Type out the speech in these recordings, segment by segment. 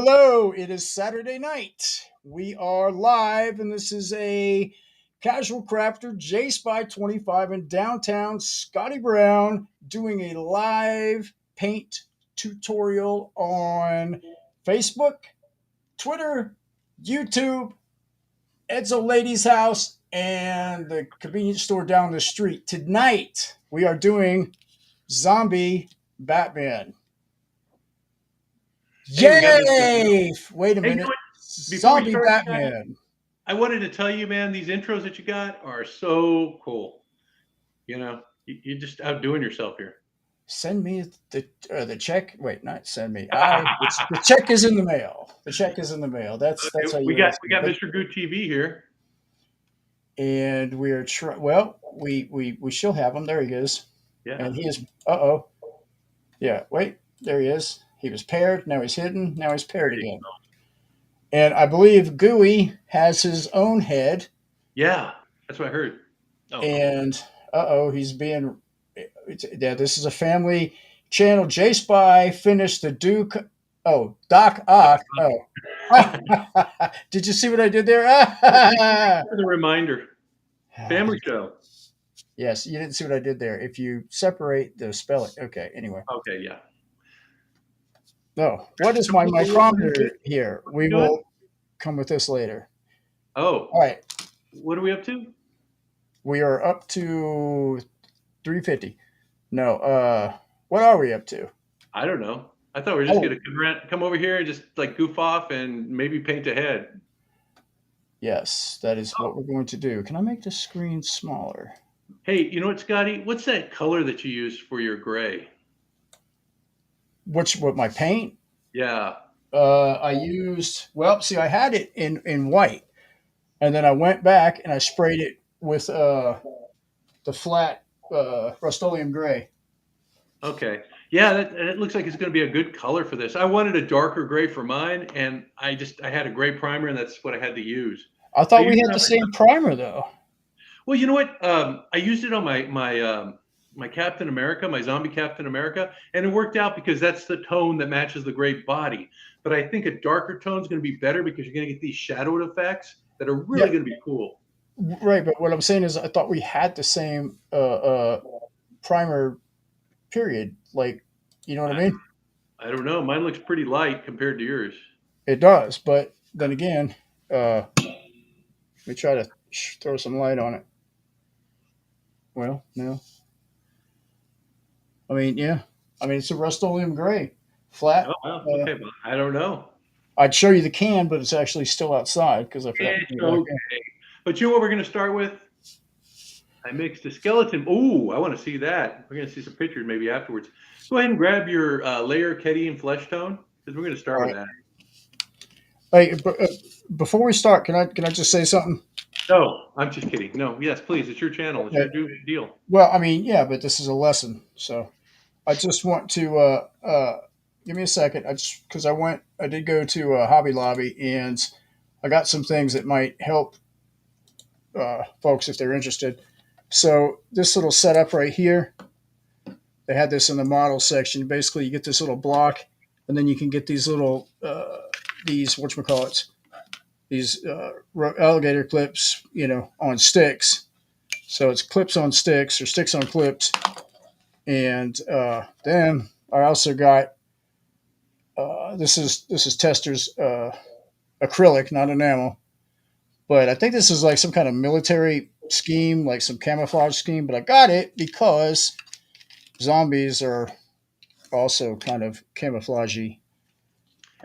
Hello, it is Saturday night. We are live, and this is a casual crafter, JSpy 25 in downtown, Scotty Brown, doing a live paint tutorial on Facebook, Twitter, YouTube, Edzo Lady's house, and the convenience store down the street. Tonight, we are doing Zombie Batman. Hey, we got this. Yay! Wait a Hey, minute. before we Zombie start, Scotty, Batman. I wanted to tell you, man, these intros that you got are so cool. You're just outdoing yourself here. Send me the check. Wait, not send me. The check is in the mail. The check is in the mail. That's how we you got ask we me. got Mr. Good TV here. And we are well, we still have him. There he is. Yeah. And he is. Uh-oh. Yeah. Wait. There he is. He was paired. Now he's hidden. Now he's paired again. And I believe Gooey has his own head. Yeah, that's what I heard. Oh, and he's being. Yeah, this is a family channel. JSpy finished the Duke. Oh, Doc Ock. Oh, did you see what I did there? The reminder. Family show. Yes, you didn't see what I did there. If you separate the spelling. Okay. Anyway. Okay. Yeah. No. What is my micrometer here? We will come with this later. Oh. All right. What are we up to? We are up to 350. No. What are we up to? I don't know. I thought we were just going to come over here and just like goof off and maybe paint a head. Yes, that is what we're going to do. Can I make the screen smaller? Hey, you know what, Scotty? What's that color that you use for your gray? What my paint? Yeah. I used I had it in white, and then I went back and I sprayed it with the flat Rust-Oleum gray. Okay. Yeah, it looks like it's going to be a good color for this. I wanted a darker gray for mine, and I had a gray primer, and that's what I had to use. I thought we had the same primer, though. Well, you know what? I used it on my Captain America, my zombie Captain America, and it worked out because that's the tone that matches the gray body. But I think a darker tone is going to be better because you're going to get these shadowed effects that are really going to be cool. Right, but what I'm saying is I thought we had the same primer period. Like, you know what I mean? I don't know. Mine looks pretty light compared to yours. It does, but then again, let me try to throw some light on it. Well, no. I mean, yeah. I mean, it's a Rust-Oleum gray, flat. Oh, well, okay, but I don't know. I'd show you the can, but it's actually still outside because I forgot. Okay. But you know what we're going to start with? I mixed a skeleton. Oh, I want to see that. We're going to see some pictures maybe afterwards. Go ahead and grab your layer Ketty and flesh tone because we're going to start with that. Hey, before we start, can I just say something? No, I'm just kidding. No, yes, please. It's your channel. It's your deal. Well, I mean, yeah, but this is a lesson. So I just want to give me a second. Because I did go to Hobby Lobby and I got some things that might help folks if they're interested. So this little setup right here, they had this in the model section. Basically, you get this little block, and then you can get these little these whatchamacallits, these alligator clips, on sticks. So it's clips on sticks or sticks on clips. And then I also got this is Tester's acrylic, not enamel, but I think this is like some kind of military scheme, like some camouflage scheme. But I got it because zombies are also kind of camouflagey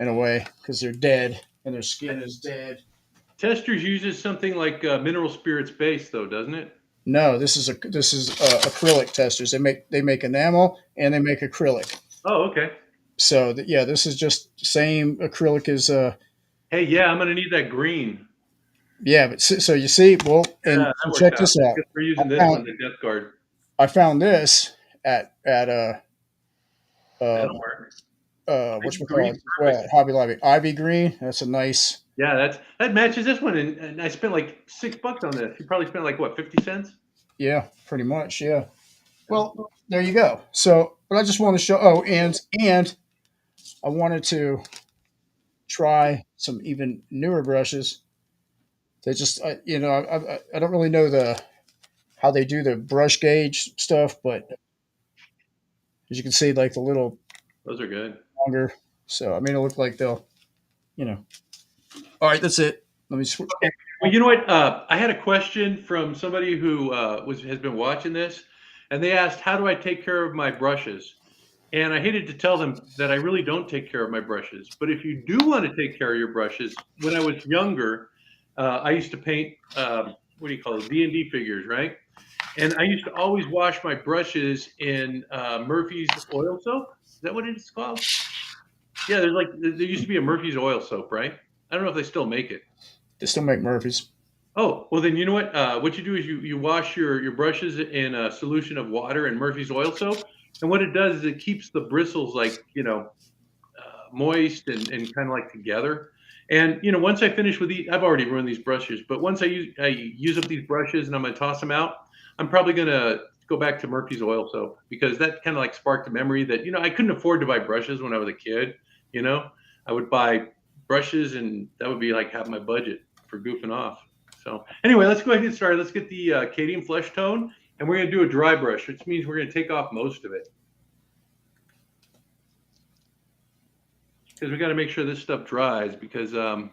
in a way because they're dead and their skin is dead. Testers uses something like mineral spirits base, though, doesn't it? No, this is acrylic testers. They make enamel and they make acrylic. Oh, okay. So this is just same acrylic as. Hey, yeah, I'm gonna need that green. Yeah, but so you see, well, and check this out. We're using this one, the Death Guard. I found this at Hobby Lobby. Ivy green. That's a nice. Yeah, that matches this one, and I spent like $6 on this. You probably spent like what, 50 cents? Yeah, pretty much. Yeah. Well, there you go. So, but I just want to show. Oh, and I wanted to try some even newer brushes. They just, I don't really know how they do the brush gauge stuff, but as you can see, like the little Those are good. longer. So I mean, it look like they'll, you know. All right, that's it. Let me. Okay. Well, you know what? I had a question from somebody who has been watching this, and they asked, "How do I take care of my brushes?" And I hated to tell them that I really don't take care of my brushes. But if you do want to take care of your brushes, when I was younger, I used to paint. What do you call it? D&D figures, right? And I used to always wash my brushes in Murphy's oil soap. Is that what it's called? Yeah, there used to be a Murphy's oil soap, right? I don't know if they still make it. They still make Murphy's. Oh, well then you know what? What you do is you wash your brushes in a solution of water and Murphy's oil soap, and what it does is it keeps the bristles like moist and kind of like together. And once I finish with these, I've already ruined these brushes, but once I use up these brushes and I'm gonna toss them out, I'm probably gonna go back to Murphy's oil soap because that kind of like sparked a memory that I couldn't afford to buy brushes when I was a kid. You know, I would buy brushes and that would be like half my budget for goofing off. So anyway, let's go ahead and get started. Let's get the Cadium flesh tone, and we're going to do a dry brush, which means we're going to take off most of it because we got to make sure this stuff dries because we're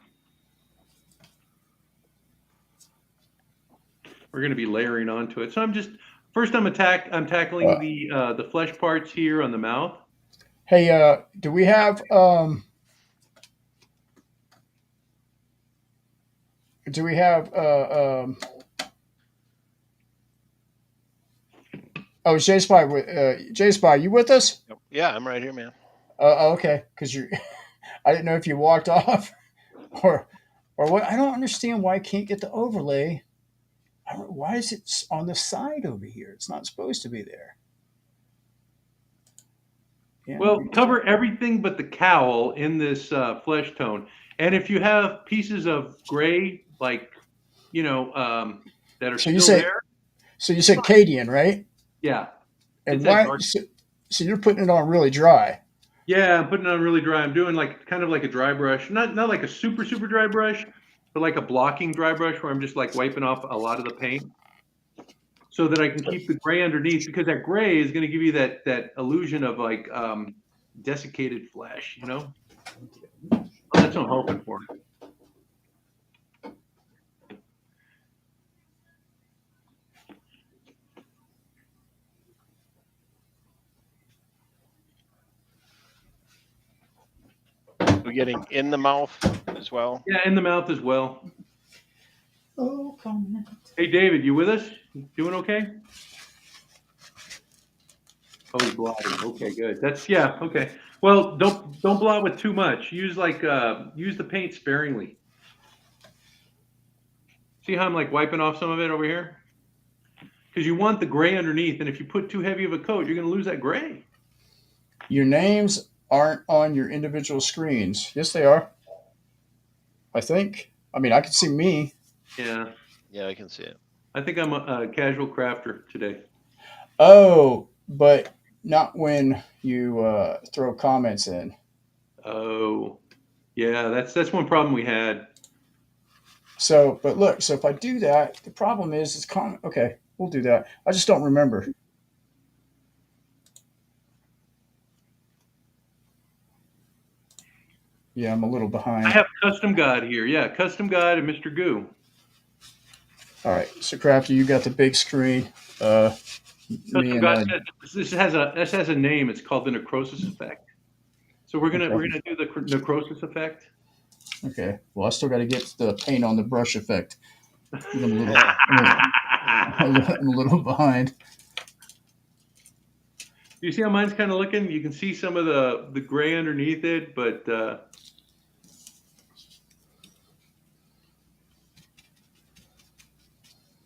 going to be layering onto it. So I'm tackling the flesh parts here on the mouth. Hey, do we have do we have oh, JSpy, JSpy, you with us? Yeah, I'm right here, man. Okay, because you, I didn't know if you walked off or what. I don't understand why I can't get the overlay. I don't, why is it on the side over here? It's not supposed to be there. Yeah, Well, cover everything but the cowl in this flesh tone. And if you have pieces of gray, like, that are still there. So you said Cadian, right? Yeah. And why? So you're putting it on really dry. Yeah, I'm putting it on really dry. I'm doing like kind of like a dry brush, not like a super dry brush, but like a blocking dry brush where I'm just like wiping off a lot of the paint, so that I can keep the gray underneath because that gray is going to give you that illusion of like desiccated flesh. Well, that's what I'm hoping for. We're getting in the mouth as well. Yeah, in the mouth as well. Oh, come on. Hey, David, you with us? Doing okay? Oh, he's blotting. Okay, good. Okay. Well, don't blot with too much. Use the paint sparingly. See how I'm like wiping off some of it over here? Because you want the gray underneath, and if you put too heavy of a coat, you're going to lose that gray. Your names aren't on your individual screens. Yes, they are. I think. I mean, I can see me. Yeah. Yeah, I can see it. I think I'm a casual crafter today. Oh, but not when you throw comments in. Oh, yeah. That's one problem we had. So, but look. So if I do that, the problem is it's comment. Okay, we'll do that. I just don't remember. Yeah, I'm a little behind. I have Custom God here. Yeah, Custom God and Mr. Goo. All right, so Crafty, you got the big screen. Custom God says this has a name. It's called the necrosis effect. So we're gonna do the necrosis effect. Okay. Well, I still got to get the paint on the brush effect. I'm a little behind. You see how mine's kind of looking? You can see some of the gray underneath it, but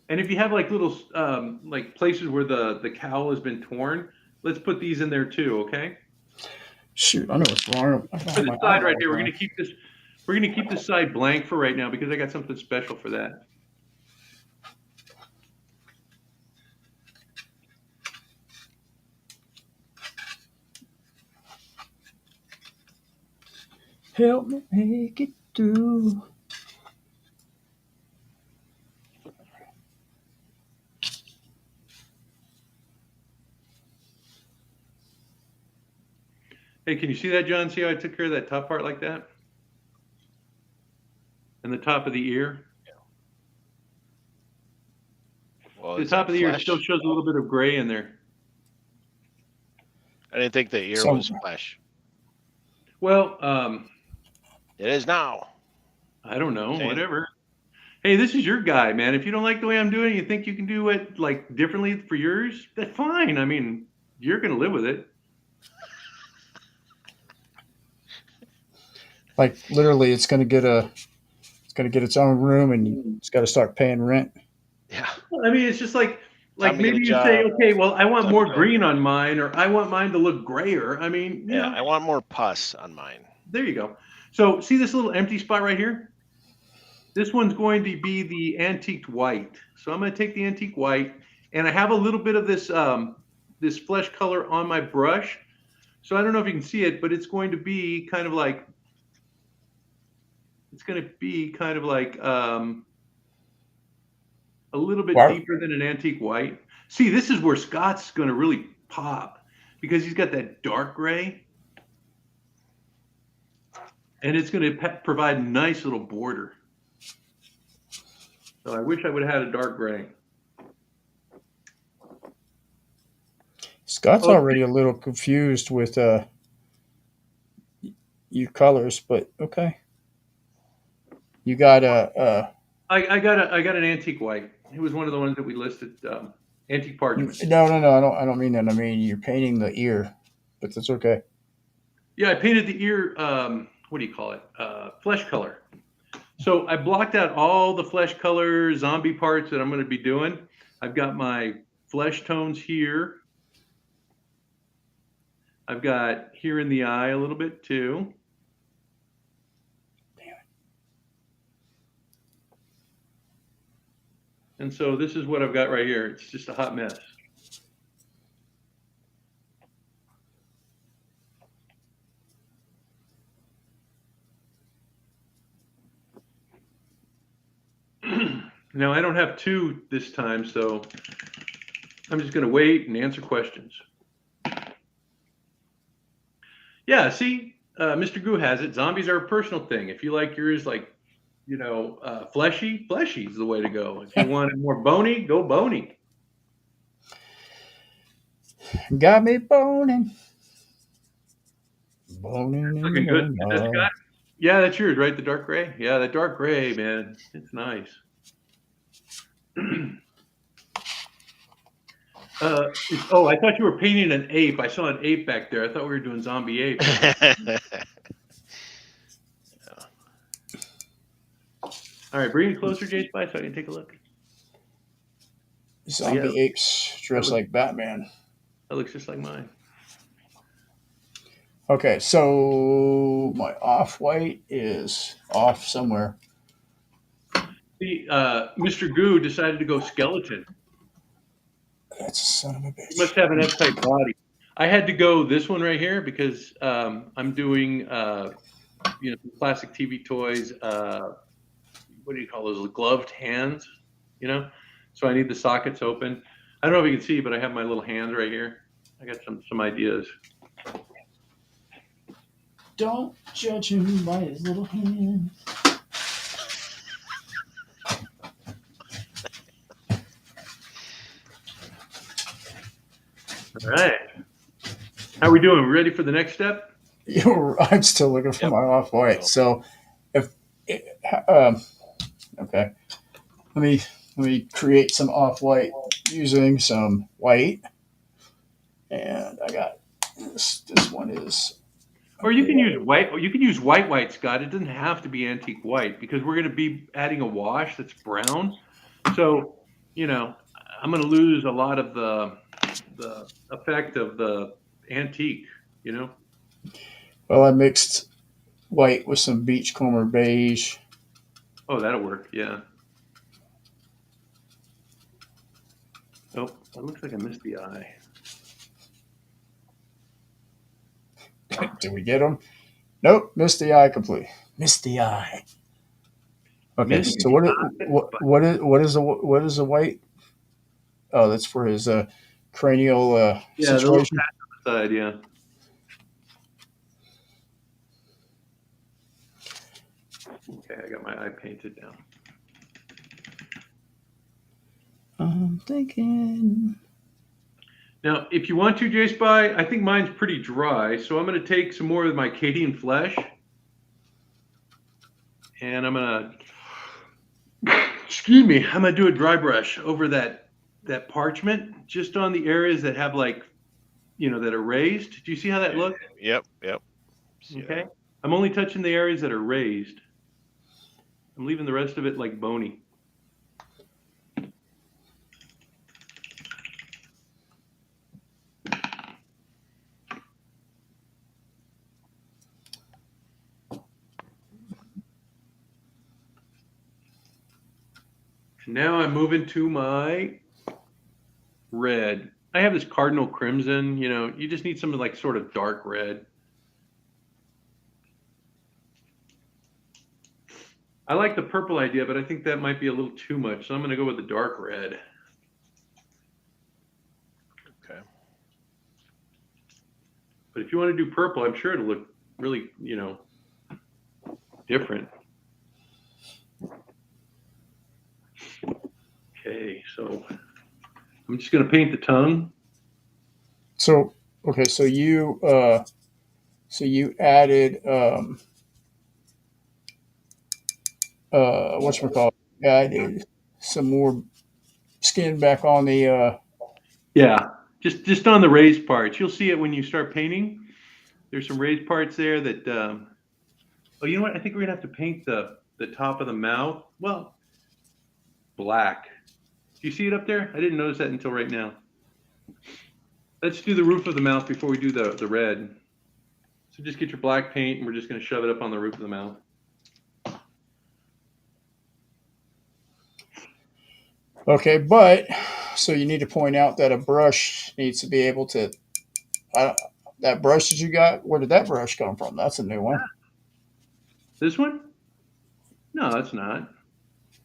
and if you have like little like places where the cowl has been torn, let's put these in there too, okay? Shoot, I know what's wrong. For the side right there, we're gonna keep this side blank for right now because I got something special for that. Help me make it through. Hey, can you see that, John? See how I took care of that top part like that? And the top of the ear? Well, The is top that of the ear flesh? still shows a little bit of gray in there. I didn't think the ear So- was flesh. Well, It is now. I don't know, Same. whatever. Hey, this is your guy, man. If you don't like the way I'm doing it, you think you can do it like differently for yours, that's fine. I mean, you're gonna live with it. Like literally, it's gonna get its own room, and it's got to start paying rent. Yeah. I mean, it's just like Time to get maybe a you say, job. okay, well, I want Time more to go. green on mine, or I want mine to look grayer. I mean, you Yeah, know, I want more pus on mine. there you go. So see this little empty spot right here? This one's going to be the antiqued white. So I'm going to take the antique white, and I have a little bit of this this flesh color on my brush. So I don't know if you can see it, but it's going to be kind of like a little bit Wow. deeper than an antique white. See, this is where Scott's going to really pop because he's got that dark gray, and it's going to provide a nice little border. So I wish I would have had a dark gray. Scott's Oh. already a little confused with your colors, but okay. You got I got an antique white. It was one of the ones that we listed, antique parchment. no. I don't mean that. I mean you're painting the ear, but that's okay. Yeah, I painted the ear. What do you call it? Flesh color. So I blocked out all the flesh color zombie parts that I'm going to be doing. I've got my flesh tones here. I've got here in the eye a little bit too. And so this is what I've got right here. It's just a hot mess. Now I don't have two this time, so I'm just going to wait and answer questions. Yeah, see, Mr. Goo has it. Zombies are a personal thing. If you like yours, like, you know, fleshy is the way to go. If you want it more bony, go bony. Got me boning. Boning. Looking good. Is that Scott? Yeah, that's yours, right? The dark gray? Yeah, that dark gray, man. It's nice. Oh, I thought you were painting an ape. I saw an ape back there. I thought we were doing zombie ape. All right, bring it closer, JSpy, so I can take a look. Zombie apes dressed like Batman. That looks just like mine. Okay, so my off-white is off somewhere. See, Mr. Goo decided to go skeleton. That's a son of a He bitch. must have an S-type body. I had to go this one right here because I'm doing, you know, plastic TV toys. What do you call those? Gloved hands, you know? So I need the sockets open. I don't know if you can see, but I have my little hands right here. I got some ideas. Don't judge him by his little hands. All right. How we doing? We ready for the next step? I'm still looking for Yep. my off-white. So, if okay, let me create some off-white using some white, and I got this. This one is. Or you can use white. Or you can use white, Scott. It doesn't have to be antique white because we're going to be adding a wash that's brown. So, you know, I'm going to lose a lot of the effect of the antique. You know. Well, I mixed white with some beachcomber beige. Oh, that'll work. Yeah. Oh, it looks like I missed the eye. Did we get them? Nope, missed the eye completely. Missed the eye. Okay, Miss so the what is the white? Oh, that's for his cranial yeah, the little situation. patch on the side, yeah. Okay, I got my eye painted now. I'm thinking. Now, if you want to, JSpy, I think mine's pretty dry, so I'm going to take some more of my Cadian flesh, and I'm going to, excuse me, I'm going to do a dry brush over that parchment, just on the areas that have like, that are raised. Do you see how that looks? Yep. See Okay. that? I'm only touching the areas that are raised. I'm leaving the rest of it like bony. Now I'm moving to my red. I have this cardinal crimson, you just need something like sort of dark red. I like the purple idea, but I think that might be a little too much, so I'm going to go with the dark red. Okay. But if you want to do purple, I'm sure it'll look really, different. Okay, so I'm just going to paint the tongue. So okay, so you added whatchamacallit, added some more skin back on the Yeah, just on the raised parts. You'll see it when you start painting. There's some raised parts there that. Oh, you know what? I think we're gonna have to paint the top of the mouth. Well, black. Do you see it up there? I didn't notice that until right now. Let's do the roof of the mouth before we do the red. So just get your black paint, and we're just gonna shove it up on the roof of the mouth. okay, but so you need to point out that a brush needs to be able to. That brush that you got, where did that brush come from? That's a new one. This one? No, that's not.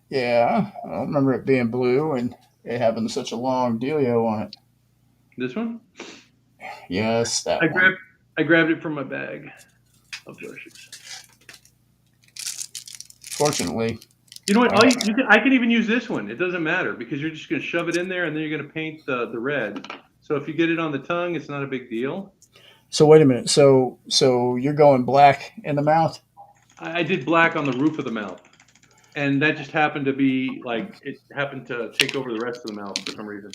Yeah, I don't remember it being blue and it having such a long dealio on it. This one? Yes, I that one. grabbed I grabbed it from my bag of brushes. Fortunately, You know what? I can even use this one. It doesn't matter because you're just going to shove it in there and then you're going to paint the red. So if you get it on the tongue, it's not a big deal. so wait a minute. So you're going black in the mouth? I did black on the roof of the mouth, and that just happened to be like it happened to take over the rest of the mouth for some reason.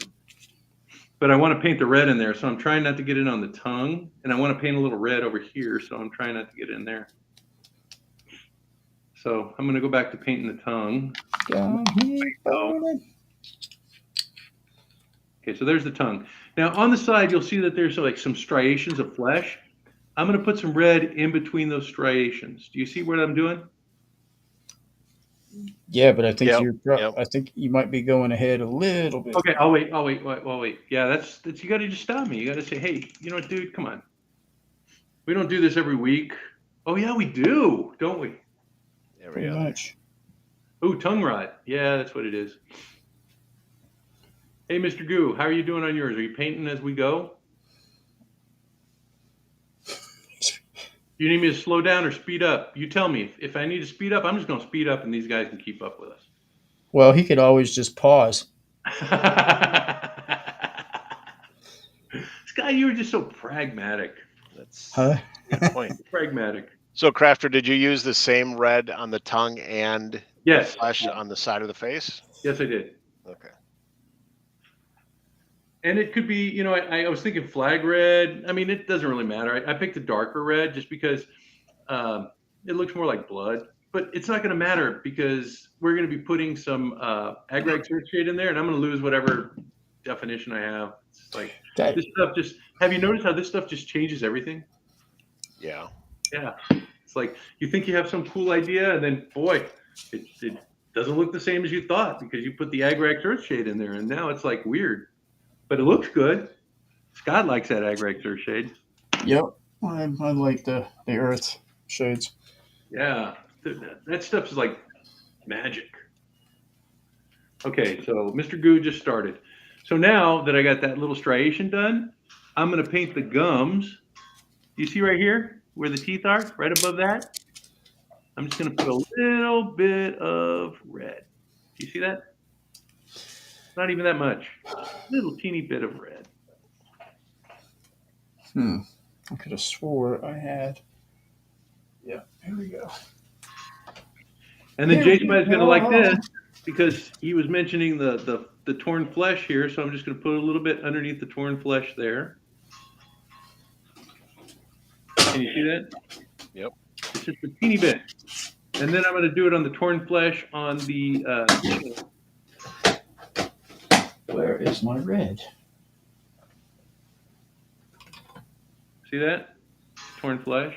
But I want to paint the red in there, so I'm trying not to get it on the tongue, and I want to paint a little red over here, so I'm trying not to get it in there. So I'm going to go back to painting the tongue. Okay, so there's the tongue. Now on the side, you'll see that there's like some striations of flesh. I'm going to put some red in between those striations. Do you see what I'm doing? Yeah, but I think Yep. I think you might be going ahead a little bit. Okay, I'll wait. Yeah, that's you got to just stop me. You got to say, hey, you know what, dude? Come on. We don't do this every week. Oh yeah, we do, don't we? Every Pretty other. much. Oh, tongue rot. Yeah, that's what it is. Hey, Mr. Goo, how are you doing on yours? Are you painting as we go? You need me to slow down or speed up? You tell me. If I need to speed up, I'm just going to speed up, and these guys can keep up with us. Well, he could always just pause. Scott, you were just so pragmatic. That's Huh? a good point. Pragmatic. So, Crafter, did you use the same red on the tongue and Yes. flesh on the side of the face? Yes, I did. Okay. And it could be, I was thinking flag red. I mean, it doesn't really matter. I picked a darker red just because it looks more like blood. But it's not going to matter because we're going to be putting some agrag search shade in there, and I'm going to lose whatever definition I have. It's like this stuff just. Have you noticed how this stuff just changes everything? Yeah. Yeah. It's like you think you have some cool idea, and then boy, it doesn't look the same as you thought because you put the agrag search shade in there, and now it's like weird. But it looks good. Scott likes that agrag search shade. Yep. I like the earth. shades. Yeah, that stuff is like magic. Okay, so Mr. Goo just started. So now that I got that little striation done, I'm going to paint the gums. You see right here where the teeth are, right above that? I'm just going to put a little bit of red. Do you see that? Not even that much. Little teeny bit of red. I could have swore I had. Yeah, here we go. And then Here we JSpy is going to like go. this because he was mentioning the torn flesh here. So I'm just going to put a little bit underneath the torn flesh there. Can you see that? Yep. It's just a teeny bit. And then I'm going to do it on the torn flesh on the. Where is my red? See that? Torn flesh.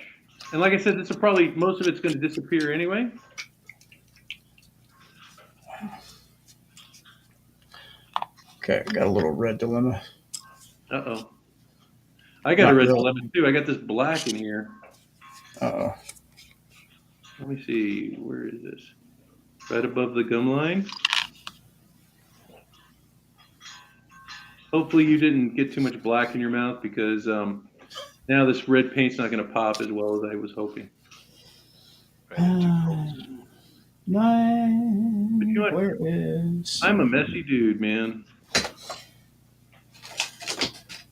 And like I said, this is probably, most of it's going to disappear anyway. Okay, I got a little red dilemma. Uh-oh. I got Not a red really. dilemma too. I got this black in here. Uh-oh. Let me see. Where is this? Right above the gum line. Hopefully you didn't get too much black in your mouth because now this red paint's not going to pop as well as I was hoping. Nine. You know what? Where is? I'm a messy dude, man.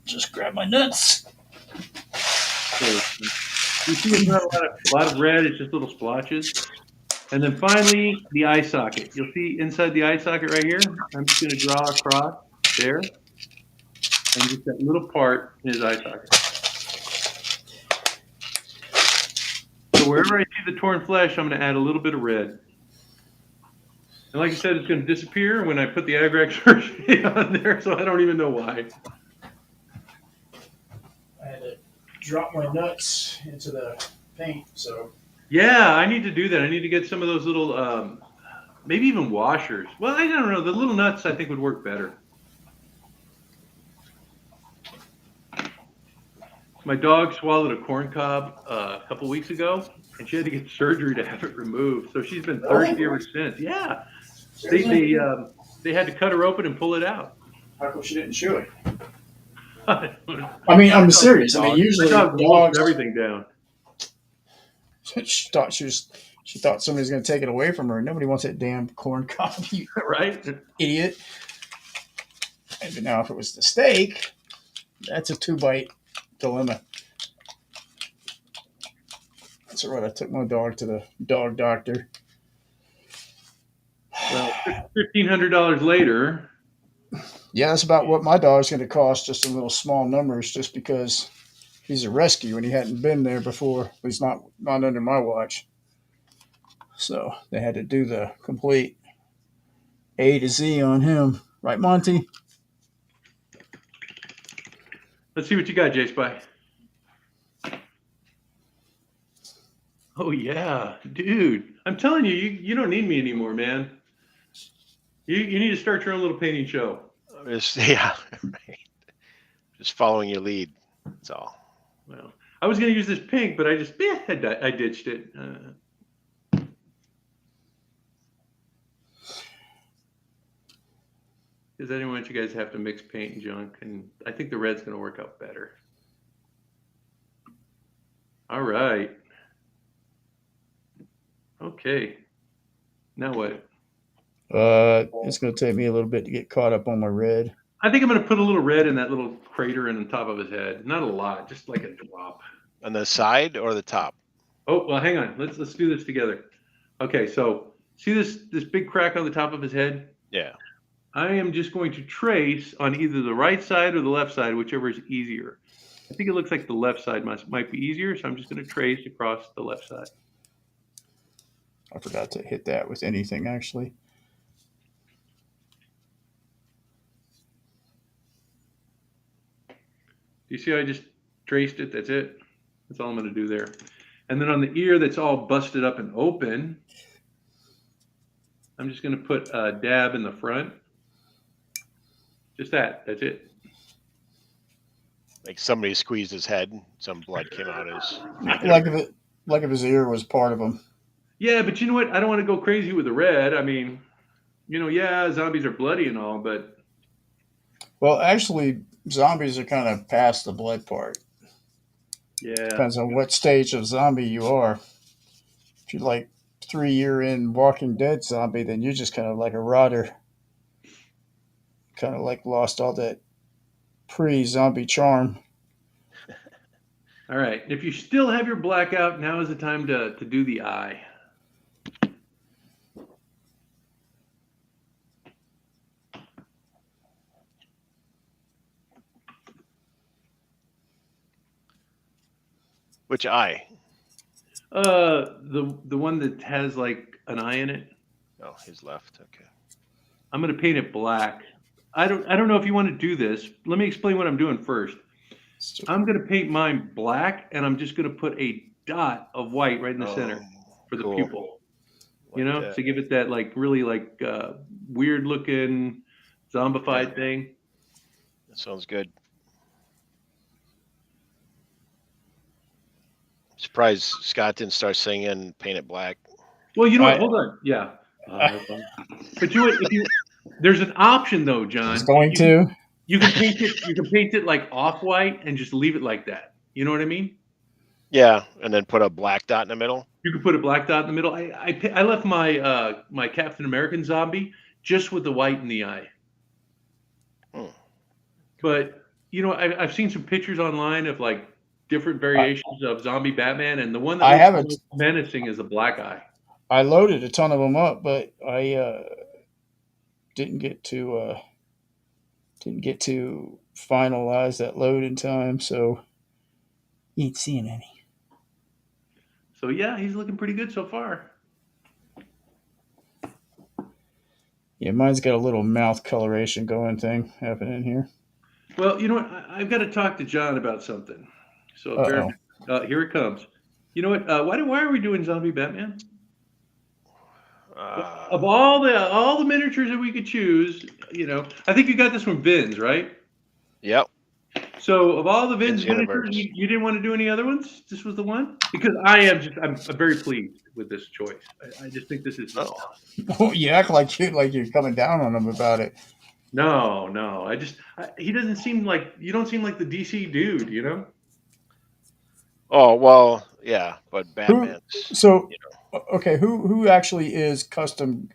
Just grab my nuts. So, you see it's not a lot of red. It's just little splotches. And then finally, the eye socket. You'll see inside the eye socket right here. I'm just going to draw across there. And just that little part in his eye socket. So wherever I see the torn flesh, I'm going to add a little bit of red. And like I said, it's going to disappear when I put the Agrax on there, so I don't even know why. I had to drop my nuts into the paint, so. Yeah, I need to do that. I need to get some of those little, maybe even washers. Well, I don't know. The little nuts I think would work better. My dog swallowed a corn cob a couple weeks ago, and she had to get surgery to have it removed. So she's been thirsty ever since. Yeah, they had to cut her open and pull it out. How come she didn't chew it? I mean, I'm serious. I mean, usually dogs dogs. everything down. She thought she thought somebody was going to take it away from her. Nobody wants that damn corn cob, you Right? idiot. And now, if it was the steak, that's a 2-bite dilemma. That's right. I took my dog to the dog doctor. Well, $1,500 later. Yeah, that's about what my dog's going to cost, just in little small numbers, just because he's a rescue and he hadn't been there before. He's not under my watch. So they had to do the complete A to Z on him. Right, Monty? Let's see what you got, JSpy. Oh, yeah. Dude, I'm telling you, you don't need me anymore, man. You need to start your own little painting show. Yeah, right. Just following your lead. That's all. Well, I was going to use this pink, but I ditched it. Because I didn't want you guys to have to mix paint and junk, and I think the red's going to work out better. All right. Okay. Now what? It's going to take me a little bit to get caught up on my red. I think I'm going to put a little red in that little crater in the top of his head. Not a lot, just like a drop. On the side or the top? Oh, well, hang on. Let's do this together. Okay, so see this big crack on the top of his head? Yeah. I am just going to trace on either the right side or the left side, whichever is easier. I think it looks like the left side might be easier, so I'm just going to trace across the left side. I forgot to hit that with anything, actually. Do you see how I just traced it? That's it. That's all I'm going to do there. And then on the ear that's all busted up and open, I'm just going to put a dab in the front. Just that. That's it. Like somebody squeezed his head, some blood came out his. Like if it like if his ear was part of him. Yeah, but you know what? I don't want to go crazy with the red. I mean, yeah, zombies are bloody and all, but Well, actually, zombies are kind of past the blood part. yeah. Depends on what stage of zombie you are. If you're like 3 year in Walking Dead zombie, then you're just kind of like a rotter. Kind of like lost all that pre-zombie charm. All right. If you still have your blackout, now is the time to do the eye. Which eye? The one that has like an eye in it. Oh, his left. Okay. I'm gonna paint it black. I don't know if you want to do this. Let me explain what I'm doing first. I'm gonna paint mine black, and I'm just gonna put a dot of white right in the center for the cool. pupil. Like To give it that like really like weird looking zombified thing. that sounds good. Surprised Scott didn't start singing "Paint It Black." Well, you know what? Hold on. Yeah. But there's an option though, John. He's going to. You can paint it. You can paint it like off white and just leave it like that. You know what I mean? Yeah, and then put a black dot in the middle. You could put a black dot in the middle. I left my my Captain American zombie just with the white in the eye. But I've seen some pictures online of like different variations of zombie Batman, and the one I that haven't. looks most menacing is the black eye. I loaded a ton of them up, but I didn't get to finalize that load in time, so you ain't seeing any. So yeah, he's looking pretty good so far. Yeah, mine's got a little mouth coloration going thing happening here. Well, you know what? I've got to talk to John about something. So Uh oh. here it comes. You know what? Why are we doing zombie Batman? Of all the miniatures that we could choose, I think you got this from Vin's, right? Yep. So of all the Vin's Vin's miniatures, Universe. you didn't want to do any other ones? This was the one? Because I'm very pleased with this choice. I just think this is You act like you're coming down on him about it. No. He doesn't seem like you don't seem like the DC dude, Oh well, yeah, but Batman's. So okay, who actually is custom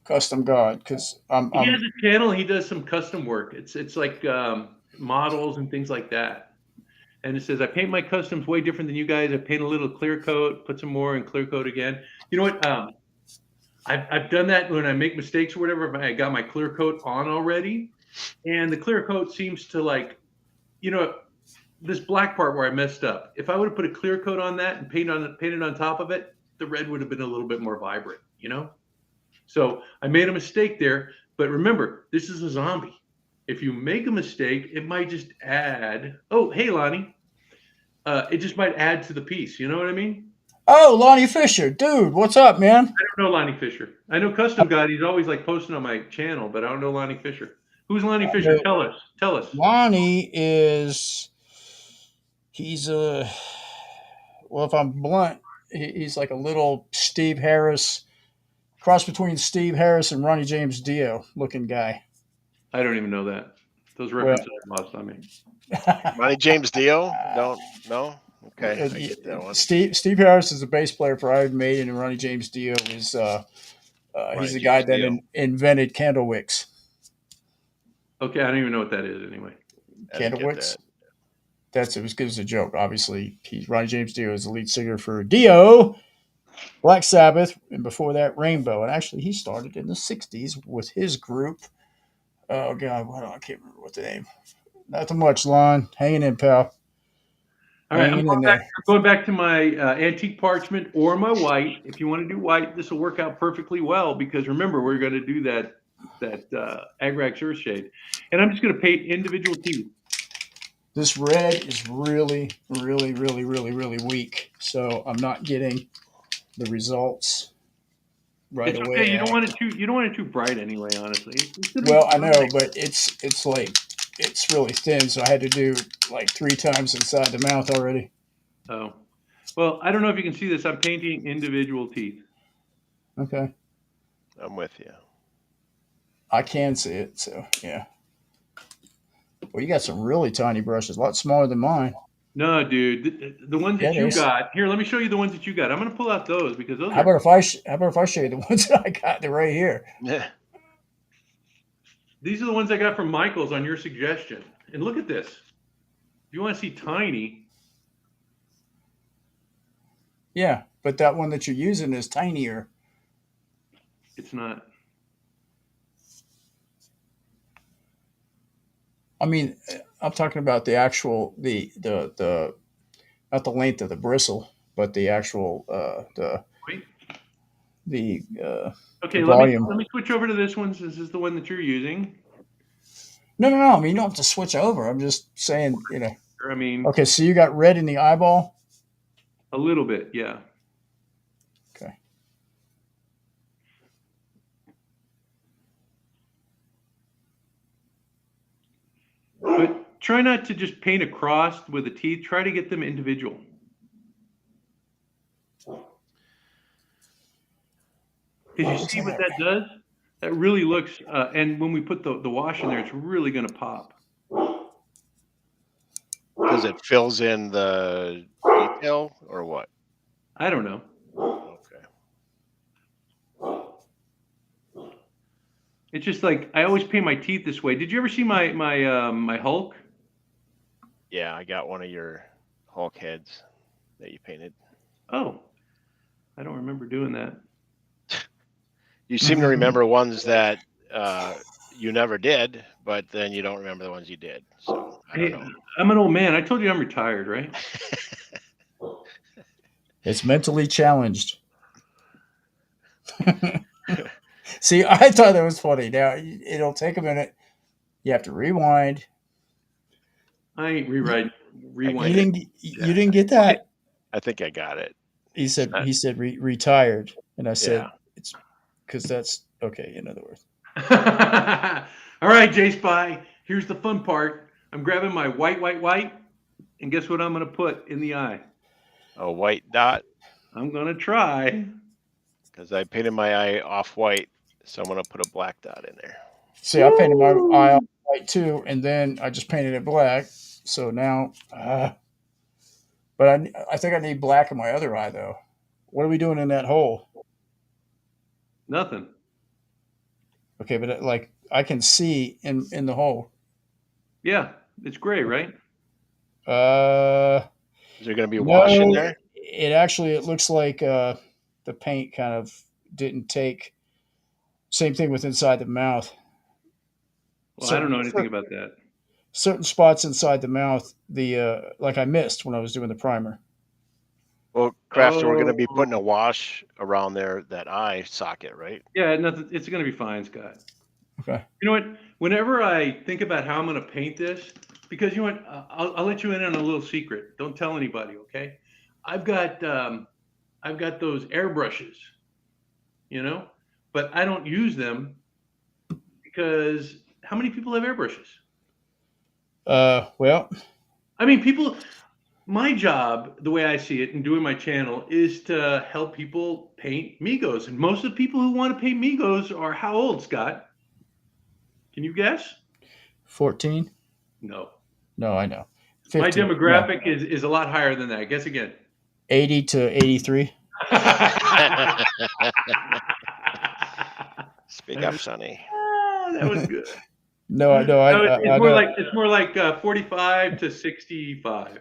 God? Because He has a channel. He does some custom work. It's like models and things like that. And it says, I paint my customs way different than you guys. I paint a little clear coat, put some more and clear coat again. You know what? I've done that when I make mistakes or whatever. I got my clear coat on already, and the clear coat seems to like, this black part where I messed up. If I would have put a clear coat on that and painted on top of it, the red would have been a little bit more vibrant, So I made a mistake there. But remember, this is a zombie. If you make a mistake, it might just add. Oh, hey, Lonnie. It just might add to the piece. You know what I mean? Oh, Lonnie Fisher, dude, what's up, man? I don't know Lonnie Fisher. I know Custom God. He's always like posting on my channel, but I don't know Lonnie Fisher. Who's Lonnie Fisher? Tell us. Lonnie he's well, if I'm blunt, he's like a little Steve Harris, cross between Steve Harris and Ronnie James Dio looking guy. I don't even know that. Those references are lost on me. Ronnie James Dio? No. Okay, I get that one. Steve Harris is a bass player for Iron Maiden, and Ronnie James Dio is he's the guy that invented candle wicks. Okay, I don't even know what that is anyway. Candle wicks. It was good as a joke. Obviously, Ronnie James Dio is the lead singer for Dio, Black Sabbath, and before that, Rainbow. And actually, he started in the '60s with his group. Oh God, I can't remember what the name. Not too much, Lon. Hanging in, pal. All right, I'm going back to my antique parchment or my white. If you want to do white, this will work out perfectly well because remember, we're going to do that Agrax Earthshade. And I'm just going to paint individual teeth. This red is really, really, really, really, really weak. So I'm not getting the results right away. Okay. You don't want it too bright anyway, honestly. Well, I know, but it's like it's really thin, so I had to do like 3 times inside the mouth already. Oh. Well, I don't know if you can see this. I'm painting individual teeth. Okay. I'm with you. I can see it. So yeah. Well, you got some really tiny brushes, a lot smaller than mine. No, dude, the ones Yeah, that it you is. got here. Let me show you the ones that you got. I'm gonna pull out those because those How are. about how about if I show you the ones that I got? They're right here. Yeah. These are the ones I got from Michael's on your suggestion. And look at this. If you want to see tiny, Yeah, but that one that you're using is tinier. it's not. I mean, I'm talking about the actual the not the length of the bristle, but the actual Wait. the Okay, volume. let me switch over to this one. This is the one that you're using. No, no, no. I mean, you don't have to switch over. I'm just saying, you know. I mean, Okay, so you got red in the eyeball. a little bit, yeah. Okay. But try not to just paint across with the teeth. Try to get them individual. Because you see what that does? That really looks, and when we put the wash in there, it's really going to pop. Because it fills in the detail or what? I don't know. Okay. It's just like I always paint my teeth this way. Did you ever see my Hulk? Yeah, I got one of your Hulk heads that you painted. Oh, I don't remember doing that. You seem to remember ones that you never did, but then you don't remember the ones you did. So I don't know. I'm an old man. I told you I'm retired, right? It's mentally challenged. See, I thought that was funny. Now it'll take a minute. You have to rewind. I ain't You rewinding. you didn't get that. I think I got it. He It's said not- retired, and I said Yeah. it's because that's okay. In other words, All right, JSpy. Here's the fun part. I'm grabbing my white, and guess what I'm going to put in the eye? A white dot, I'm going to try. because I painted my eye off white, so I'm gonna put a black dot in there. see, I painted my eye white too, and then I just painted it black. So now, but I think I need black in my other eye though. What are we doing in that hole? Nothing. Okay, but like I can see in the hole. Yeah, it's gray, right? Is there gonna be a No, wash in there? it looks like the paint kind of didn't take. Same thing with inside the mouth. Well, I don't know anything about that. Certain spots inside the mouth, like I missed when I was doing the primer. Well, Crafter, we're gonna be Oh. putting a wash around there, that eye socket, right? Yeah, nothing. It's going to be fine, Scott. Okay. You know what? Whenever I think about how I'm going to paint this, because you know what, I'll let you in on a little secret. Don't tell anybody, okay? I've got those airbrushes, you know, but I don't use them because how many people have airbrushes? Well, I mean, people. My job, the way I see it, and doing my channel, is to help people paint Migos. And most of the people who want to paint Migos are how old, Scott? Can you guess? 14. No. No, I know. 15. My demographic is a lot higher than that. Guess again. 80 to 83. Speak up, Sonny. That was good. No, I It's more like 45 to 65.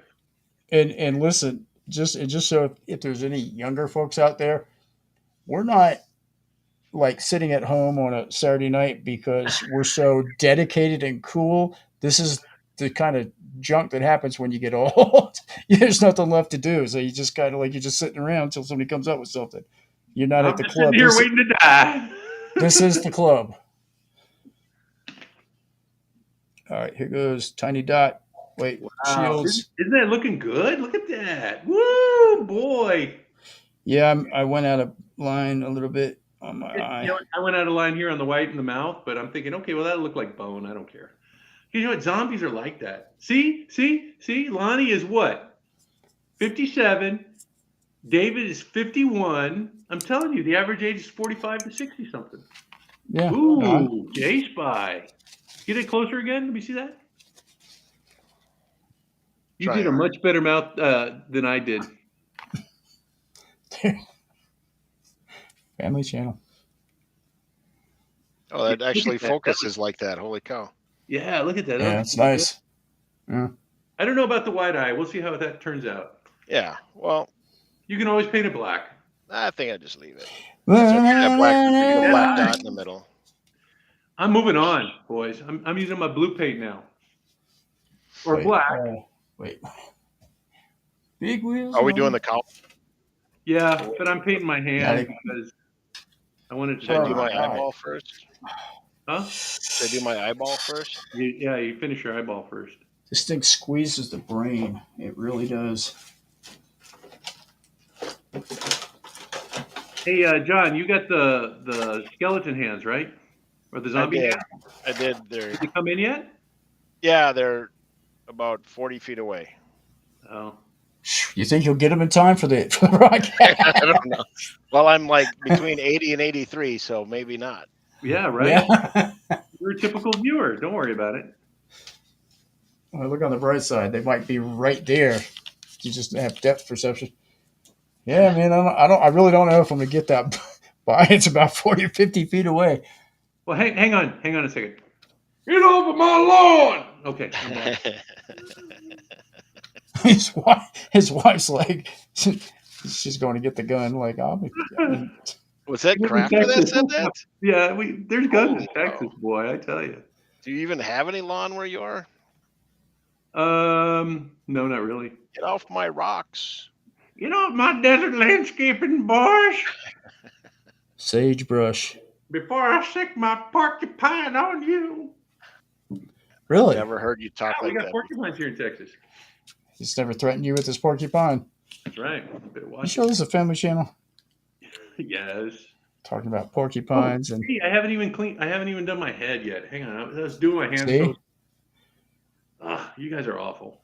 and listen, just so if there's any younger folks out there, we're not like sitting at home on a Saturday night because we're so dedicated and cool. This is the kind of junk that happens when you get old. There's nothing left to do, so you just kind of like you're just sitting around until somebody comes up with something. You're not I'm at the just club. sitting here waiting to die. This is the club. All right, here goes tiny dot. Wait, shields. Isn't that looking good? Look at that. Woo, boy. Yeah, I went out of line a little bit on my eye. You know, I went out of line here on the white in the mouth, but I'm thinking, okay, well, that'll look like bone. I don't care. You know what? Zombies are like that. See? Lonnie is what? 57. David is 51. I'm telling you, the average age is 45 to 60 something. Yeah. Ooh, JSpy. Get it closer again. Let me see that. You Trying. did a much better mouth than I did. Family Channel. Oh, that Look actually at that. focuses like that. Holy cow. Yeah, look at that. Yeah, it's nice. Yeah. I don't know about the wide eye. We'll see how that turns out. Yeah. Well, You can always paint it black. I think I just leave it. That black dot in the middle. I'm moving on, boys. I'm using my blue paint now. Or Wait, black. Wait. Big wheels. Are we doing the cow? Yeah, but I'm painting my hand Yeah, because I wanted to. Should I do All my right. eyeball first? Huh? Should I do my eyeball first? You finish your eyeball first. This thing squeezes the brain. It really does. Hey, John, you got the skeleton hands, right? Or the zombie hands? I did. They're Did they come in yet? yeah, they're about 40 feet away. Oh. You think you'll get them in time for the broadcast? I don't know. Well, I'm like between 80 and 83, so maybe not. Yeah, right? Yeah. You're a typical viewer. Don't worry about it. Well, look on the bright side. They might be right there. You just have depth perception. Yeah, man. I really don't know if I'm gonna get that by. It's about 40 or 50 feet away. Well, hang on a second. Get off of my lawn! Okay, I'm back. His wife's like, she's going to get the gun. Like, Was that Crafter that said that? Yeah, there's guns in Oh, Texas, boy. I tell you. Do you even have any lawn where you are? No, not really. Get off my rocks. You know my desert landscaping, boys. sagebrush. Before I stick my porcupine on you. Really? Never heard you talk We like got that. porcupines here in Texas. He's never threatened you with his porcupine. That's right. Better You watch sure this is a family channel? it. Yes. Talking about porcupines and Hey, I haven't even done my head yet. Hang on. I was doing my hands. see. You guys are awful.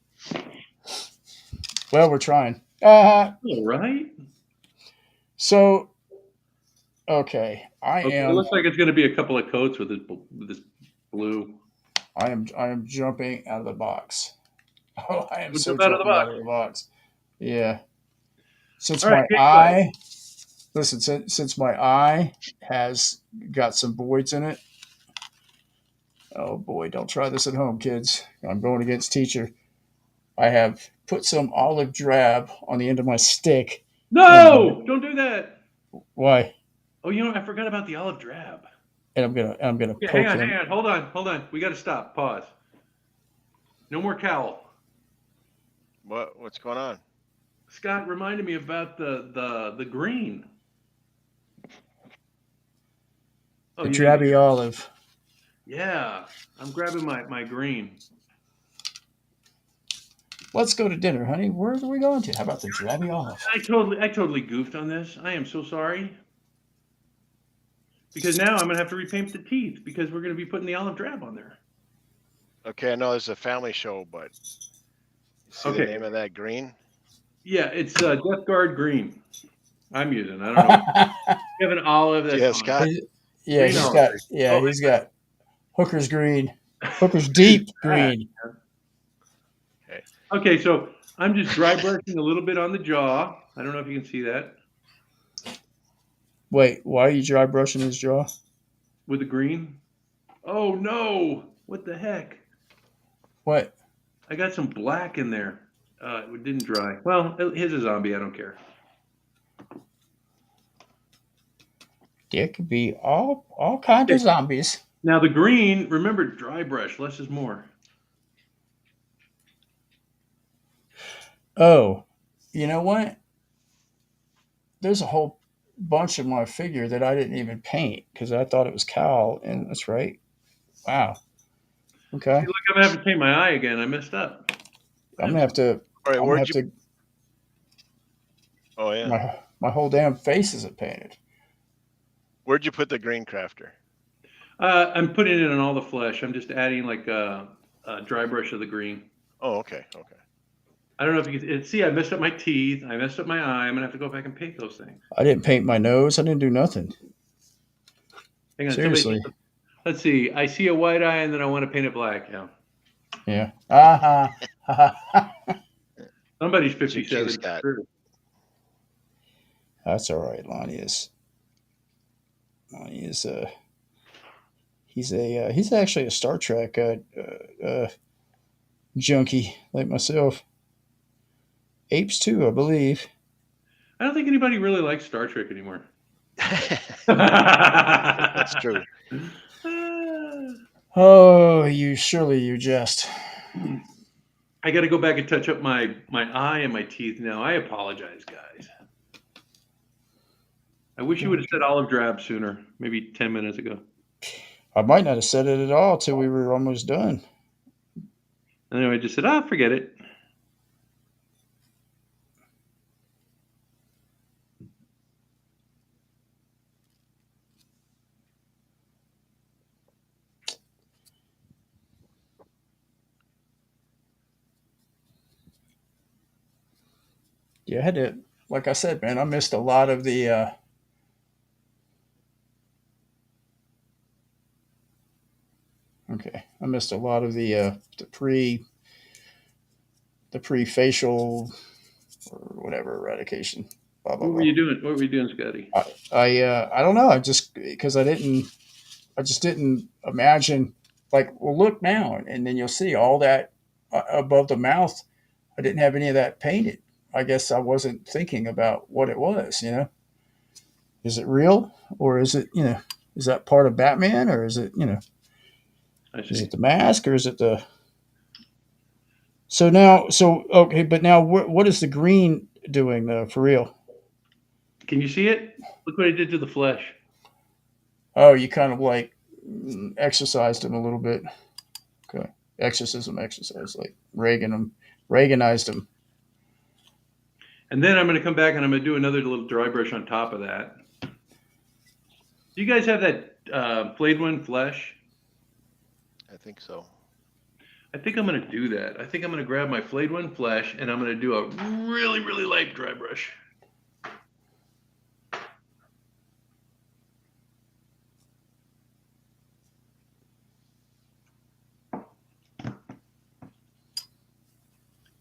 Well, we're trying. All right. So, okay, It looks like it's going to be a couple of coats with this blue. I am jumping out of the box. Oh, I am We'll so jump out of the jumping box. out of the box. Yeah. Since All right, my eye, listen, since my eye has got some voids in it. Oh boy, don't try this at home, kids. I'm going against teacher. I have put some olive drab on the end of my stick. No, don't do that. Why? Oh, you know, I forgot about the olive drab. And I'm gonna Okay, poke hang him. on. Hold on. We got to stop. Pause. No more cowl. What's going on? Scott reminded me about the green. The drabby olive. Yeah, I'm grabbing my green. Let's go to dinner, honey. Where are we going to? How about the drabby olive? I totally goofed on this. I am so sorry. Because now I'm gonna have to repaint the teeth because we're gonna be putting the olive drab on there. Okay, I know it's a family show, but see the name of that green? Yeah, it's Death Guard green. I'm using. I don't know. You have an olive. That's Yeah, Scott. Yeah, he's got Hooker's green. Hooker's deep green. Okay, so I'm just dry brushing a little bit on the jaw. I don't know if you can see that. Wait, why are you dry brushing his jaw? With the green? Oh no! What the heck? What? I got some black in there. It didn't dry. Well, here's a zombie. I don't care. There could be all kinds of zombies. Now the green, remember, dry brush. Less is more. Oh, you know what? There's a whole bunch of my figure that I didn't even paint because I thought it was cowl, and that's right. Wow. Okay. See, look, I'm gonna have to paint my eye again. I messed up. I'm gonna have to. All right, I'm gonna have to. Oh yeah. My whole damn face isn't painted. Where'd you put the green crafter? I'm putting it on all the flesh. I'm just adding like a dry brush of the green. Oh, okay. I don't know if you can see. I messed up my teeth. I messed up my eye. I'm gonna have to go back and paint those things. I didn't paint my nose. I didn't do nothing. Hang on, somebody. Seriously. Let's see. I see a white eye, and then I want to paint it black. Yeah. Yeah. Ha ha. Somebody's It's your cue, 57. Scott. Sure. That's all right. Lonnie is. Lonnie is. He's actually a Star Trek junkie like myself. Apes too, I believe. I don't think anybody really likes Star Trek anymore. That's true. Oh, you jest. I got to go back and touch up my eye and my teeth now. I apologize, guys. I wish you would have said olive drab sooner, maybe 10 minutes ago. I might not have said it at all till we were almost done. Anyway, I just said, forget it. Yeah, I had to, like I said, man, I missed a lot of the. Okay, I missed a lot of the pre facial or whatever eradication. Blah blah What were blah. you doing? What were you doing, Scotty? I don't know. I just because I just didn't imagine. Like, well, look now, and then you'll see all that above the mouth. I didn't have any of that painted. I guess I wasn't thinking about what it was. Is it real or is it is that part of Batman or is it I is see. it the mask or is it the so okay, but now what is the green doing though for real? Can you see it? Look what I did to the flesh. Oh, you kind of like exercised him a little bit. Okay, exercise like Reaganized him. And then I'm going to come back and I'm going to do another little dry brush on top of that. Do you guys have that flayed one flesh? I think so. I think I'm going to do that. I think I'm going to grab my flayed one flesh and I'm going to do a really, really light dry brush.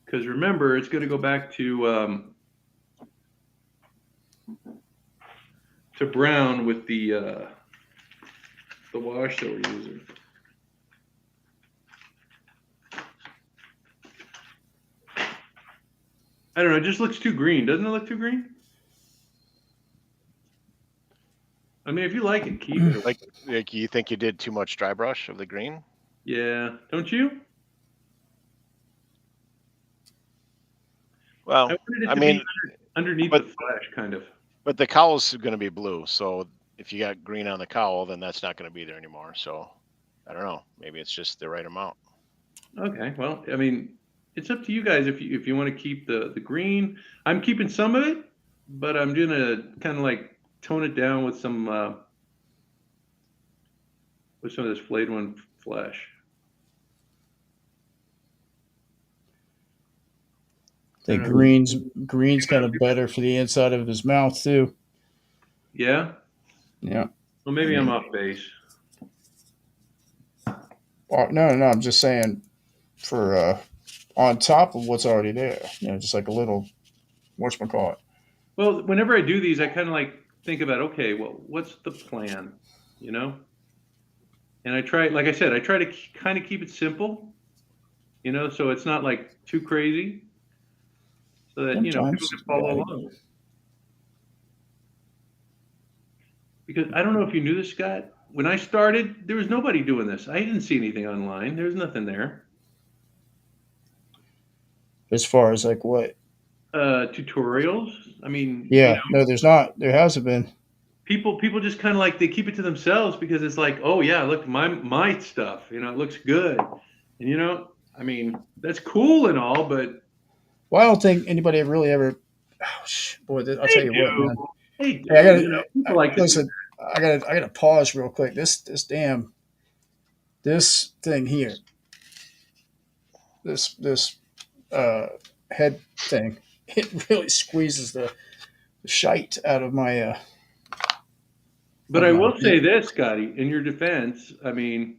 Because remember, it's going to go back to brown with the wash that we're using. I don't know. It just looks too green. Doesn't it look too green? I mean, if you like it, keep it. Like you think you did too much dry brush of the green? Yeah, don't you? Well, I wanted it I to mean, be underneath but- the flesh, kind of. but the cowl's going to be blue. So if you got green on the cowl, then that's not going to be there anymore. So I don't know. Maybe it's just the right amount. Okay, well, I mean, it's up to you guys if you want to keep the green. I'm keeping some of it, but I'm gonna kind of like tone it down with some of this flayed one flesh. I think green's kind of better for the inside of his mouth too. Yeah. Yeah. Well, maybe I'm off base. No, I'm just saying for on top of what's already there. Just like a little whatchamacallit. Well, whenever I do these, I kind of like think about, okay, well, what's the plan, And I try, like I said, I try to kind of keep it simple, so it's not like too crazy, so that people Sometimes, can follow yeah. along. Because I don't know if you knew this, Scott. When I started, there was nobody doing this. I didn't see anything online. There was nothing there. As far as like what? Tutorials. I mean, Yeah, no, there's not. There hasn't been. people just kind of like they keep it to themselves because it's like, oh yeah, look, my stuff, it looks good, and I mean, that's cool and all, but Well, I don't think anybody really ever. Boy, I'll tell you what, man. They do. Hey, I gotta People like to do listen. I gotta pause real quick. This thing here. This head thing. It really squeezes the shite out of my But I will say this, Scotty, in your defense, I mean,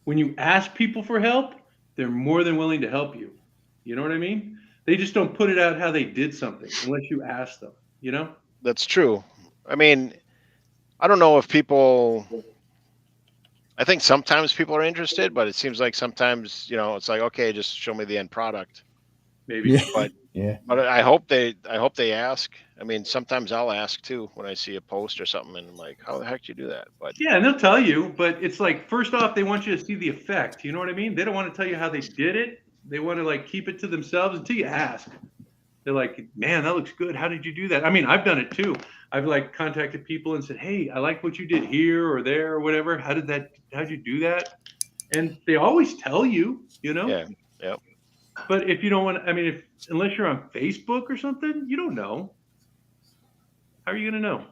when you ask people for help, they're more than willing to help you. You know what I mean? They just don't put it out how they did something unless you ask them, you know? That's true. I mean, I don't know if people. I think sometimes people are interested, but it seems like sometimes it's like, okay, just show me the end product. Maybe. Yeah. But Yeah. but I hope they ask. I mean, sometimes I'll ask too when I see a post or something, and I'm like, how the heck do you do that? But Yeah, and they'll tell you, but it's like first off, they want you to see the effect. You know what I mean? They don't want to tell you how they did it. They want to like keep it to themselves until you ask. They're like, man, that looks good. How did you do that? I mean, I've done it too. I've like contacted people and said, hey, I like what you did here or there or whatever. How'd you do that? And they always tell you, you know? yeah, yep. But if you don't want, I mean, unless you're on Facebook or something, you don't know. How are you going to know?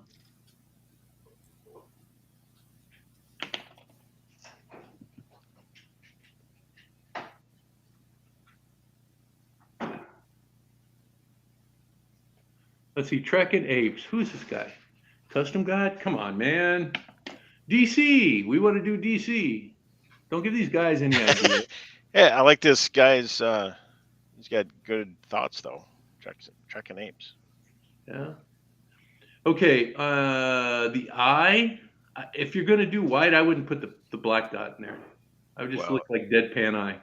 Let's see, Trekking Apes. Who's this guy? Custom God? Come on, man. DC. We want to do DC. Don't give these guys any idea. Yeah, I like this guy's. He's got good thoughts though. Trekking apes. Yeah. Okay. The eye. If you're gonna do white, I wouldn't put the black dot in there. I would just look like deadpan eye.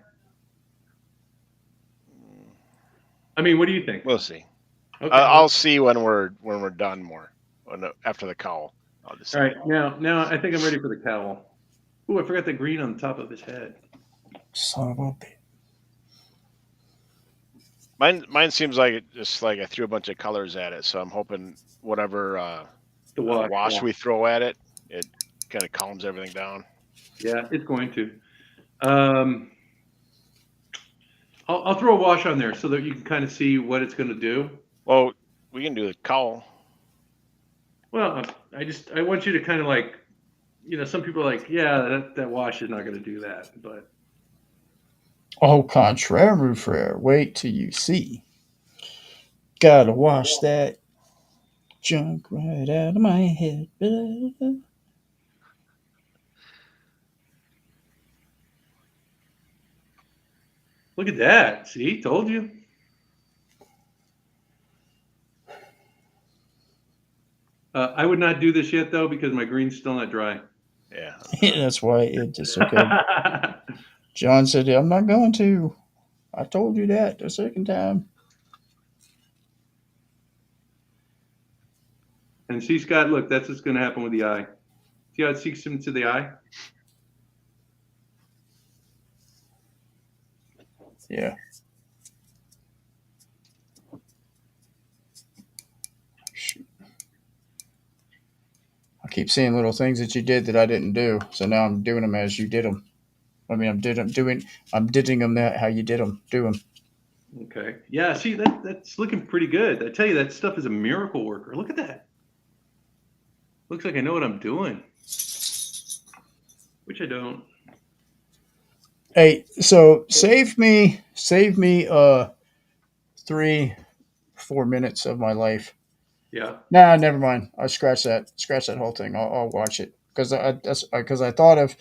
I mean, what do you think? We'll see. Okay. I'll see when we're done more. After the cowl. I'll just. All right. Now I think I'm ready for the cowl. Ooh, I forgot the green on the top of his head. Son of a bitch. Mine seems like I threw a bunch of colors at it, so I'm hoping whatever The wash we throw at it, it kind of calms everything down. Yeah, it's going to. I'll throw a wash on there so that you can kind of see what it's going to do. Well, we can do the cowl. Well, I want you to kind of like, some people are like, yeah, that wash is not going to do that, but. Au contraire, mon frere. Wait till you see. Gotta wash that junk right out of my head. Look at that. See, told you. I would not do this yet, though, because my green's still not dry. Yeah. That's why it just okay. John said, I'm not going to. I told you that the second time. And see, Scott, look, that's what's going to happen with the eye. See how it seeks into the eye? Yeah. Shoot. I keep seeing little things that you did that I didn't do, so now I'm doing them as you did them. I mean, I'm ditting them that how you did them. Do them. Okay. Yeah. See, that's looking pretty good. I tell you, that stuff is a miracle worker. Look at that. Looks like I know what I'm doing, which I don't. Hey, so save me 3-4 minutes of my life. Yeah. Nah, never mind. I scratch that whole thing. I'll watch it because I thought of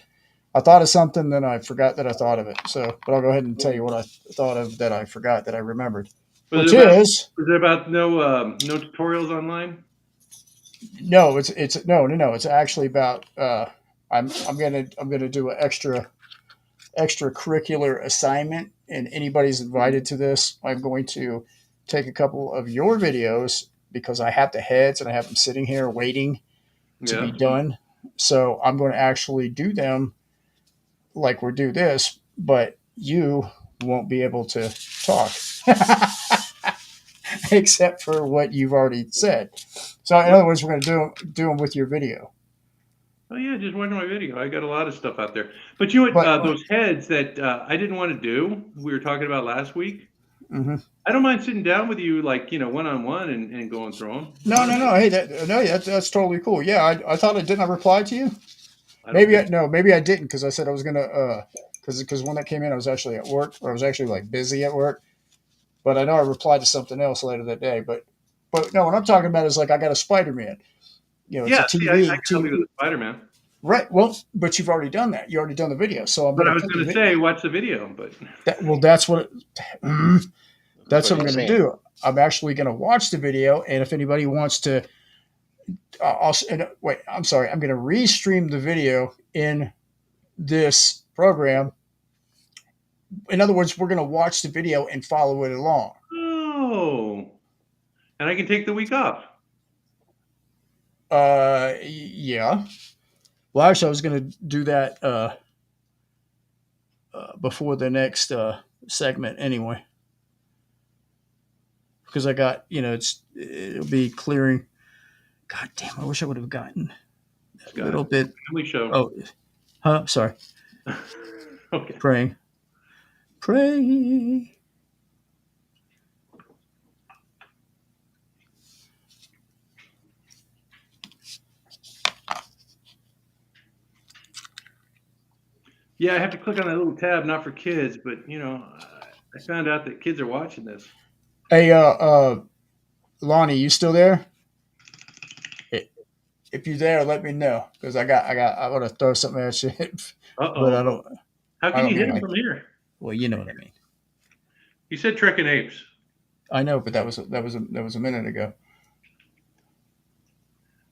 something, then I forgot that I thought of it. So, but I'll go ahead and tell you what I thought of that I forgot that I remembered. Was it about no tutorials online? No, it's no. It's actually about I'm gonna do an extracurricular assignment, and anybody's invited to this. I'm going to take a couple of your videos because I have the heads and I have them sitting here waiting to be done. So I'm going to actually do them like we do this, but you won't be able to talk except for what you've already said. So in other words, we're going to do them with your video. Oh yeah, just watch my video. I got a lot of stuff out there. But you know what? Those heads that I didn't want to do, we were talking about last week. Mm-hmm. I don't mind sitting down with you, like one-on-one, and going through them. No. Hey, that's totally cool. Yeah, I thought didn't I reply to you? Maybe I didn't because I said I was gonna because when that came in, I was actually at work, or I was actually like busy at work. but I know I replied to something else later that day. But no, what I'm talking about is like I got a Spider-Man. It's Yeah, a see, I can help TV, you with the Spider-Man. right? Well, but you've already done that. You already done the video, so I'm But going I to was put going to say, watch the video. But that's what That's that's what what I'm he's going to saying. do. I'm actually going to watch the video, and if anybody wants to, wait. I'm sorry. I'm going to restream the video in this program. In other words, we're going to watch the video and follow it along. oh, and I can take the week off. Yeah. Well, actually, I was going to do that before the next segment anyway, because I got it'll be clearing. God damn! I wish I would have gotten a Scott, little bit. family show. Oh, huh? Sorry. Okay. Praying. Pray. Yeah, I have to click on that little tab, not for kids, but I found out that kids are watching this. Hey, Lonnie, you still there? If you're there, let me know because I want to throw something at you, but Uh-oh. How I can don't you hit mean them like. from here? Well, you know what I mean. You said Trek and Apes. I know, but that was a minute ago.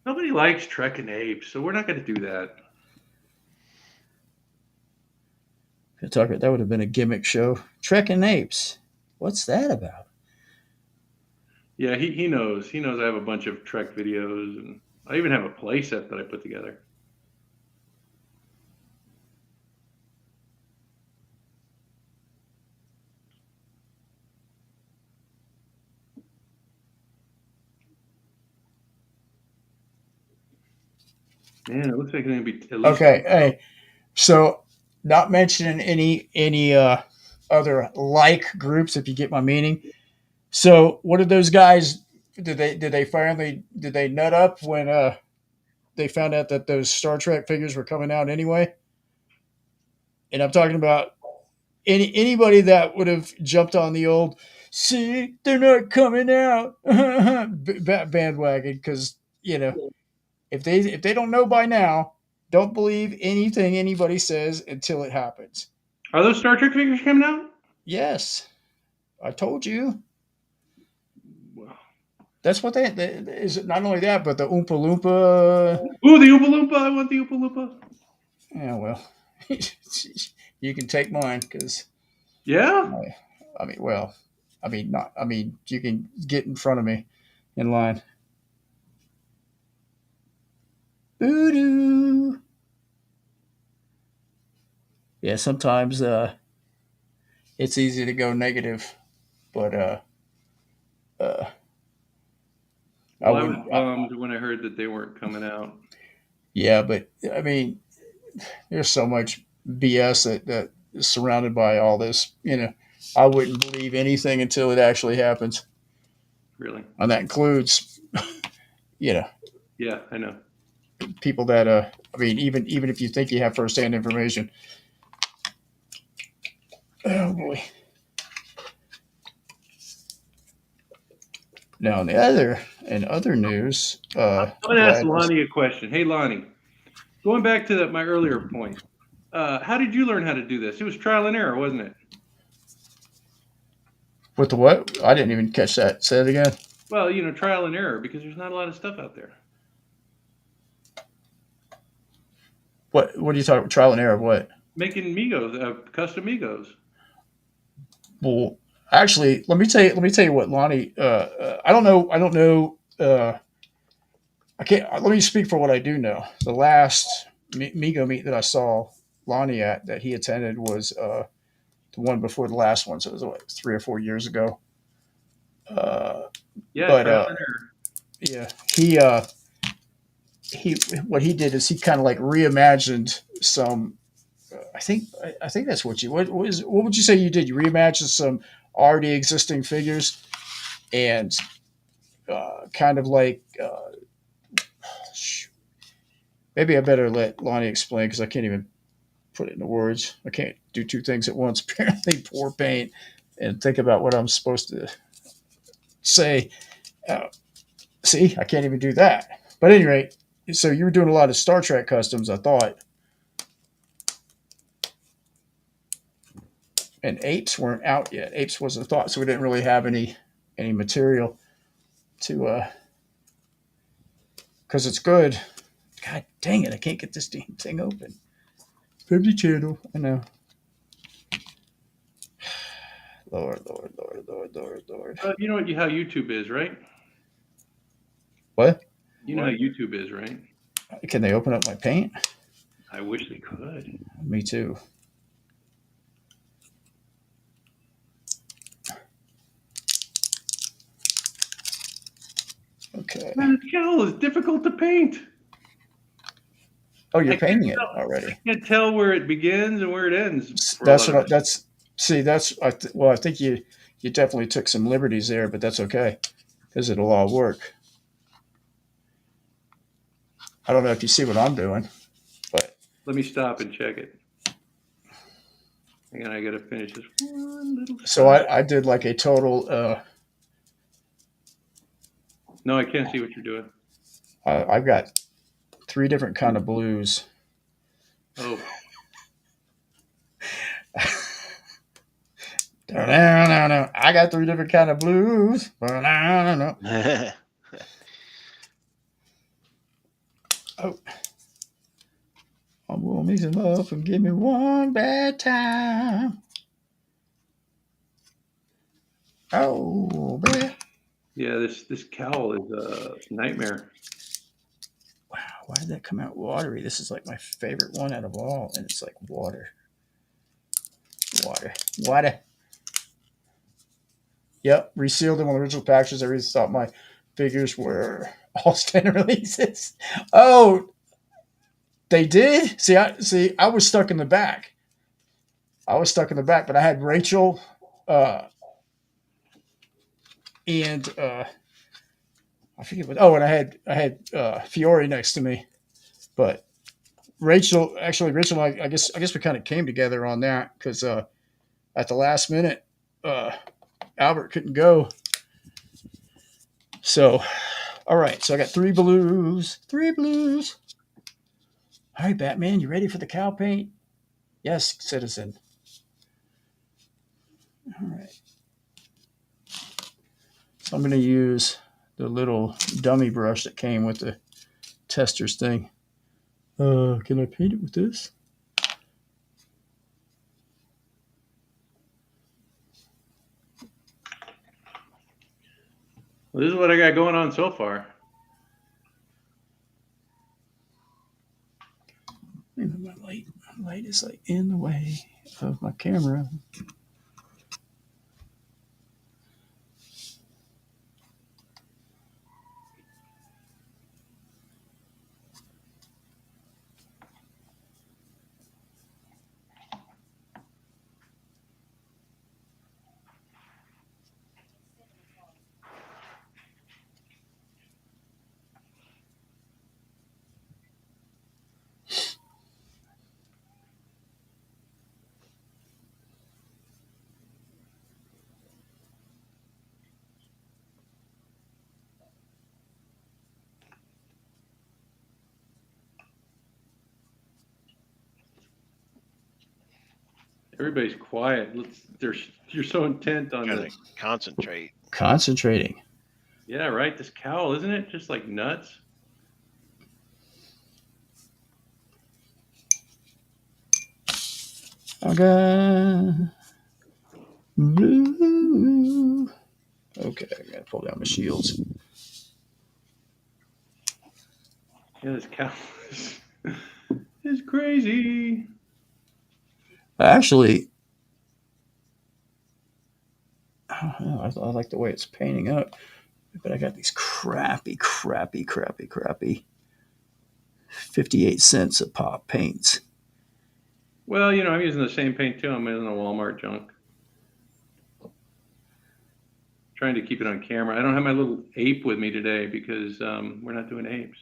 Nobody likes Trek and Apes, so we're not going to do that. Tucker, that would have been a gimmick show. Trek and Apes. What's that about? Yeah, he knows. He knows I have a bunch of Trek videos, and I even have a playset that I put together. Man, it looks like it's going to be at least. Okay, hey, so not mentioning any other like groups, if you get my meaning. So, what did those guys? Did they nut up when they found out that those Star Trek figures were coming out anyway? And I'm talking about anybody that would have jumped on the old "see they're not coming out" bandwagon because if they don't know by now, don't believe anything anybody says until it happens. Are those Star Trek figures coming out? Yes, I told you. Well, That's what they is. Not only that, but the Oompa Loompa. ooh, the Oompa Loompa! I want the Oompa Loompa. Yeah, well, you can take mine because Yeah. I mean, well, I mean, not. I mean, you can get in front of me in line. Voodoo. Yeah, sometimes it's easy to go negative, but uh, I Well, I was wouldn't. bummed when I heard that they weren't coming out. Yeah, but I mean, there's so much BS that is surrounded by all this. I wouldn't believe anything until it actually happens, Really? and that includes, you know, Yeah, I know. people that I mean, even if you think you have firsthand information. Oh boy. Now, in other news, I'm going to ask Lonnie a question. Hey, Lonnie, going back to my earlier point, how did you learn how to do this? It was trial and error, wasn't it? with the what? I didn't even catch that. Say it again. Well, trial and error because there's not a lot of stuff out there. What are you talking? Trial and error of what? Making Migos, custom Migos. Well, actually, let me tell you what Lonnie. I don't know. I don't know. I can't. Let me speak for what I do know. The last Migo meet that I saw Lonnie at that he attended was the one before the last one. So it was what, 3 or 4 years ago. Uh, Yeah, but trial and error. yeah, he what he did is he kind of like reimagined some. I think that's what you what would you say you did? You reimagined some already existing figures and kind of like maybe I better let Lonnie explain because I can't even put it into words. I can't do two things at once. Apparently, pour paint and think about what I'm supposed to say. Uh, see, I can't even do that. But at any rate, so you were doing a lot of Star Trek customs, I thought. And apes weren't out yet. Apes was a thought, so we didn't really have any material to because it's good. God dang it, I can't get this damn thing open. 50 channel, I know. Lord, Lord, Lord, Lord, Lord, Lord. You know how YouTube is, right? What? You know how YouTube is, right? Can they open up my paint? I wish they could. Me too. Okay. Man, this cowl is difficult to paint. Oh, you're I can't painting it tell- already. I can't tell where it begins and where it ends. That's what. That's see. That's well. I think you definitely took some liberties there, but that's okay because it'll all work. I don't know if you see what I'm doing, but Let me stop and check it. Hang on, I got to finish this one little. so I did like a total. No, I can't see what you're doing. I've got 3 different kind of blues. Oh, I got 3 different kind of blues. Oh, I'm gonna mix them up and give me one bad time. Oh, man. yeah. This cowl is a nightmare. Wow, why did that come out watery? This is like my favorite one out of all, and it's like water. Water. Yep, resealed them on the original packages. I really thought my figures were all standard releases. Oh, they did? See, I was stuck in the back. But I had Rachel and I forget what. Oh, and I had Fiore next to me, but Rachel and I guess we kind of came together on that because at the last minute, Albert couldn't go. So, all right. So I got 3 blues. 3 blues. All right, Batman, you ready for the cow paint? Yes, citizen. All right. So I'm going to use the little dummy brush that came with the tester's thing. Can I paint it with this? Well, this is what I got going on so far. My light is like in the way of my camera. Everybody's quiet. You're so intent on Gotta this. concentrate. Concentrating. Yeah, right. This cowl, isn't it? Just like nuts. I got blue. Okay, I gotta pull down my shields. Yeah, this cowl is crazy. Actually, I don't know. I like the way it's painting up, but I got these crappy 58 cents a pop paints. Well, I'm using the same paint too. I'm using the Walmart junk. Trying to keep it on camera. I don't have my little ape with me today because we're not doing apes.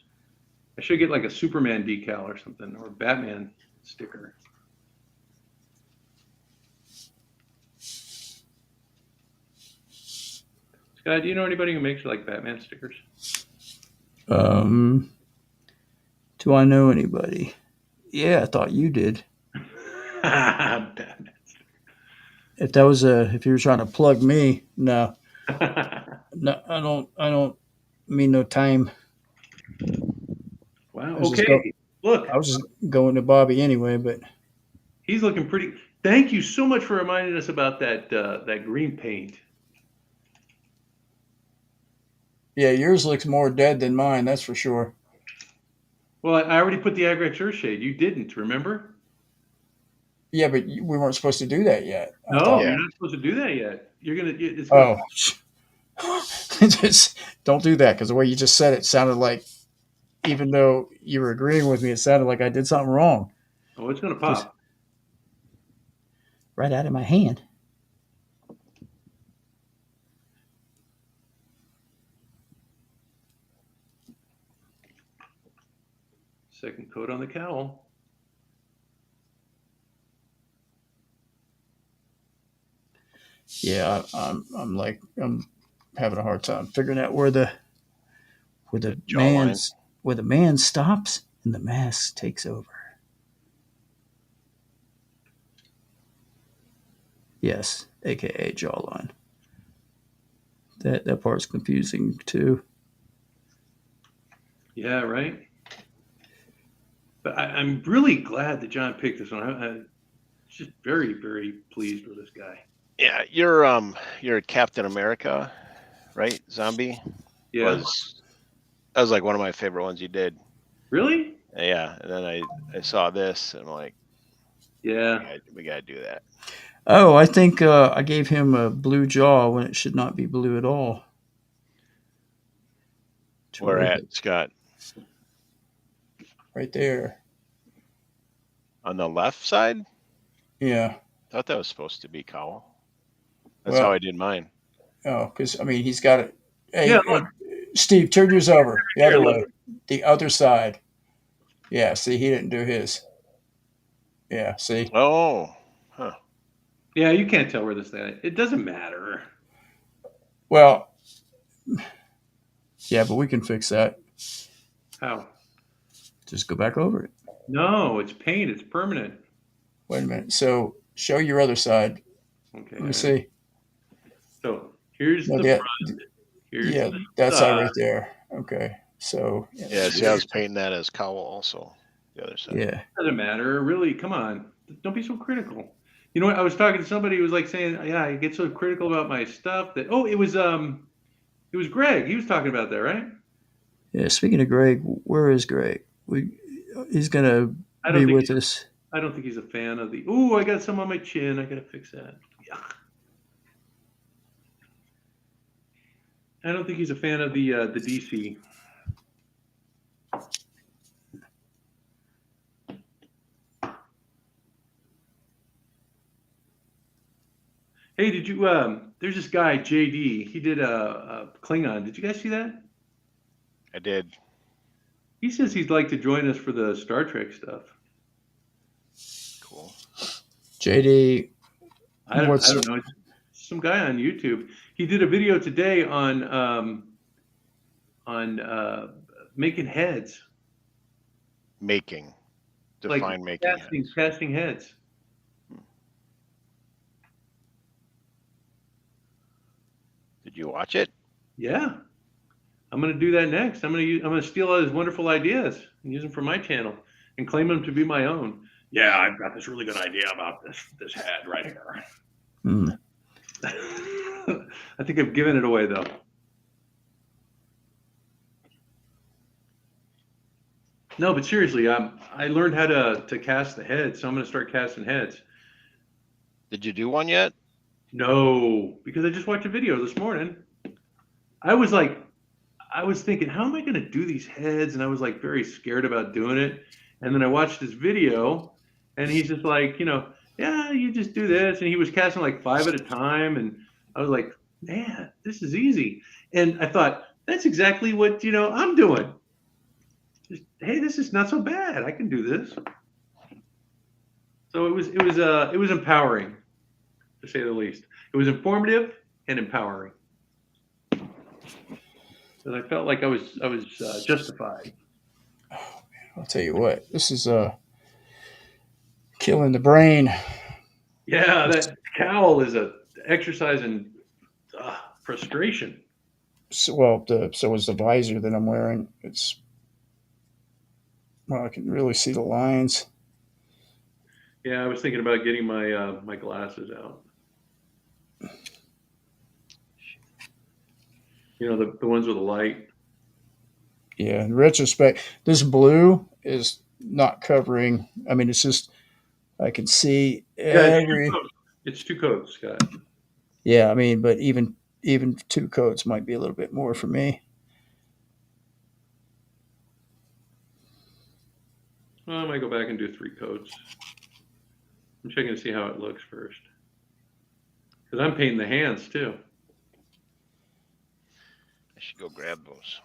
I should get like a Superman decal or something, or a Batman sticker. Do you know anybody who makes like Batman stickers? Do I know anybody? Yeah, I thought you did. Batman. If that was if you were trying to plug me, no, no, I don't mean no time. Wow. I was just go. Okay. Look, I was just going to Bobby anyway, but he's looking pretty. Thank you so much for reminding us about that green paint. yeah, yours looks more dead than mine. That's for sure. Well, I already put the Agrex Earthshade. You didn't, remember? Yeah, but we weren't supposed to do that yet. I No, thought. Yeah. you're not supposed to do that yet. It's gonna. Oh, just don't do that because the way you just said it sounded like, even though you were agreeing with me, it sounded like I did something wrong. Oh, it's gonna Just pop. right out of my hand. Second coat on the cowl. Yeah, I'm having a hard time figuring out where the Jawline. man stops and the mask takes over. Yes, aka jawline. That part's confusing too. Yeah, right. But I'm really glad that John picked this one. I'm just very, very pleased with this guy. Yeah, you're Captain America, right? Zombie Yeah. that was like one of my favorite ones you did. Really? Yeah, and then I saw this and I'm like, Yeah. we gotta do that. Oh, I think I gave him a blue jaw when it should not be blue at all. Where at, Scott? Right there. On the left side? Yeah. Thought that was supposed to be cowl. That's Well, how I did mine. oh, because I mean he's got it. Hey, Yeah, hey, look. Steve, turn yours over the Here, other look. way, the other side. Yeah. See, he didn't do his. Yeah. See. Oh, huh. Yeah, you can't tell where this thing. It doesn't matter. Well, yeah, but we can fix that. How? Just go back over it. No, it's paint. It's permanent. Wait a minute. So show your other side. Okay. Let me see. So here's No, the that, front. Here's yeah, the that side side. right there. Okay. So Yeah, see, I was painting that as cowl also. The other side. yeah. Doesn't matter. Really, come on. Don't be so critical. You know what? I was talking to somebody who was like saying, "Yeah, I get so critical about my stuff that." Oh, it was Greg. He was talking about that, right? Yeah. Speaking of Greg, where is Greg? He's gonna I don't be think with us. I don't think he's a fan of the. Ooh, I got some on my chin. I gotta fix that. Yeah. I don't think he's a fan of the DC. Hey, did you? There's this guy JD. He did a Klingon. Did you guys see that? I did. He says he'd like to join us for the Star Trek stuff. Cool. JD. I don't know. It's some guy on YouTube. He did a video today on making heads, Making. like Define making. casting heads. Did you watch it? Yeah, I'm gonna do that next. I'm gonna steal all his wonderful ideas and use them for my channel and claim them to be my own. Yeah, I've got this really good idea about this head right here. Hmm. I think I've given it away though. No, but seriously, I learned how to cast the head, so I'm gonna start casting heads. Did you do one yet? No, because I just watched a video this morning. I was thinking, how am I gonna do these heads? And I was like very scared about doing it. And then I watched this video, and he's just like, yeah, you just do this. And he was casting like 5 at a time, and I was like, man, this is easy. And I thought, that's exactly what I'm doing. Hey, this is not so bad. I can do this. So it was empowering, to say the least. It was informative and empowering. But I felt like I was justified. I'll tell you what, this is killing the brain. Yeah, that cowl is a exercise in frustration. So, well, so is the visor that I'm wearing. It's well, I can really see the lines. Yeah, I was thinking about getting my my glasses out. You know, the ones with the light. Yeah, in retrospect, this blue is not covering. I mean, it's just I can see Yeah, it's two every. coats. It's two coats, Scott. Yeah, I mean, but even two coats might be a little bit more for me. Well, I might go back and do three coats. I'm checking to see how it looks first. Because I'm painting the hands too. I should go grab those.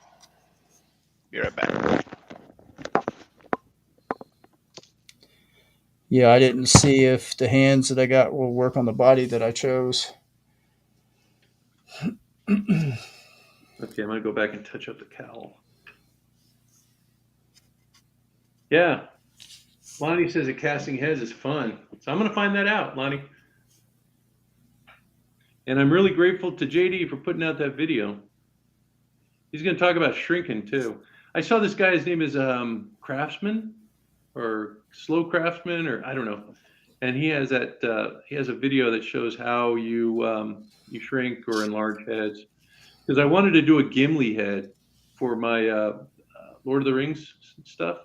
Be right back. Yeah, I didn't see if the hands that I got will work on the body that I chose. Okay, I'm gonna go back and touch up the cowl. Yeah, Lonnie says that casting heads is fun, so I'm gonna find that out, Lonnie. And I'm really grateful to JD for putting out that video. He's gonna talk about shrinking too. I saw this guy. His name is Craftsman or Slow Craftsman, or I don't know. And he has that. He has a video that shows how you shrink or enlarge heads. Because I wanted to do a Gimli head for my Lord of the Rings stuff.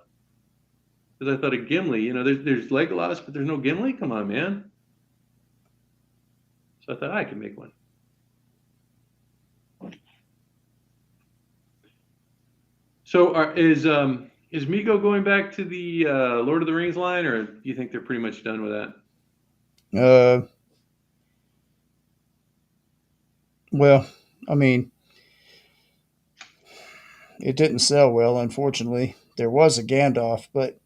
Because I thought a Gimli, you know, there's Legolas, but there's no Gimli. Come on, man. So I thought I could make one. So is Migo going back to the Lord of the Rings line, or do you think they're pretty much done with that? Well, I mean, it didn't sell well, unfortunately. There was a Gandalf, but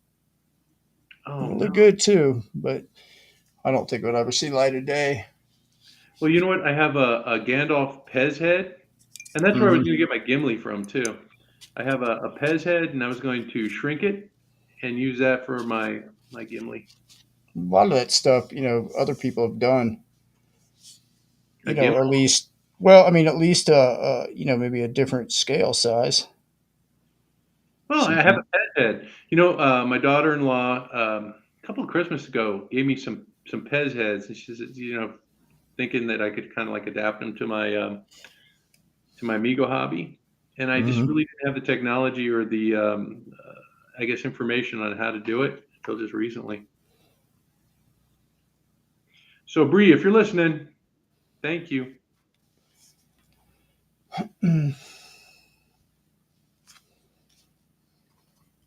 really No. good too. But I don't think it would ever see light of day. Well, you know what? I have a Gandalf Pez head, and that's where I was Mm-hmm. going to get my Gimli from too. I have a Pez head, and I was going to shrink it and use that for my Gimli. A lot of that stuff, other people have done. A Gimli. At least, well, I mean, at least, maybe a different scale size. Well, I have a Pez head. You know, my daughter-in-law a couple of Christmas ago gave me some Pez heads, and she said, you know, thinking that I could kind of like adapt them to my Migo hobby, and I just Mm-hmm. really didn't have the technology or the I guess information on how to do it until just recently. So Bree, if you're listening, thank you.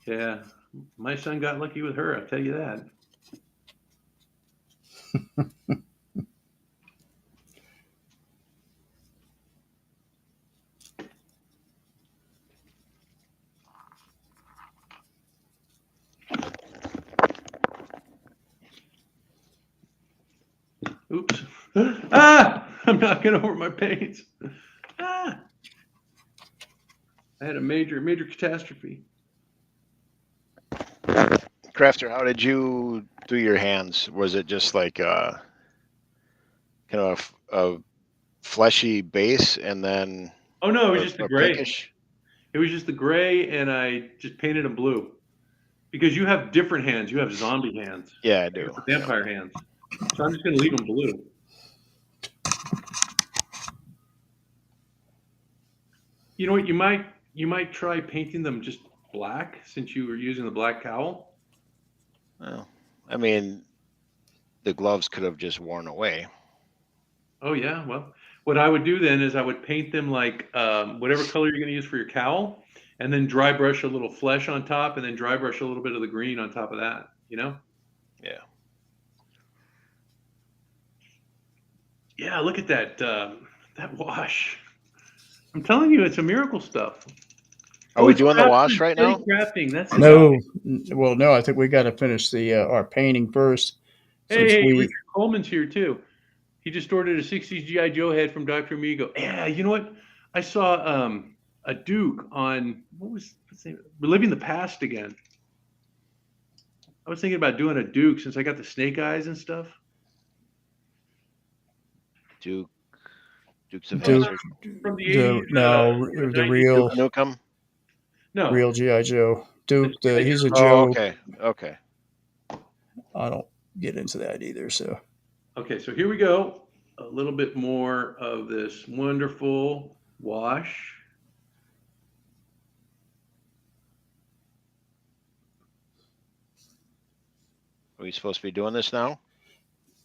Yeah, my son got lucky with her, I'll tell you that. Oops. I'm knocking over my paints. I had a major catastrophe. Crafter, how did you do your hands? Was it just like kind of a fleshy base and then Oh no, it was just the gray. pinkish? It was just the gray, and I just painted them blue. Because you have different hands. You have zombie hands. Yeah, I do. Vampire hands. So I'm just going to leave them blue. You know what? You might try painting them just black since you were using the black cowl. Well, I mean, the gloves could have just worn away. Oh yeah. Well, what I would do then is I would paint them like whatever color you're going to use for your cowl, and then dry brush a little flesh on top, and then dry brush a little bit of the green on top of that. You know? Yeah. Yeah. Look at that that wash. I'm telling you, it's a miracle stuff. Are we it's doing the crafting, wash right now? Crafting. That's it. No, well, no. I think we got to finish the our painting first. Hey, Richard Coleman's here too. He just ordered a 60s GI Joe head from Dr. Migo. Yeah, you know what? I saw a Duke on what's the name? Reliving the Past again. I was thinking about doing a Duke since I got the snake eyes and stuff. Duke, Dukes of Duke, Hazzard, From the the 80s, no, or the 90s. Duke real Nukem. No, real GI Joe. the Duke, G.I. he's a Joe. Oh, Joe. okay, okay. I don't get into that either. So Okay, so here we go. A little bit more of this wonderful wash. Are we supposed to be doing this now?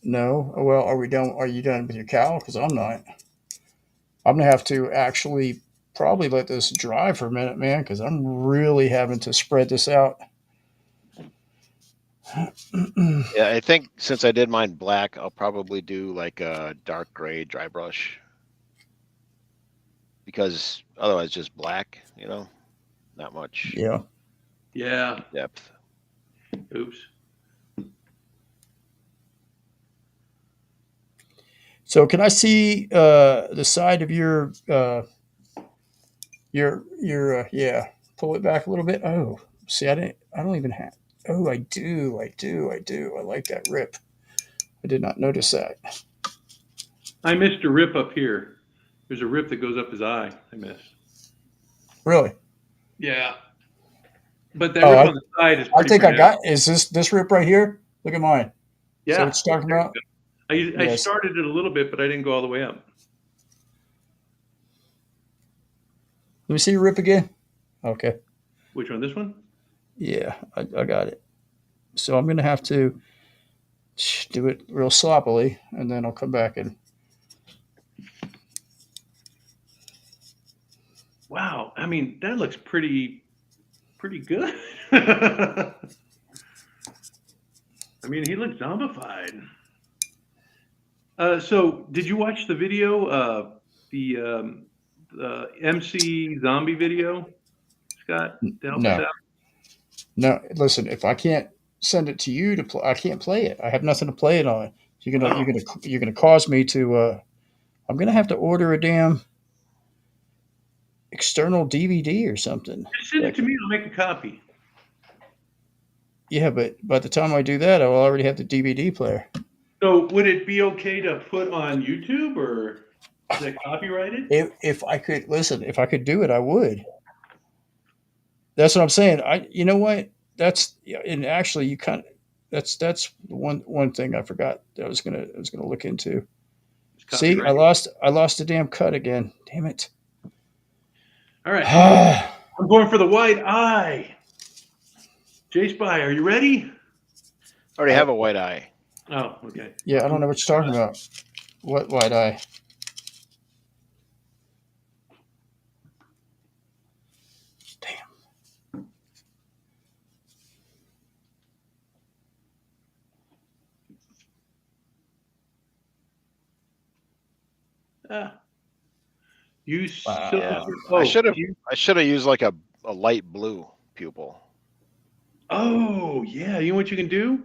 no. Well, are we done? Are you done with your cow? Because I'm not. I'm gonna have to actually probably let this dry for a minute, man, because I'm really having to spread this out. Yeah, I think since I did mine black, I'll probably do like a dark gray dry brush because otherwise just black, not much Yeah. Yeah. depth. Oops. So can I see the side of your yeah? Pull it back a little bit. Oh, see, I don't even have. Oh, I do. I like that rip. I did not notice that. I missed a rip up here. There's a rip that goes up his eye. I missed. Really? Yeah. But that Oh, rip on the side is I pretty think I pronounced. got. Is this rip right here? Look at mine. Is that Yeah. what you're talking about? I Yes. started it a little bit, but I didn't go all the way up. Let me see your rip again. Okay. Which one? This one? Yeah, I got it. So I'm gonna have to do it real sloppily, and then I'll come back and. Wow. I mean, that looks pretty good. I mean, he looks zombified. So, did you watch the video? The MC zombie video, Scott, to help us No, out? no. Listen, if I can't send it to you to play, I can't play it. I have nothing to play it on. Oh, You're gonna cause me to. I'm gonna have to order a damn external DVD or something. just send it That to can, me. I'll make a copy. yeah, but by the time I do that, I will already have the DVD player. So, would it be okay to put on YouTube, or is it copyrighted? If I could listen, if I could do it, I would. That's what I'm saying. You know what? That's yeah, and actually, you kind of that's one thing I forgot that I was gonna look into. It's See, copyrighted. I lost the damn cut again. Damn it. All right, yeah, I'm going for the white eye. JSpy, are you ready? I already have a white eye. Oh, okay. I don't know what you're talking about. What white eye? Damn. Ah, you so. Yeah, Wow. I Oh, should have you. I should have used like a light blue pupil. Oh, yeah. You know what you can do?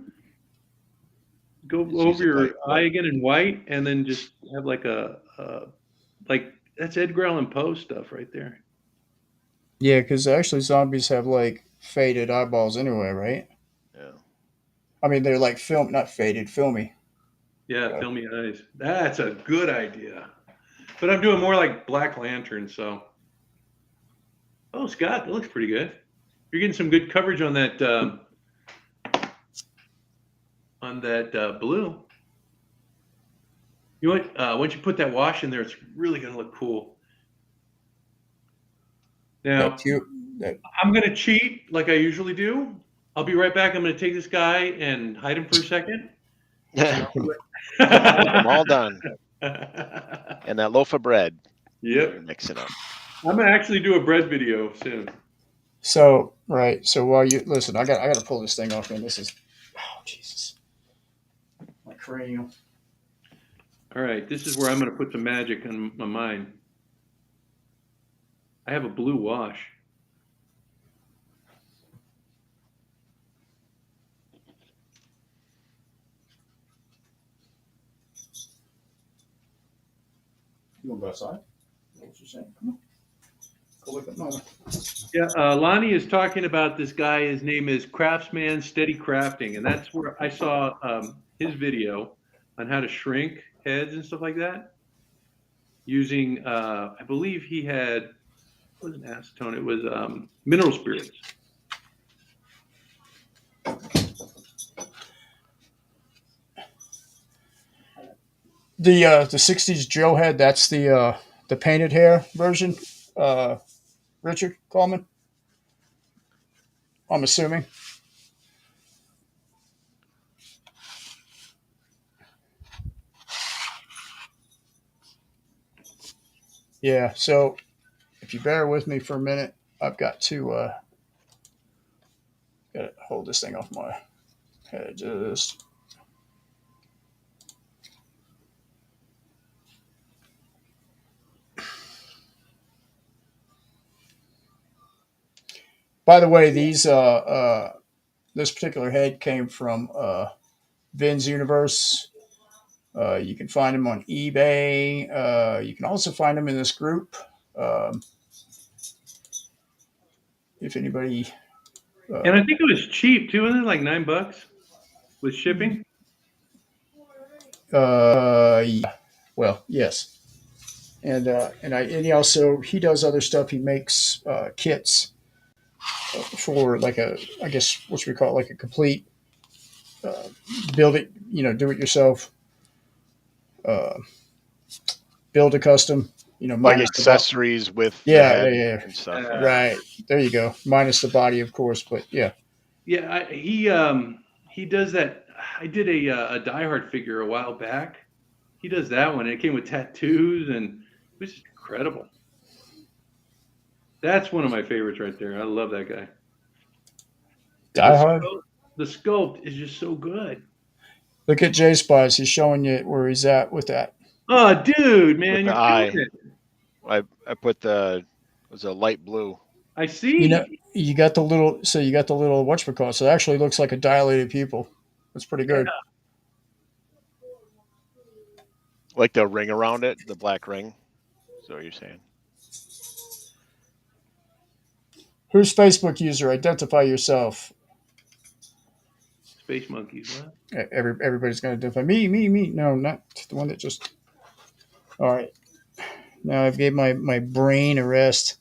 Go Just use over a your eye light. again in white, and then just have like like that's Edgar Allan Poe stuff right there. Yeah, because actually zombies have like faded eyeballs anyway, right? Yeah. I mean, they're like not faded, filmy. Yeah, Uh, filmy eyes. That's a good idea. But I'm doing more like Black Lantern, so. Oh, Scott, that looks pretty good. You're getting some good coverage on that blue. You know what? Once you put that wash in there, it's really going to look cool. that Now, pu- that I'm going to cheat like I usually do. I'll be right back. I'm going to take this guy and hide him for a second. And I'll be I'm all done. right- And that loaf of bread Yep. you're mixing up. I'm going to actually do a bread video soon. So right. So while you listen, I got to pull this thing off, man. This is oh Jesus, my cranium. All right. This is where I'm going to put some magic on my mind. I have a blue wash. You want to go outside? what you're saying. Come on. Go with it, Mama. Yeah, Lonnie is talking about this guy. His name is Craftsman Steady Crafting, and that's where I saw his video on how to shrink heads and stuff like that using. I believe he had it wasn't acetone; it was mineral spirits. The '60s Joe head. That's the painted hair version. Richard Coleman. I'm assuming. Yeah. So if you bear with me for a minute, I've got to gotta hold this thing off my head. Just. By the way, this particular head came from Vin's Universe. You can find them on eBay. You can also find them in this group. Um, if anybody, And I think it was cheap too. Wasn't it like $9 with shipping? yeah. Well, yes, and he does other stuff. He makes kits for like I guess what should we call it, like a complete uh, build it, do it yourself, uh, build a custom, Like minus accessories with the yeah, head yeah, and stuff. yeah, right. There you go. Minus the body, of course, but yeah. Yeah, he does that. I did a Die Hard figure a while back. He does that one. And it came with tattoos, and it was just incredible. That's one of my favorites right there. I love that guy. Die Hard. The sculpt is just so good. Look at JSpy. He's showing you where he's at with that. Oh, dude, With man, the you're eye. killing it. I put it was a light blue. I see. You got the little. So you got the little whatchamacallit. So it actually looks like a dilated pupil. That's pretty good. Like the ring around it, the black ring. Is that what you're saying? Who's Facebook user? Identify yourself. Space monkeys. What? Everybody's going to identify me. No, not the one that just. All right. Now I've gave my brain a rest.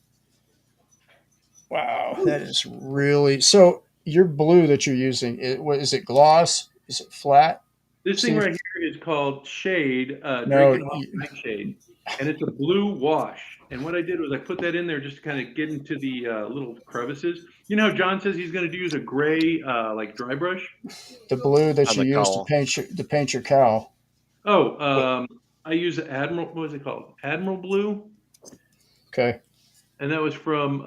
Wow, that is really so. Your blue that you're using, what is it? Gloss? Is it flat? This thing right here is called Shade, No, Drake and Nightshade, and it's a blue wash. And what I did was I put that in there just to kind of get into the little crevices. You know how John says he's going to use a gray like dry brush? the blue that On you the use cowl. to paint your cowl. Oh, I use Admiral. What was it called? Admiral Blue, Okay, and that was from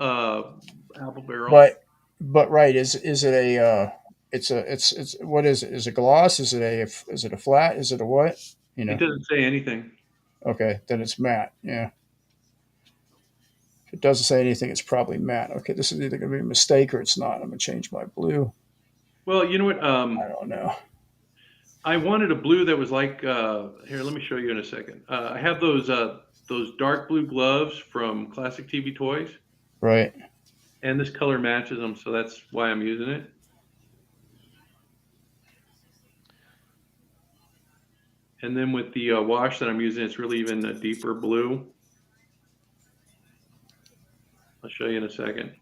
Apple Barrel. but right, is it a it's what is it? Is it gloss? Is it a flat? Is it a what? It doesn't say anything. Okay, then it's matte. Yeah. If it doesn't say anything, it's probably matte. Okay, this is either going to be a mistake or it's not. I'm going to change my blue. Well, you know what? I don't know. I wanted a blue that was like here. Let me show you in a second. I have those dark blue gloves from Classic TV Toys, Right. and this color matches them, so that's why I'm using it. And then with the wash that I'm using, it's really even a deeper blue. I'll show you in a second.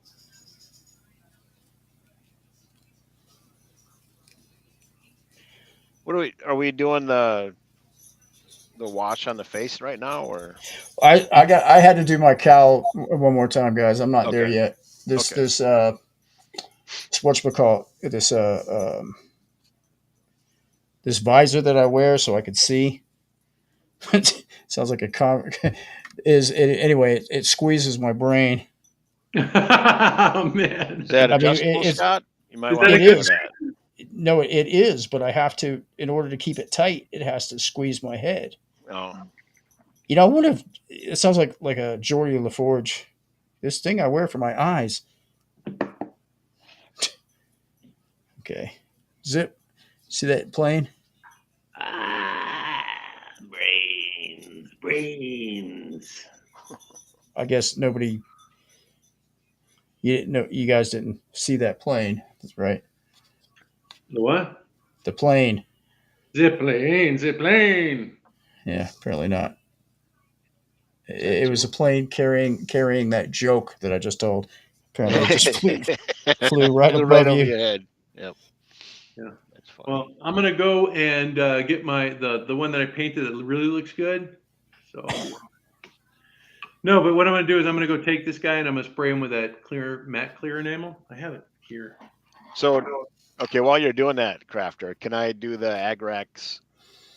Are we doing the wash on the face right now, or I had to do my cowl one more time, guys. I'm not there Okay. yet. This Okay. this whatchamacallit, this visor that I wear so I can see. Sounds like anyway. It squeezes my brain. Oh man! is that I mean, adjustable, it's Scott? You might Is want that to a it do is. that. No, it is, but I have to, in order to keep it tight, it has to squeeze my head. Oh, I wonder if it sounds like a Geordie LaForge. This thing I wear for my eyes. Okay, zip. See that plane? Brains. I guess nobody, you didn't know, you guys didn't see that plane. That's right. The what? The plane. Zip plane, zip plane. Yeah, apparently not. Is that It was a two? plane carrying that joke that I just told. Apparently, it just flew right Flew right above over you. your head. Yep, Yeah. that's funny. Well, I'm gonna go and get the one that I painted that really looks good. So no, but what I'm gonna do is I'm gonna go take this guy and I'm gonna spray him with that matte clear enamel. I have it here. So, okay, while you're doing that, Crafter, can I do the Agrax?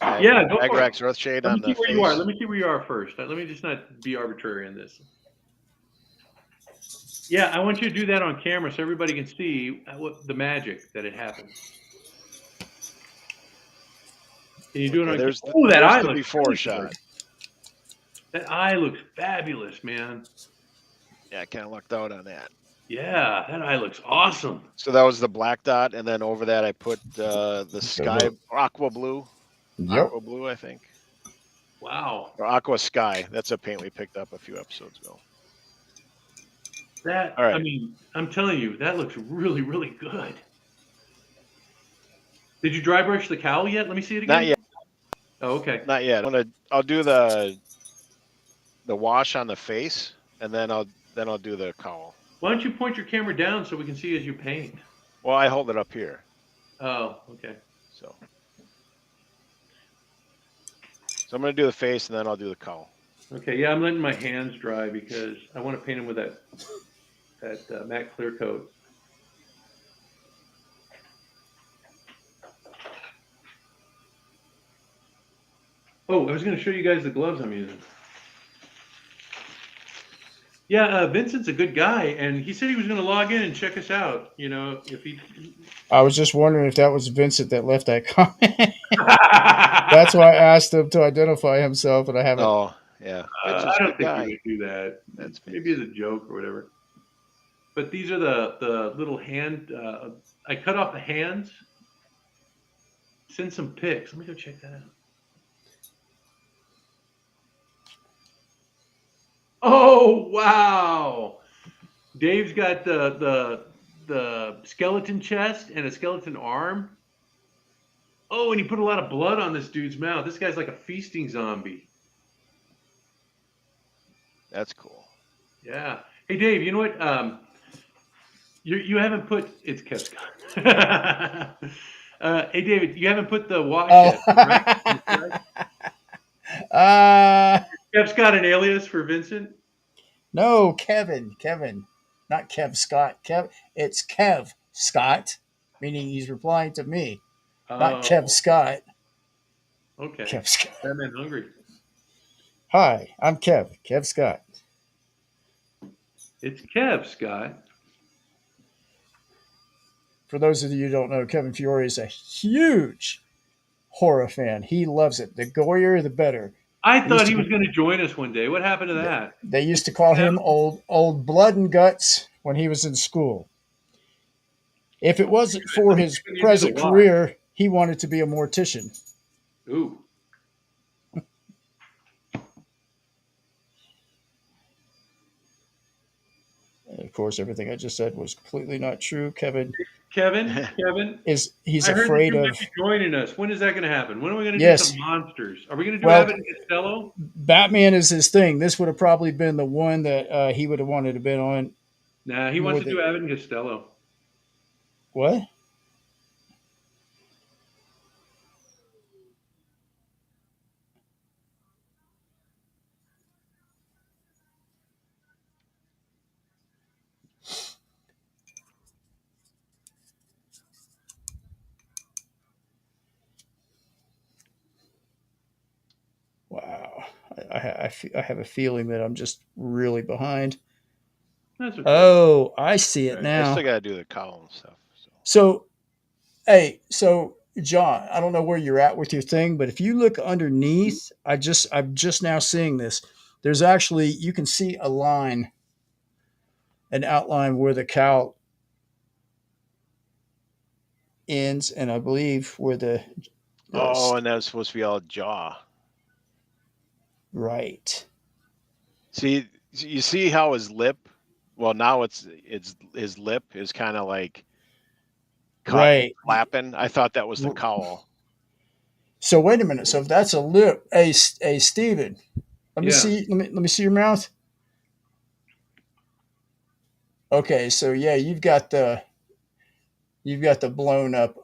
Yeah, go for it. Agrax Earthshade Let me on see the where you are. face? Let me see where you are first. Let me just not be arbitrary in this. Yeah, I want you to do that on camera so everybody can see what the magic that it happens. Can you do it Okay, on? there's the, Oh, that there's eye the looks before really shot. good. That eye looks fabulous, man. Yeah, I kind of lucked out on that. Yeah, that eye looks awesome. So that was the black dot, and then over that I put the sky aqua blue. Yep. Aqua blue, I think. Wow. Or aqua sky. That's a paint we picked up a few episodes ago. That, All right. I mean, I'm telling you, that looks really, really good. Did you dry brush the cowl yet? Let me see it again. Not yet. Oh, okay. Not yet. I'll do the wash on the face, and then I'll do the cowl. Why don't you point your camera down so we can see as you paint? Well, I hold it up here. Oh, okay. So I'm gonna do the face, and then I'll do the cowl. Okay, yeah, I'm letting my hands dry because I want to paint them with that matte clear coat. Oh, I was going to show you guys the gloves I'm using. Yeah, Vincent's a good guy, and he said he was going to log in and check us out. You know, if he. I was just wondering if that was Vincent that left that comment. That's why I asked him to identify himself, and I haven't. Oh, yeah. I don't think he would do that. That's maybe as a joke or whatever. But these are the little hand. I cut off the hands. Send some pics. Let me go check that out. Oh wow! Dave's got the skeleton chest and a skeleton arm. Oh, and he put a lot of blood on this dude's mouth. This guy's like a feasting zombie. That's cool. Yeah. Hey, Dave. You know what? You haven't put it's Kev Scott. Hey, David. You haven't put the wash yet, right? Kev's got an alias for Vincent? No, Kevin, not Kev Scott. It's Kev Scott, meaning he's replying to me, not Kev Scott. Okay. Kev Scott. That man hungry. Hi, I'm Kev Scott. It's Kev Scott. For those of you who don't know, Kevin Fiore is a huge horror fan. He loves it. The gorier, the better. I thought he was going to join us one day. What happened to that? They used to call him old blood and guts when he was in school. If it wasn't for his present career, he wanted to be a mortician. Ooh. And of course, everything I just said was completely not true. Kevin is he's afraid of joining us. When is that going to happen? When are we going to do some monsters? Are we going to do Abbott and Costello? Batman is his thing. This would have probably been the one that he would have wanted to been on. Nah, he wants to do Abbott and Costello. What? Wow. I have a feeling that I'm just really behind. That's okay. Oh, I see it now. I still got to do the cowl and stuff. So, hey, John, I don't know where you're at with your thing, but if you look underneath, I'm just now seeing this. There's actually, you can see a line, an outline where the cowl ends, and I believe where the and that's supposed to be all jaw. Right. See, You see how his lip? Well, now it's his lip is kind of like cut and Right. flapping. I thought that was the cowl. So wait a minute. So if that's a lip, hey Steven, let me Yeah. see. Let me see your mouth. Okay. So yeah, you've got the blown up.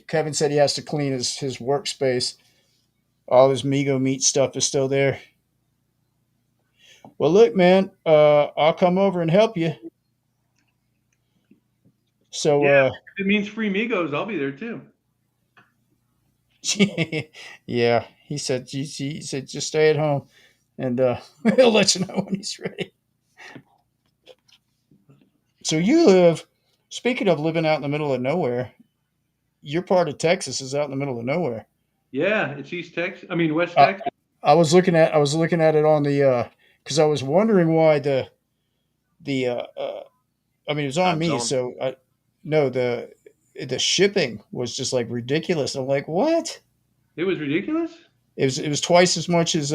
Kevin said he has to clean his workspace. All his Migo meat stuff is still there. Well, look, man. I'll come over and help you. So Yeah. If it means free Migos, I'll be there too. yeah, he said just stay at home, and he'll let you know when he's ready. So you live. Speaking of living out in the middle of nowhere, your part of Texas is out in the middle of nowhere. Yeah, it's East Texas. I mean West I, Texas. I was looking at it on the because I was wondering why the I mean it was on Time me, zone. so I no the shipping was just like ridiculous. I'm like, what? It was ridiculous. It was twice as much as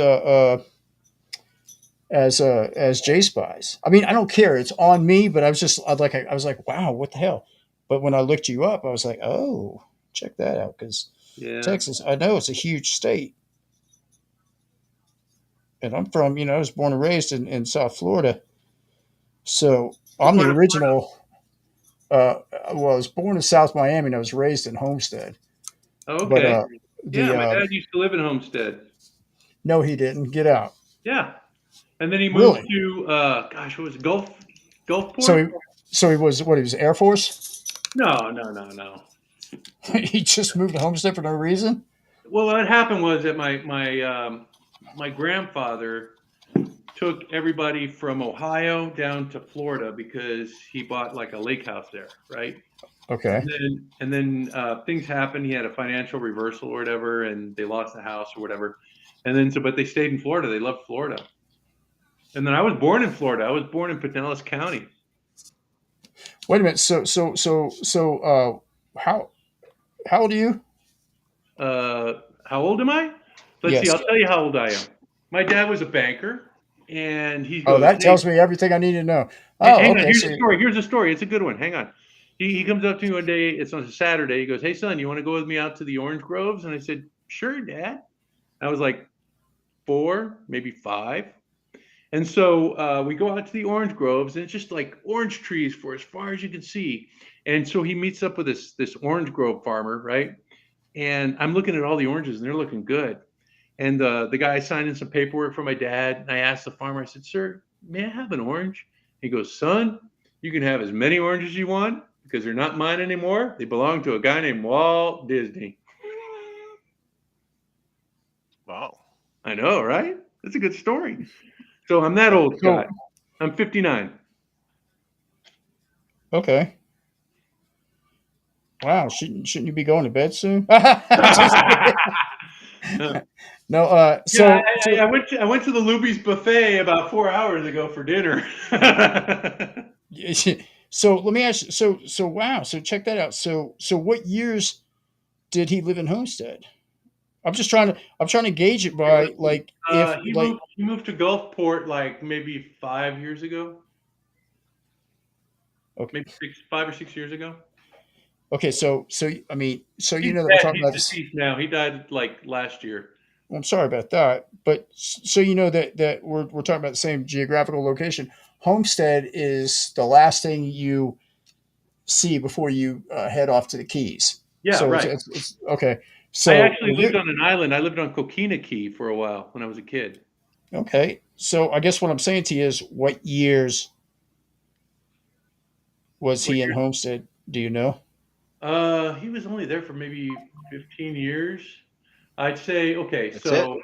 JSpy's. I mean, I don't care. It's on me, but I was like, wow, what the hell? But when I looked you up, I was like, oh, check that out because Yeah. Texas. I know it's a huge state, and I'm from. I was born and raised in South Florida, so What I'm the part of original. Well, I was born in South Miami, and I was raised in Homestead. Oh, But okay. Yeah, the my dad used to live in Homestead. no, he didn't get out. Yeah. And then he moved Really? to gosh, what was it? So Gulfport? he was what? He was Air Force. No, no, no, no. He just moved to Homestead for no reason. Well, what happened was that my grandfather took everybody from Ohio down to Florida because he bought like a lake house there, right? Okay. And then things happened. He had a financial reversal or whatever, and they lost the house or whatever. And then but they stayed in Florida. They loved Florida. And then I was born in Florida. I was born in Pinellas County. Wait a minute. How old are you? How old am I? Let's see. Yes. I'll tell you how old I am. My dad was a banker, and he Oh, goes, that "Hey, tells me everything I need to know. Oh, hang on. okay. Here's So a story. Here's a story. It's a good one. Hang on." He comes up to me one day. It's on a Saturday. He goes, "Hey, son, you want to go with me out to the orange groves?" And I said, "Sure, Dad." I was like 4, maybe 5. And so we go out to the orange groves, and it's just like orange trees for as far as you can see. And so he meets up with this orange grove farmer, right? And I'm looking at all the oranges, and they're looking good. And the guy signed in some paperwork for my dad. And I asked the farmer, I said, "Sir, may I have an orange?" He goes, "Son, you can have as many oranges as you want because they're not mine anymore. They belong to a guy named Walt Disney." Wow. I know, right? That's a good story. So I'm that old, so Scott. I'm 59. okay. Wow. Shouldn't you be going to bed soon? Just Yeah, kidding. No. I went to the Luby's buffet about 4 hours ago for dinner. So let me ask you. So wow. So check that out. So what years did he live in Homestead? I'm trying to gauge it by like if He like moved to Gulfport like maybe 5 years ago, okay. maybe 5 or 6 years ago. Okay, so I mean, so you He's know that we're dead. talking He's about this. deceased now. He died like last year. Well, I'm sorry about that, but so you know that we're talking about the same geographical location. Homestead is the last thing you see before you head off to the Keys. Yeah, So it's, right. it's, it's okay. I So actually lived on an island. I lived on Coquina Key for a while when I was a kid. okay. So I guess what I'm saying to you is, what years was What he in year? Homestead? Do you know? He was only there for maybe 15 years. I'd say okay, That's it. so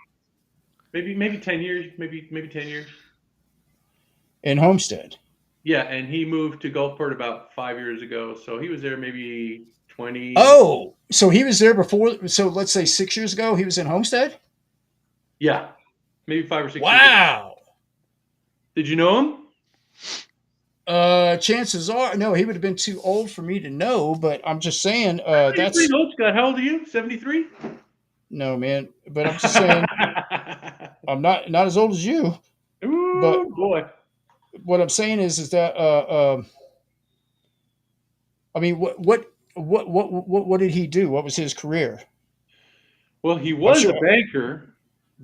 maybe 10 years, maybe 10 years. In Homestead. Yeah, and he moved to Gulfport about 5 years ago, so he was there maybe 20. Oh, so he was there before. So let's say 6 years ago, he was in Homestead. Yeah, maybe 5 or 6 years ago. Wow. Did you know him? Chances are, no, he would have been too old for me to know. But I'm just saying, You're pretty old, Scott. How old are you? 73? no, man. But I'm just saying, I'm not as old as you. But Ooh, boy. what I'm saying is that I mean, what did he do? What was his career? Well, he I'm was a sure. banker,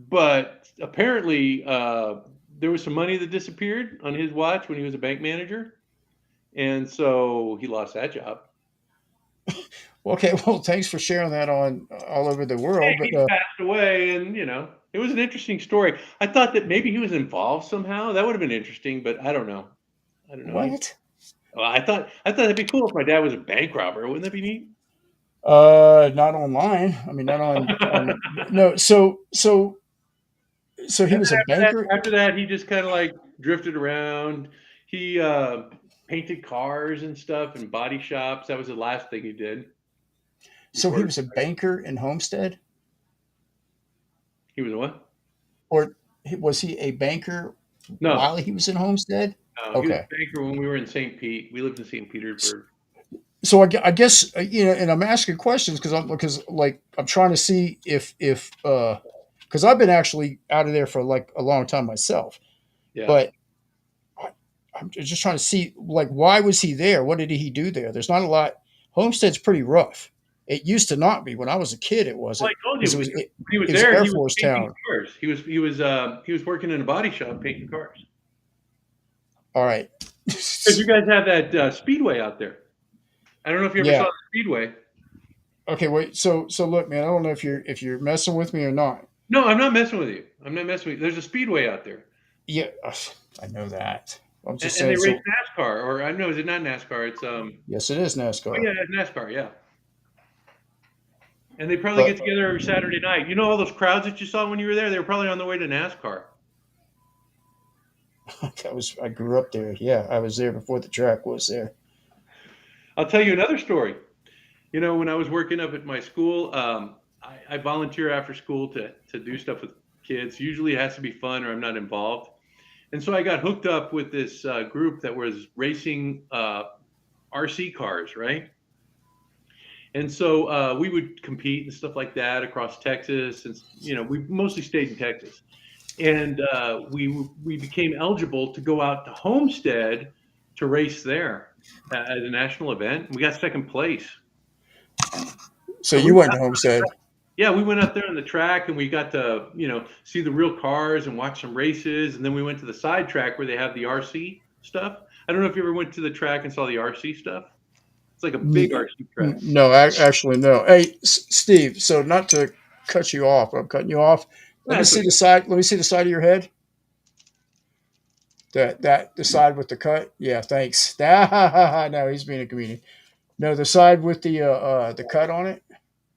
but apparently there was some money that disappeared on his watch when he was a bank manager, and so he lost that job. Okay, well, thanks for sharing that on all over the And world. But he passed away, and it was an interesting story. I thought that maybe he was involved somehow. That would have been interesting, but I don't know. I don't know. what? Well, I thought it'd be cool if my dad was a bank robber. Wouldn't that be neat? Not online. I mean, not on. No. So he And was then a banker. after that, he just kind of like drifted around. He painted cars and stuff in body shops. That was the last thing he did So he before was a banker in Homestead, he was a what? or was he a banker No, while he was in Homestead? no, he was Okay. a banker when we were in St. Pete. We lived in St. Petersburg. So I guess and I'm asking questions because like I'm trying to see if because I've been actually out of there for like a long time myself, Yeah. but I'm just trying to see like why was he there? What did he do there? There's not a lot. Homestead's pretty rough. It used to not be when I was a kid. It Well, I wasn't told you because when he was it was there, Air he was Force painting town. cars. He was working in a body shop painting cars. All right. Because you guys have that speedway out there. I don't know if you ever saw Yeah. the speedway. Okay. Wait. So look, man. I don't know if you're messing with me or not. No, I'm not messing with you. I'm not messing with you. There's a speedway out there. Yeah, I know that. I'm just And saying. they race So NASCAR, or I don't know, is it not NASCAR? It's yes, it is oh NASCAR, yeah, it's NASCAR, yeah. And they probably get but together every Saturday night. You know all those crowds that you saw when you were there? They were probably on the way to NASCAR. I grew up there. Yeah, I was there before the track was there. I'll tell you another story. When I was working up at my school, I volunteer after school to do stuff with kids. Usually it has to be fun or I'm not involved. And so I got hooked up with this group that was racing RC cars, right? And so we would compete and stuff like that across Texas, and we mostly stayed in Texas. And we became eligible to go out to Homestead to race there at a national event. We got second place. So So we you went went to out, Homestead. yeah, we went out there on the track and we got to see the real cars and watch some races. And then we went to the side track where they have the RC stuff. I don't know if you ever went to the track and saw the RC stuff. It's like a big N- RC track. No, actually, no. Hey, Steve. So not to cut you off, but I'm cutting you off. Let me That's see okay. the side. Let me see the side of your head. That the side with the cut. Yeah, thanks. No, he's being a comedian. No, the side with the cut on it.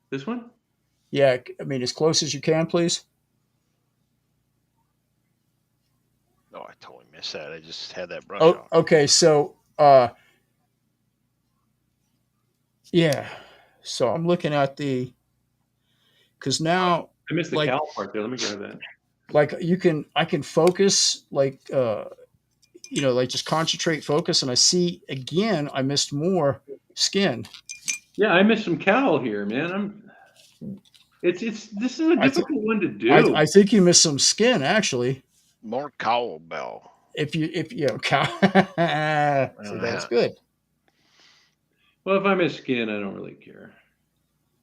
This one? Yeah, I mean as close as you can, please. No, I totally missed that. I just had that brush Oh, off. okay. So yeah. So I'm looking at the because now I missed the like cow part there. Let me grab that. I can focus like like just concentrate focus and I see again I missed more skin. Yeah, I missed some cowl here, man. It's this is a I th- difficult one to do. I think you missed some skin actually. More cowl bell. If you know, see that's Uh-huh. good. Well, if I miss skin, I don't really care.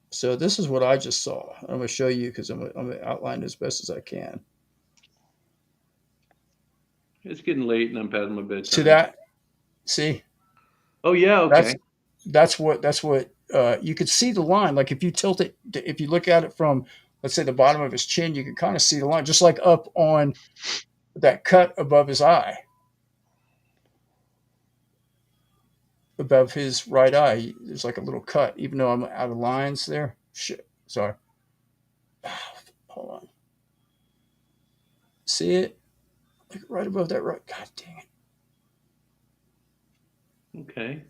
So this is what I just saw. I'm going to show you because I'm going to outline as best as I can. It's getting late and I'm past my See bedtime. that? See Oh yeah, okay. that's what you could see the line. Like if you tilt it, if you look at it from let's say the bottom of his chin, you can kind of see the line, just like up on that cut above his eye, above his right eye. There's like a little cut, even though I'm out of lines there. Shit, sorry. Hold on. See it? Like right above that right. God dang it. Okay.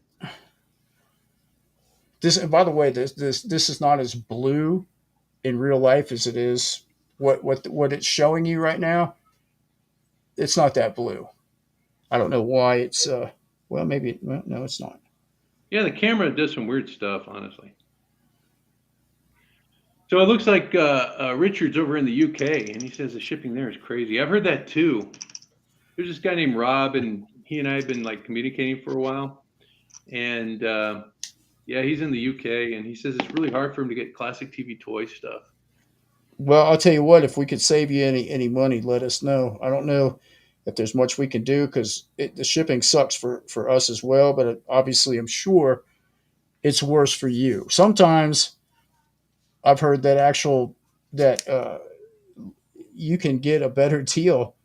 This and by the way, this is not as blue in real life as it is what it's showing you right now. It's not that blue. I don't know why it's well maybe well, no it's not. Yeah, the camera does some weird stuff, honestly. So it looks like Richard's over in the UK, and he says the shipping there is crazy. I've heard that too. There's this guy named Rob, and he and I have been like communicating for a while. And yeah, he's in the UK, and he says it's really hard for him to get classic TV toy stuff. Well, I'll tell you what. If we could save you any money, let us know. I don't know if there's much we can do because the shipping sucks for us as well. But obviously, I'm sure it's worse for you. Sometimes I've heard that you can get a better deal.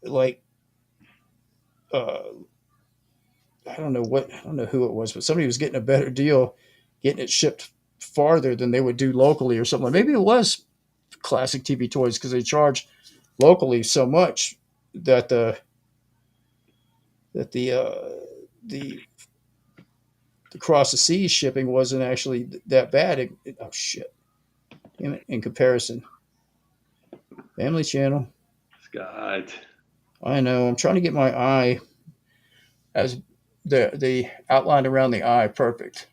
Like uh, I don't know who it was, but somebody was getting a better deal, getting it shipped farther than they would do locally or something. Maybe it was Classic TV Toys because they charge locally so much that that the across the seas shipping wasn't actually that bad. Oh shit! Damn it! In comparison, Family Channel. Scott. I know. I'm trying to get my eye as the outline around the eye perfect.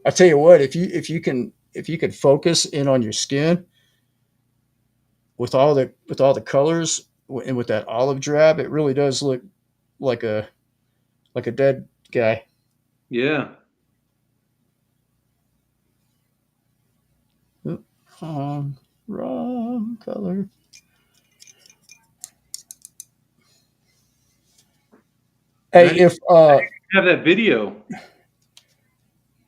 I tell you what, if you can focus in on your skin with all the colors and with that olive drab, it really does look like a dead guy. Yeah. Oop, wrong color. And I Hey, didn't if have that video.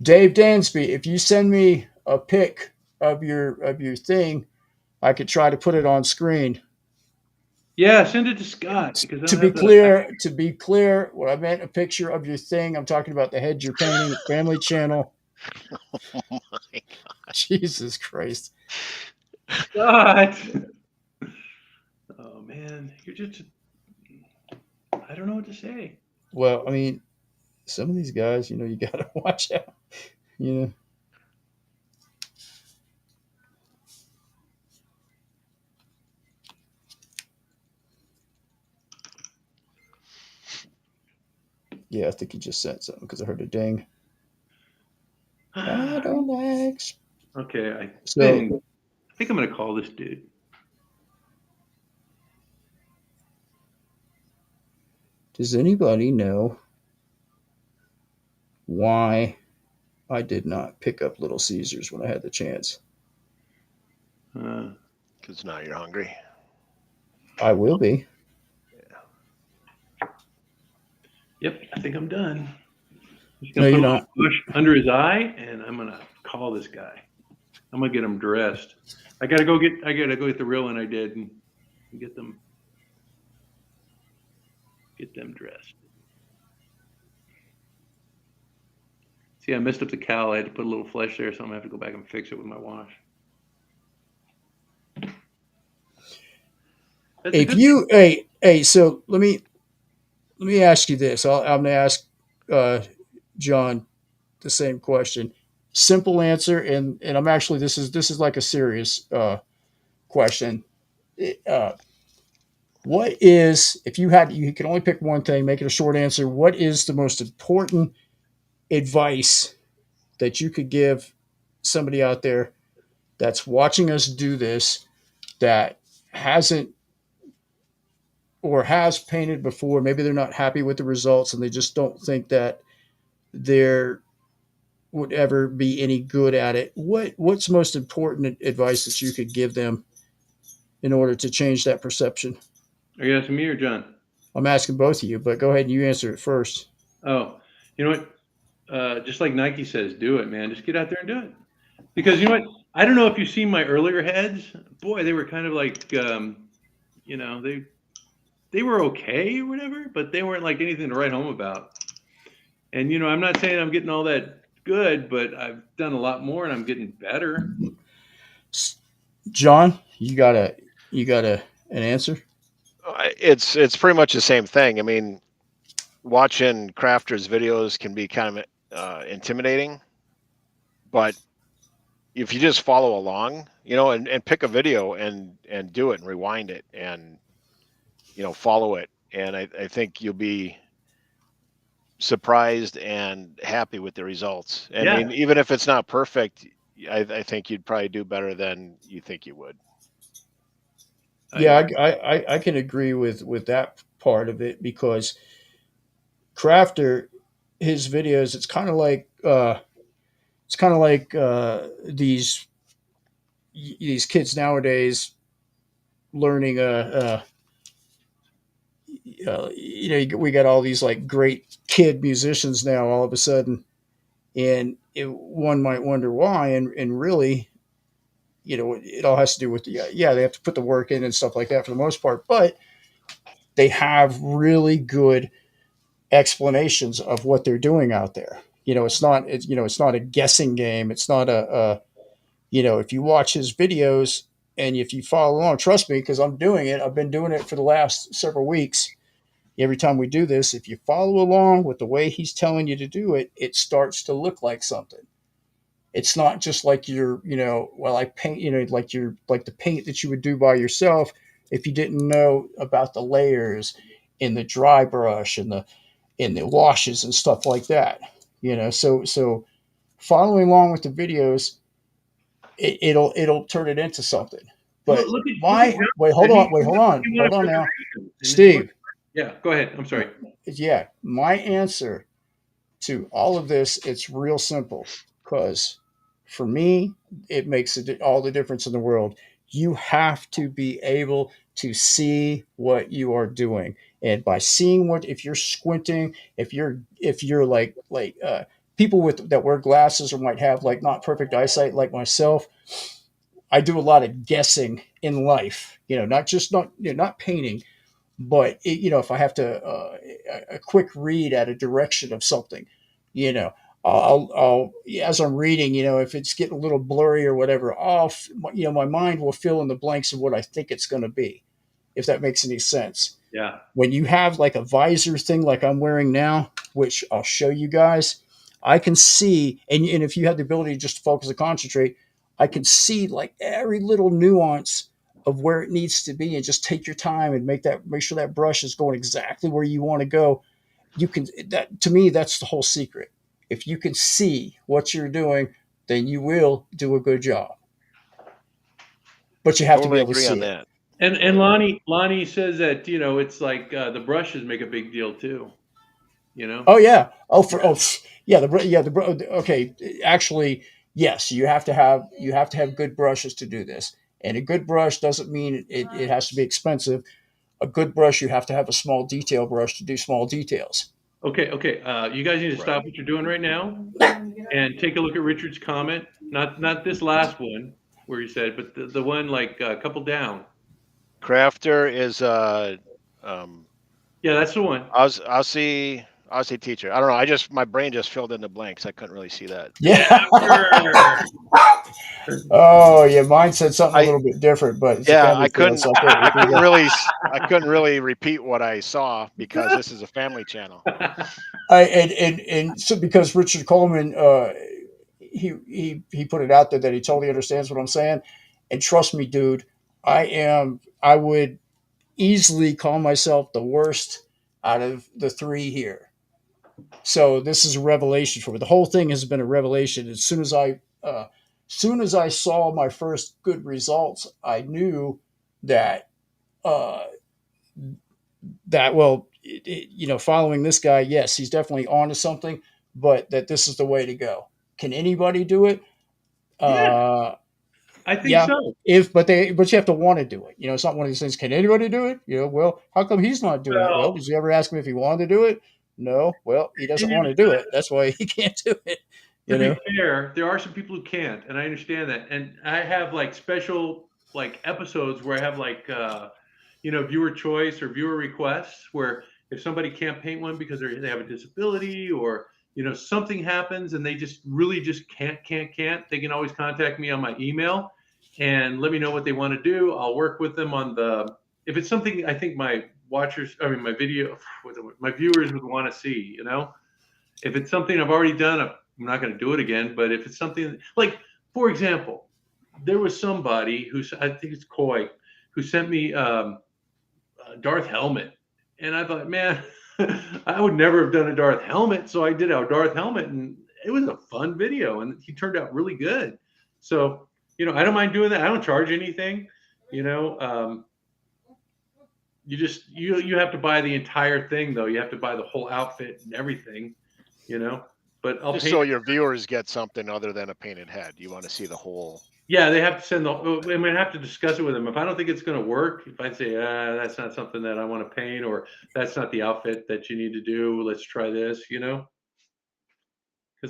Dave Dansby, if you send me a pic of your thing, I could try to put it on screen. Yeah, send it to Scott because I To don't be have the. clear, what I meant a picture of your thing. I'm talking about the head you're painting, Family Channel. Oh my Jesus Christ. Scott. Oh man, you're just. I don't know what to say. Well, I mean, some of these guys, you got to watch out. You know, yeah, I think he just sent something because I heard a ding. I don't like. Okay, So, I think I'm gonna call this dude. does anybody know why I did not pick up Little Caesars when I had the chance? Uh, Because now you're hungry. I will be. yep, I think I'm done. I'm just No, gonna put you're a little not. push under his eye, and I'm gonna call this guy. I'm gonna get him dressed. I gotta go get the real one I did and get them dressed. See, I messed up the cowl. I had to put a little flesh there, so I'm gonna have to go back and fix it with my wash. That's a If good. you, so let me ask you this. I'm going to ask John the same question. Simple answer, and I'm actually this is like a serious question. Uh, what is if you can only pick one thing, make it a short answer. What is the most important advice that you could give somebody out there that's watching us do this that hasn't or has painted before? Maybe they're not happy with the results and they just don't think that there would ever be any good at it. What's most important advice that you could give them in order to change that perception? Are you asking me or John? I'm asking both of you, but go ahead and you answer it first. Oh, you know what? Just like Nike says, do it, man. Just get out there and do it. Because you know what? I don't know if you've seen my earlier heads. Boy, they were kind of like, you know, they were okay or whatever, but they weren't like anything to write home about. And you know, I'm not saying I'm getting all that good, but I've done a lot more and I'm getting better. John, you got an answer? It's pretty much the same thing. I mean, watching crafters videos can be kind of intimidating, but if you just follow along, and pick a video and do it and rewind it and follow it, and I think you'll be surprised and happy with the results. I Yeah. mean, even if it's not perfect, I think you'd probably do better than you think you would. Yeah, I can agree with that part of it, because Crafter, his videos, it's kind of like these kids nowadays learning we got all these like great kid musicians now all of a sudden, and one might wonder why, and really, it all has to do with yeah, they have to put the work in and stuff like that for the most part, but they have really good explanations of what they're doing out there. It's not a guessing game. It's not if you watch his videos and if you follow along, trust me, because I'm doing it. I've been doing it for the last several weeks. Every time we do this, if you follow along with the way he's telling you to do it, it starts to look like something. It's not just like I paint, like the paint that you would do by yourself if you didn't know about the layers in the dry brush and the washes and stuff like that. So following along with the videos, it'll turn it into something. But look at John. wait, hold on now, Steve. Yeah, go ahead. I'm sorry. Yeah, my answer to all of this, it's real simple, because for me, it makes all the difference in the world. You have to be able to see what you are doing, and by seeing if you're squinting, if you're people that wear glasses or might have like not perfect eyesight like myself, I do a lot of guessing in life. Not painting, but if I have to a quick read at a direction of something, you know, I'll as I'm reading, if it's getting a little blurry or whatever, my mind will fill in the blanks of what I think it's going to be, if that makes any sense. Yeah. When you have like a visor thing like I'm wearing now, which I'll show you guys, I can see, and if you have the ability to just focus and concentrate, I can see like every little nuance of where it needs to be, and just take your time and make sure that brush is going exactly where you want to go. To me, that's the whole secret. If you can see what you're doing, then you will do a good job. But you have to be Totally able to agree see on it. that. And Lonnie says that it's like the brushes make a big deal too. Oh yeah. Yeah. Okay. Actually, yes. You have to have good brushes to do this. And a good brush doesn't mean it has to be expensive. A good brush, you have to have a small detail brush to do small details. Okay. You guys need to stop what you're doing right now and take a look at Richard's comment. Not this last one where he said, but the one like a couple down. Crafter is um, Yeah, that's the one. Aussie teacher. I don't know. My brain just filled in the blanks. I couldn't really see that. Yeah. Sure. Oh yeah. Mine said something a I little bit different, but it's a Yeah, family show, so I can't go. I couldn't really repeat what I saw because this is a family channel. And so because Richard Coleman, he put it out there that he totally understands what I'm saying, and trust me, dude, I would easily call myself the worst out of the three here. So this is a revelation for me. The whole thing has been a revelation. Soon as I saw my first good results, I knew that uh, following this guy, yes, he's definitely onto something, but that this is the way to go. Can anybody do it? Yeah, Uh, I think yeah. so. But you have to want to do it. It's not one of these things. Can anybody do it? Well, how come he's not doing it? Well, Well, did you ever ask him if he wanted to do it? No. Well, he doesn't and want to do it. That's why he can't do it. to You be know. fair, there are some people who can't, and I understand that. And I have like special like episodes where I have like viewer choice or viewer requests where if somebody can't paint one because they have a disability or something happens and they just really just can't, they can always contact me on my email and let me know what they want to do. I'll work with them on if it's something I think my my viewers would want to see. If it's something I've already done, I'm not going to do it again. But if it's something like, for example, there was somebody I think it's Coy, who sent me Darth helmet, and I thought, man, I would never have done a Darth helmet, so I did our Darth helmet, and it was a fun video, and he turned out really good. So, I don't mind doing that. I don't charge anything. You know, you have to buy the entire thing though. You have to buy the whole outfit and everything. You know, but I'll Just pay. so your viewers get something other than a painted head. You want to see the whole. Yeah, they have to send the. I mean, I have to discuss it with them. If I don't think it's going to work, if I say that's not something that I want to paint, or that's not the outfit that you need to do, let's try this. Because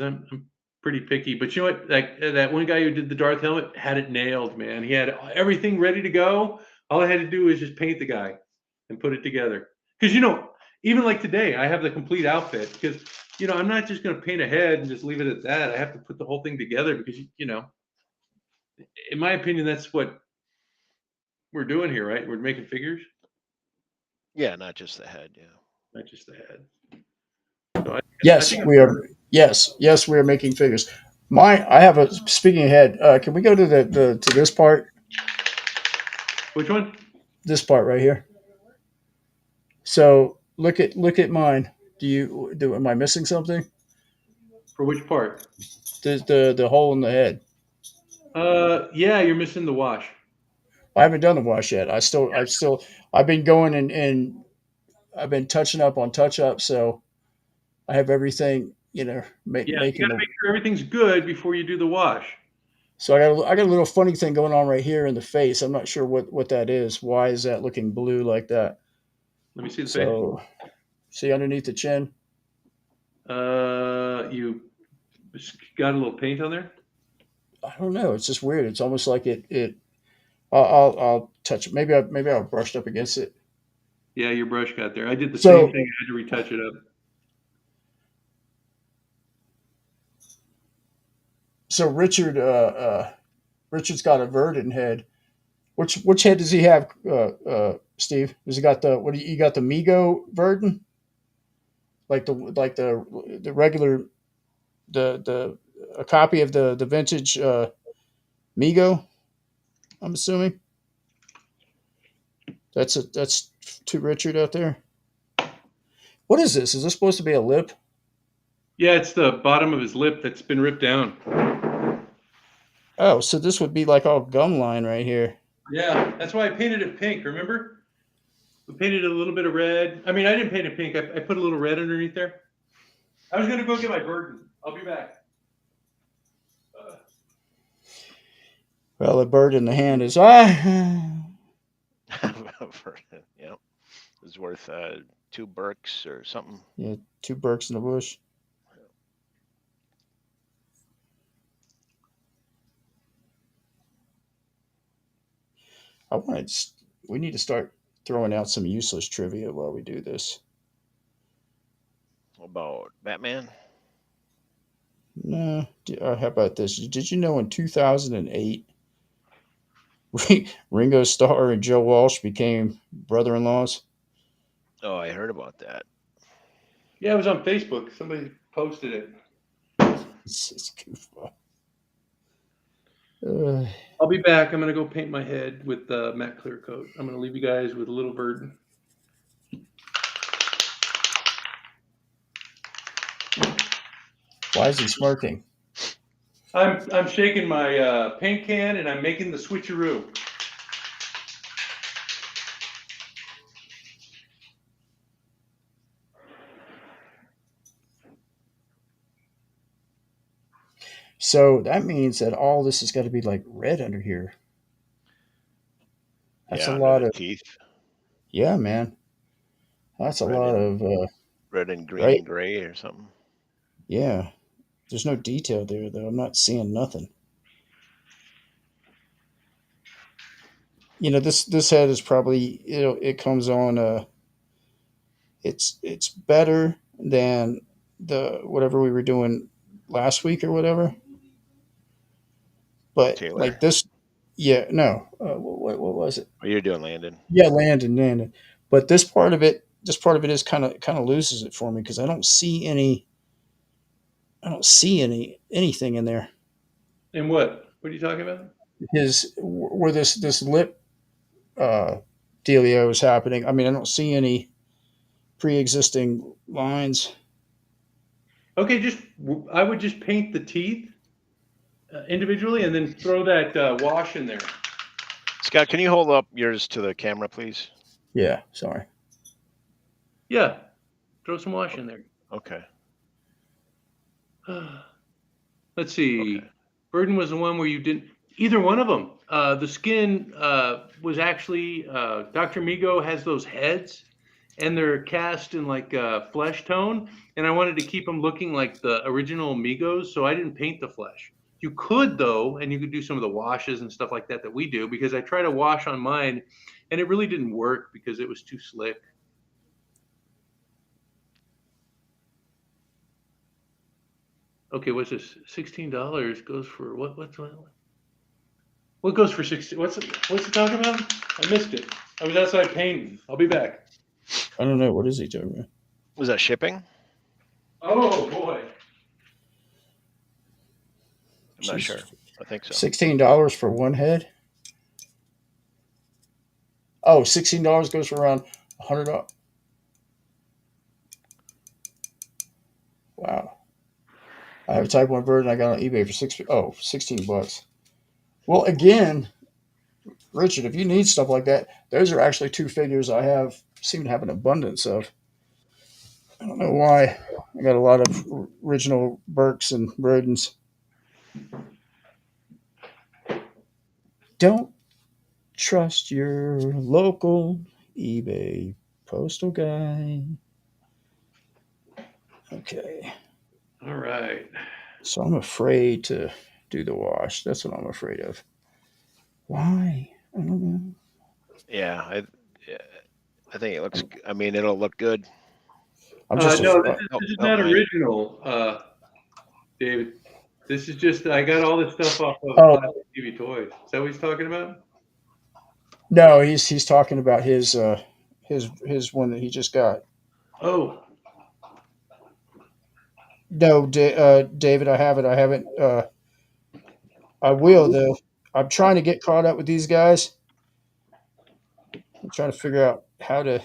I'm pretty picky. But you know what? Like that one guy who did the Darth helmet had it nailed, man. He had everything ready to go. All I had to do was just paint the guy and put it together. Because even like today, I have the complete outfit. Because I'm not just going to paint a head and just leave it at that. I have to put the whole thing together because in my opinion, that's what we're doing here, right? We're making figures, Yeah, not just the head. Yeah. not just the head. So I Yes, think we are. Yes, we are making figures. I have a speaking ahead. Can we go to to this part? which one? This part right here. So look at mine. Am I missing something? For which part? The hole in the head. Yeah, you're missing the wash. I haven't done the wash yet. I've been going and I've been touching up on touch up. So I have everything. Yeah, you Making got to the. make sure everything's good before you do the wash. So I got a little funny thing going on right here in the face. I'm not sure what that is. Why is that looking blue like that? Let me see the face. So see underneath the chin. You got a little paint on there. I don't know. It's just weird. It's almost like it. I'll touch it. Maybe I'll brushed up against it. Yeah, your brush got there. I did the So same thing. I had to retouch it up. so Richard's got a verdant head. Which head does he have, Steve? Has he got the what? You got the Migo verdant, like the regular the a copy of the vintage Migo. I'm assuming that's to Richard out there. What is this? Is this supposed to be a lip? Yeah, it's the bottom of his lip that's been ripped down. Oh, so this would be like all gum line right here. Yeah, that's why I painted it pink. Remember? We painted a little bit of red. I mean, I didn't paint it pink. I put a little red underneath there. I was gonna go get my burden. I'll be back. Well, the bird in the hand is Yeah. It was worth 2 Burks or something. yeah, 2 Burks in the bush. I want to. We need to start throwing out some useless trivia while we do this. About Batman. No, how about this? Did you know in 2008, Ringo Starr and Joe Walsh became brother-in-laws? Oh, I heard about that. Yeah, it was on Facebook. Somebody posted it. It's goofball. Uh, I'll be back. I'm gonna go paint my head with matte clear coat. I'm gonna leave you guys with a little burden. why is he smirking? I'm shaking my paint can and I'm making the switcheroo. So that means that all this has got to be like red under here. That's Yeah, a under lot the of. teeth. Yeah, man. That's a Red lot and of. red and green Right? and gray or something. Yeah. There's no detail there though. I'm not seeing nothing. This head is probably it comes on it's better than the whatever we were doing last week or whatever. But Taylor. like this, yeah, no, what was it? What are you doing, Landon? Yeah, Landon. But this part of it is kind of loses it for me because I don't see anything in there. And what? What are you talking about? His where this lip uh, dealio is happening. I mean, I don't see any. pre-existing lines. Okay, I would just paint the teeth individually and then throw that wash in there. Scott, can you hold up yours to the camera, please? Yeah, sorry. Yeah, throw some wash in there. Okay. Let's see. Okay. Burden was the one where you didn't. Either one of them. The skin was actually Dr. Migo has those heads, and they're cast in like flesh tone, and I wanted to keep them looking like the original Migos, so I didn't paint the flesh. You could though, and you could do some of the washes and stuff like that we do, because I tried to wash on mine, and it really didn't work because it was too slick. Okay, what's this? $16 goes for what? What goes for 16? What's it talking about? I missed it. I was outside painting. I'll be back. I don't know. What is he talking about? Was that shipping? Oh boy. I'm not sure. I think so. $16 for one head? Oh, $16 goes for around $100. Wow. I have a Type 1 bird and I got on eBay for 16 bucks. Well, again, Richard, if you need stuff like that, those are actually two figures I seem to have an abundance of. I don't know why. I got a lot of original Burks and Brodens. Don't trust your local eBay postal guy. Okay. All right. So I'm afraid to do the wash. That's what I'm afraid of. Why? I don't know. Yeah, I think it looks. I mean, it'll look good. I'm just No, afraid. this is not original, David. This is just I got all this stuff off of Classic TV Toys. Is that what he's talking about? No, he's talking about his one that he just got. Oh. No, David, I haven't. I will though. I'm trying to get caught up with these guys. I'm trying to figure out how to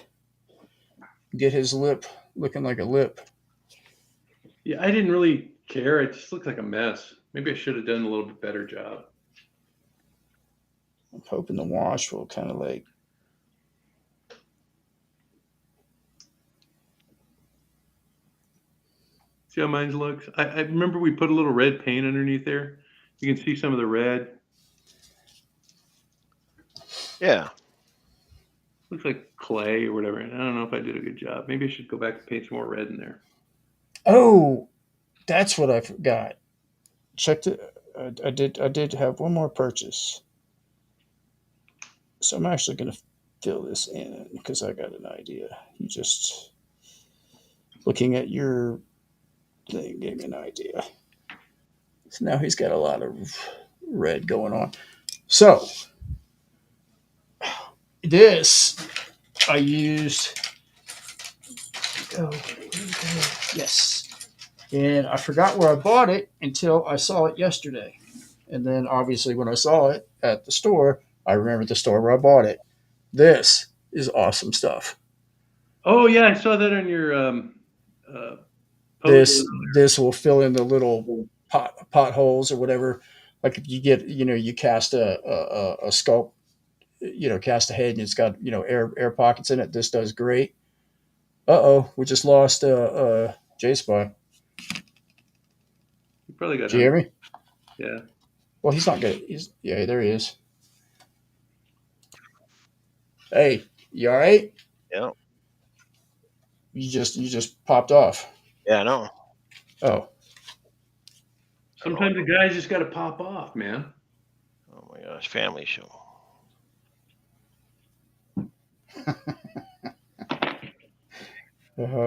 get his lip looking like a lip. Yeah, I didn't really care. It just looked like a mess. Maybe I should have done a little bit better job. I'm hoping the wash will kind of like. See how mine looks? I remember we put a little red paint underneath there. You can see some of the red. Yeah. Looks like clay or whatever. I don't know if I did a good job. Maybe I should go back and paint some more red in there. Oh, that's what I forgot. Checked it. I did have one more purchase. So I'm actually going to fill this in because I got an idea. You just looking at your thing gave me an idea. So now he's got a lot of red going on. So this I used. Oh, yes. And I forgot where I bought it until I saw it yesterday. And then obviously when I saw it at the store, I remembered the store where I bought it. This is awesome stuff. Oh yeah, I saw that on your This will fill in the little potholes or whatever. Like if you get, you cast a sculpt, cast a head and it's got, air pockets in it. This does great. We just lost JSpy. You probably got Did you hear me? Yeah. Well, he's not good. There he is. Hey, you all right? Yeah. You just popped off. Yeah, I know. Oh. Sometimes the guys just got to pop off, man. Oh my gosh, family show.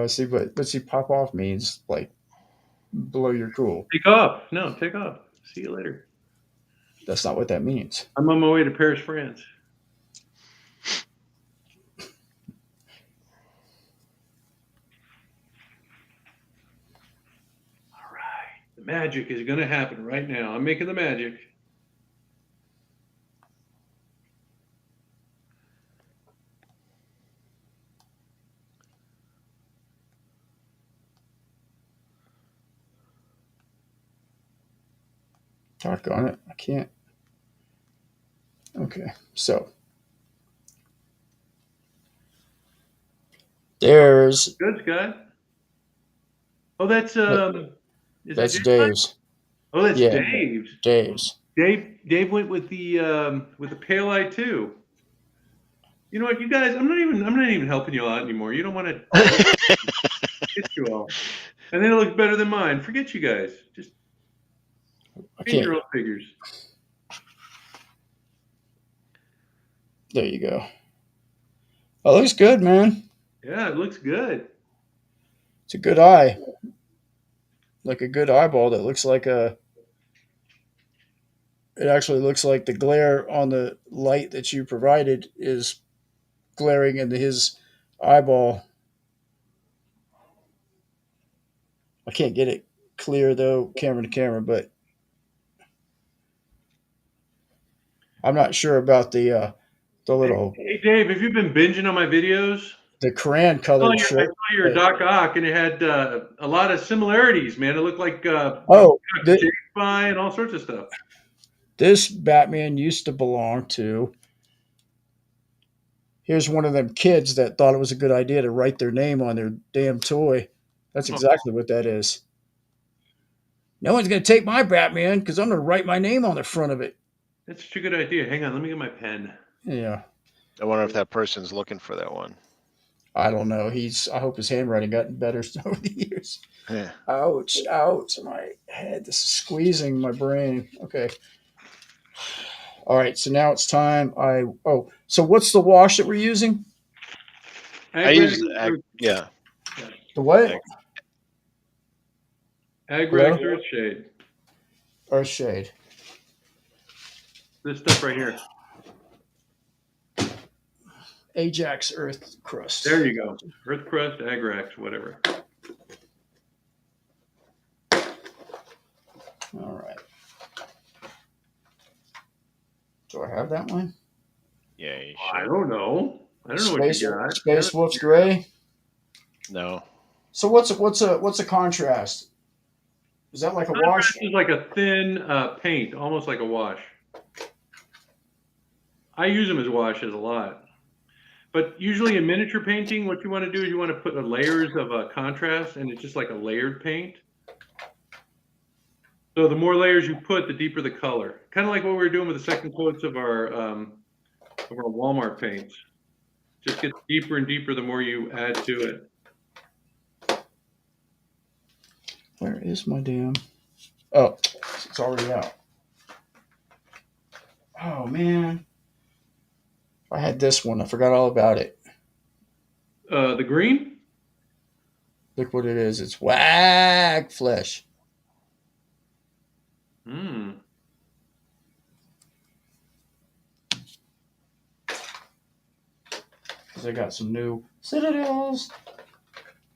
See, pop off means like blow your cool. Take off. No, take off. See you later. That's not what that means. I'm on my way to Paris, France. All right. The magic is going to happen right now. I'm making the magic. Doggone it. I can't. Okay. So there's Good, Scott. Oh, that's is that that's JSpy? Dave's. Oh, that's Yeah, Dave's. Dave's. Dave went with the pale eye too. You know what, you guys? I'm not even helping you out anymore. You don't want to get you all, and then it looks better than mine. Forget you guys. Just I paint can't. your own figures. There you go. Oh, looks good, man. Yeah, it looks good. It's a good eye. Like a good eyeball that looks like a. It actually looks like the glare on the light that you provided is glaring into his eyeball. I can't get it clear though, camera to camera, but I'm not sure about the Hey, little hey, Dave, have you been binging on my videos? the crayon Oh, colored I shirt. saw your But, Doc Ock, and it had a lot of similarities, man. It looked like oh, JSpy and all sorts of stuff. this Batman used to belong to. Here's one of them kids that thought it was a good idea to write their name on their damn toy. That's Oh, exactly what that is. No one's going to take my Batman because I'm going to write my name on the front of it. that's such a good idea. Hang on, let me get my pen. Yeah. I wonder if that person's looking for that one. I don't know. I hope his handwriting gotten better over the years. Yeah. Ouch, ouch, my head. This is squeezing my brain. Okay. All right, so now it's time. So what's the wash that we're using? I use, yeah. The what? Agrex Hello? Earthshade. Earthshade. This stuff right here. Ajax Earth Crust. There you go. Earth Crust, Agrex, whatever. All right. Do I have that one? Yeah, you I should. don't know. I don't know Space, what you got. Space Wolf's Gray. No. So what's a contrast? Is that like a wash? Contrast is like a thin paint, almost like a wash. I use them as washes a lot. But usually in miniature painting, what you want to do is you want to put layers of contrast, and it's just like a layered paint. So the more layers you put, the deeper the color. Kind of like what we were doing with the second coats of our Walmart paints. Just gets deeper and deeper the more you add to it. Where is my damn? Oh, it's already out. Oh man, I had this one. I forgot all about it. The green? Look what it is. It's wag flesh. Hmm. Because I got some new Citadels,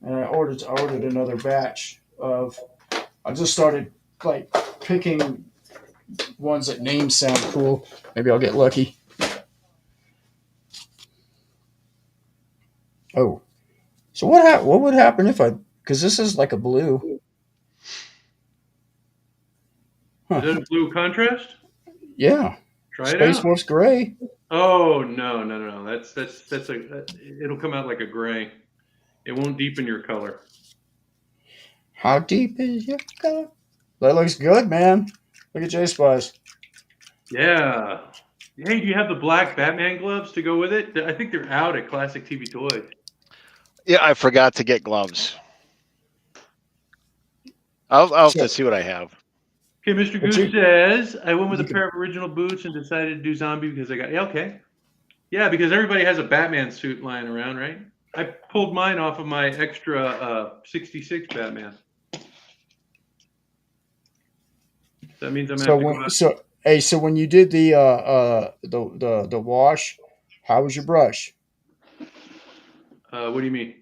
and I ordered another batch of. I just started like picking ones that names sound cool. Maybe I'll get lucky. Oh, so what would happen if I? Because this is like a blue. Is Huh. that a blue contrast? Yeah. Try it Space out. Wolf's Gray. Oh no. It'll come out like a gray. It won't deepen your color. How deep is your color? That looks good, man. Look at JSpy's. Yeah. Hey, do you have the black Batman gloves to go with it? I think they're out at Classic TV Toys. Yeah, I forgot to get gloves. I'll have to see what I have. Okay, Mr. But Goose says, I went with a you pair of original boots and decided to do zombie because I got, yeah, okay. Yeah, because everybody has a Batman suit lying around, right? I pulled mine off of my extra 66 Batman. That means I'm gonna have to go out. so when you did the wash, how was your brush? What do you mean?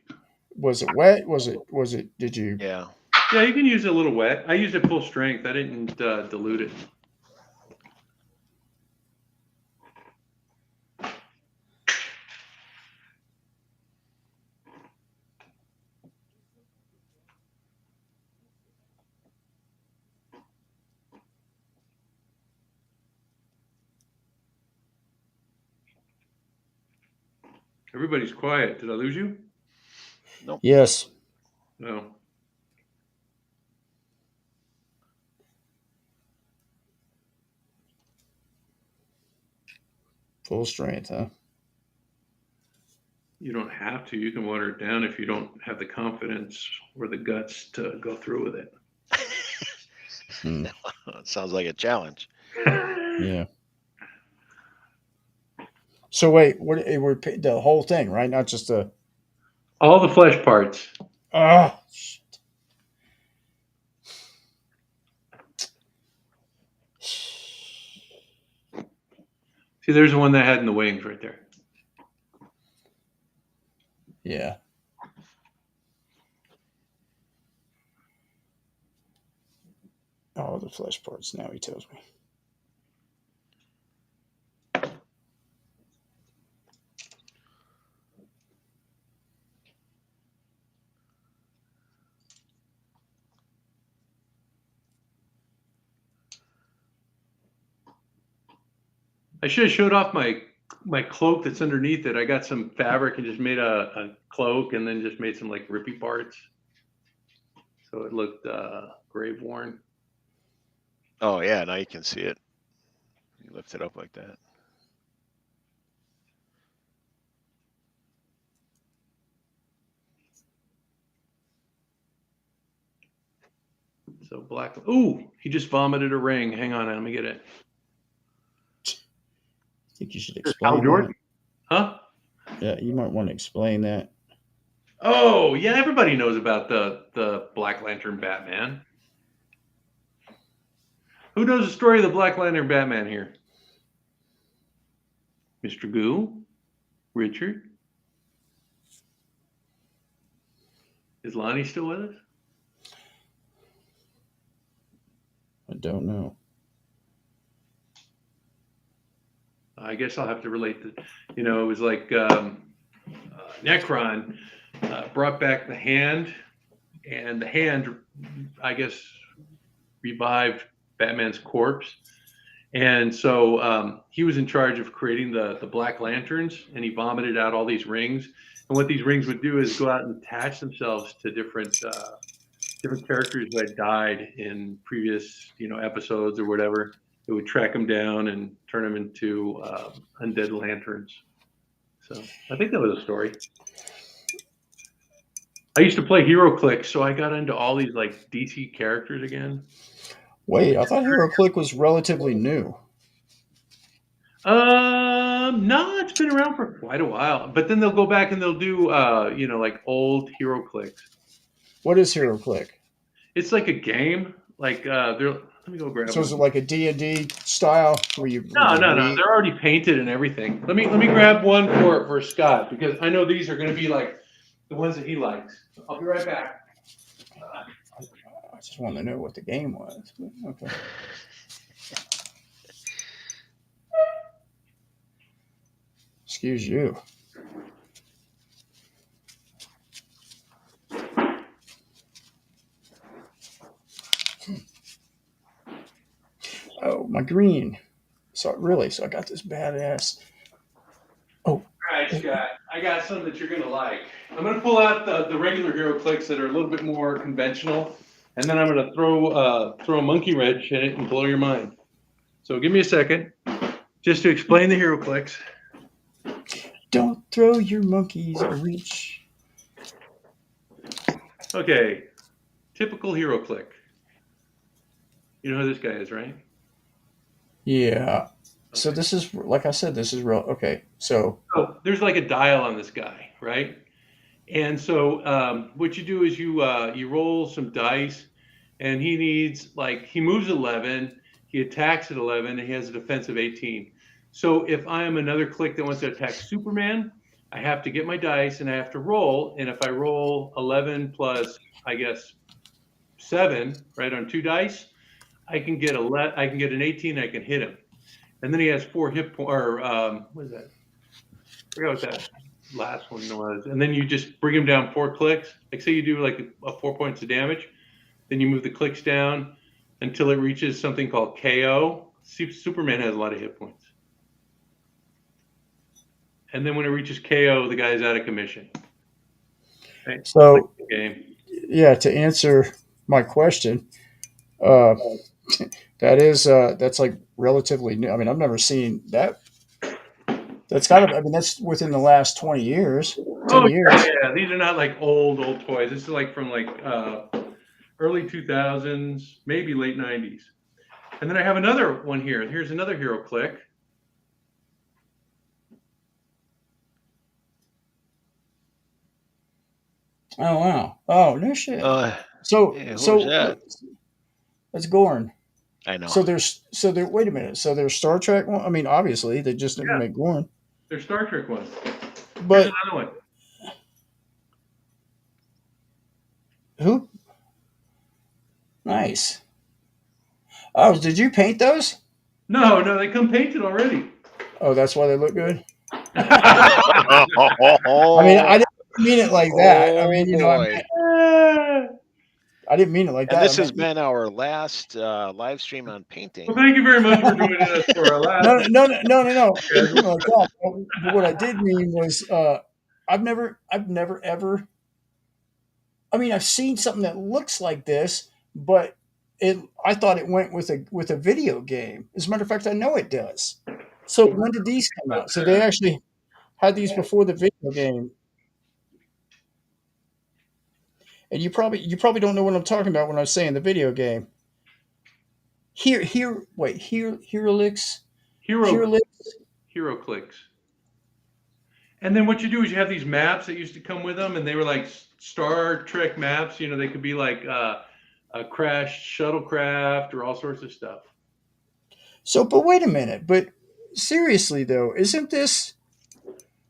Was it wet? Was it did you Yeah. Yeah, you can use it a little wet. I used it full strength. I didn't dilute it. Everybody's quiet. Did I lose you? Yes. No. Full strength, huh? You don't have to. You can water it down if you don't have the confidence or the guts to go through with it. Hmm. Sounds like a challenge. Yeah. So wait, we're the whole thing, right? Not just a. All the flesh parts. Ah. See, there's the one that had in the wings right there. Yeah. All the flesh parts. Now he tells me. I should have showed off my cloak that's underneath it. I got some fabric and just made a cloak and then just made some like rippy parts. So it looked grave worn. Oh yeah, now you can see it. You lift it up like that. So black. Ooh, he just vomited a ring. Hang on, let me get it. I think you should Hal explain Jordan. that. Huh? Yeah, you might want to explain that. Oh, yeah, everybody knows about the Black Lantern Batman. Who knows the story of the Black Lantern Batman here? Mr. Goo? Richard? Is Lonnie still with us? I don't know. I guess I'll have to relate to, it was like Necron brought back the hand, and the hand, I guess, revived Batman's corpse. And so he was in charge of creating the Black Lanterns, and he vomited out all these rings. And what these rings would do is go out and attach themselves to different characters who had died in previous, episodes or whatever. It would track them down and turn them into undead lanterns. So I think that was a story. I used to play HeroClix, so I got into all these like DC characters again. Wait, I thought HeroClix was relatively new. No, it's been around for quite a while. But then they'll go back and they'll do, like old HeroClix. What is HeroClix? It's like a game. Like let me go grab. So is it like a D&D style where you? No. They're already painted and everything. Let me grab one for Scott because I know these are going to be like the ones that he likes. I'll be right back. I just wanted to know what the game was. Okay. Excuse you. Oh, my green. So I got this badass. Oh. All right, Scott. I got some that you're going to like. I'm going to pull out the regular HeroClix that are a little bit more conventional, and then I'm going to throw a monkey wrench in it and blow your mind. So give me a second, just to explain the HeroClix. Don't throw your monkey's wrench. Okay, typical HeroClix. You know who this guy is, right? Yeah. So this is, like I said, this is real. Okay, so there's like a dial on this guy, right? And so what you do is you roll some dice, and he moves 11, he attacks at 11, and he has a defensive 18. So if I am another clique that wants to attack Superman, I have to get my dice and I have to roll. And if I roll 11 plus, I guess, 7, right, on 2 dice, I can get an 18. I can hit him. And then he has 4 hit points, or what is that? I forgot what that last one was. And then you just bring him down 4 clicks. Like say you do like a 4 points of damage, then you move the clicks down until it reaches something called KO. Superman has a lot of hit points. And then when it reaches KO, the guy's out of commission. Right? Like So the game. yeah, to answer my question, uh, that's like relatively new. I mean, I've never seen that. That's got to. I mean, that's within the last 20 years, ten Oh years. yeah. These are not like old toys. This is like from like early 2000s, maybe late 90s. And then I have another one here. Here's another Hero Click. Oh wow! Oh no shit. So Yeah, who was so that? that's Gorn. I know. So there. Wait a minute. So there's Star Trek one. I mean, obviously they just didn't Yeah, make Gorn, there's Star Trek ones. Here's but another one. who? Nice. Oh, did you paint those? No, they come painted already. Oh, that's why they look good. I mean, I Oh, didn't mean it like that. I oh mean, boy. I didn't mean it like And that. I this has meant been our last live stream on Well, painting. thank you very much for doing this for our last. no. I didn't mean it like that. But what I did mean was, I've never ever. I mean, I've seen something that looks like this, but I thought it went with a video game. As a matter of fact, I know it does. So when did these come out? So they actually had these before the video game. And you probably don't know what I'm talking about when I'm saying the video game. Herolix, Hero Herolix. Hero Clicks. And then what you do is you have these maps that used to come with them, and they were like Star Trek maps. You know, they could be like a crashed shuttlecraft or all sorts of stuff. So, but wait a minute. But seriously though, isn't this?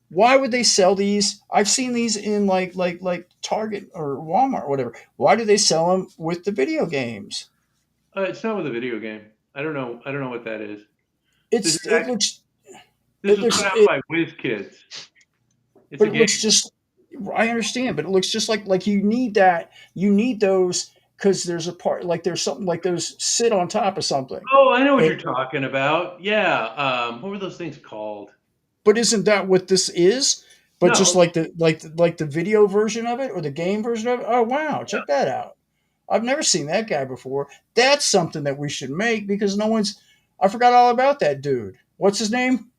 Why would they sell these? I've seen these in like Target or Walmart or whatever. Why do they sell them with the video games? It's not with a video game. I don't know. I don't know what that is. This is It's it act- looks this it was put looks out it, by WizKids. It's but a it game. looks just. I understand, but it looks just like you need that. You need those because there's a part like there's something like those sit on top of something. Oh, I know what And you're talking about. Yeah. What were those things called? but isn't that what this is? But just No. like the video version of it or the game version of it. Oh wow, check that out. I've never seen that guy before. That's something that we should make because no one's. I forgot all about that dude. What's his name?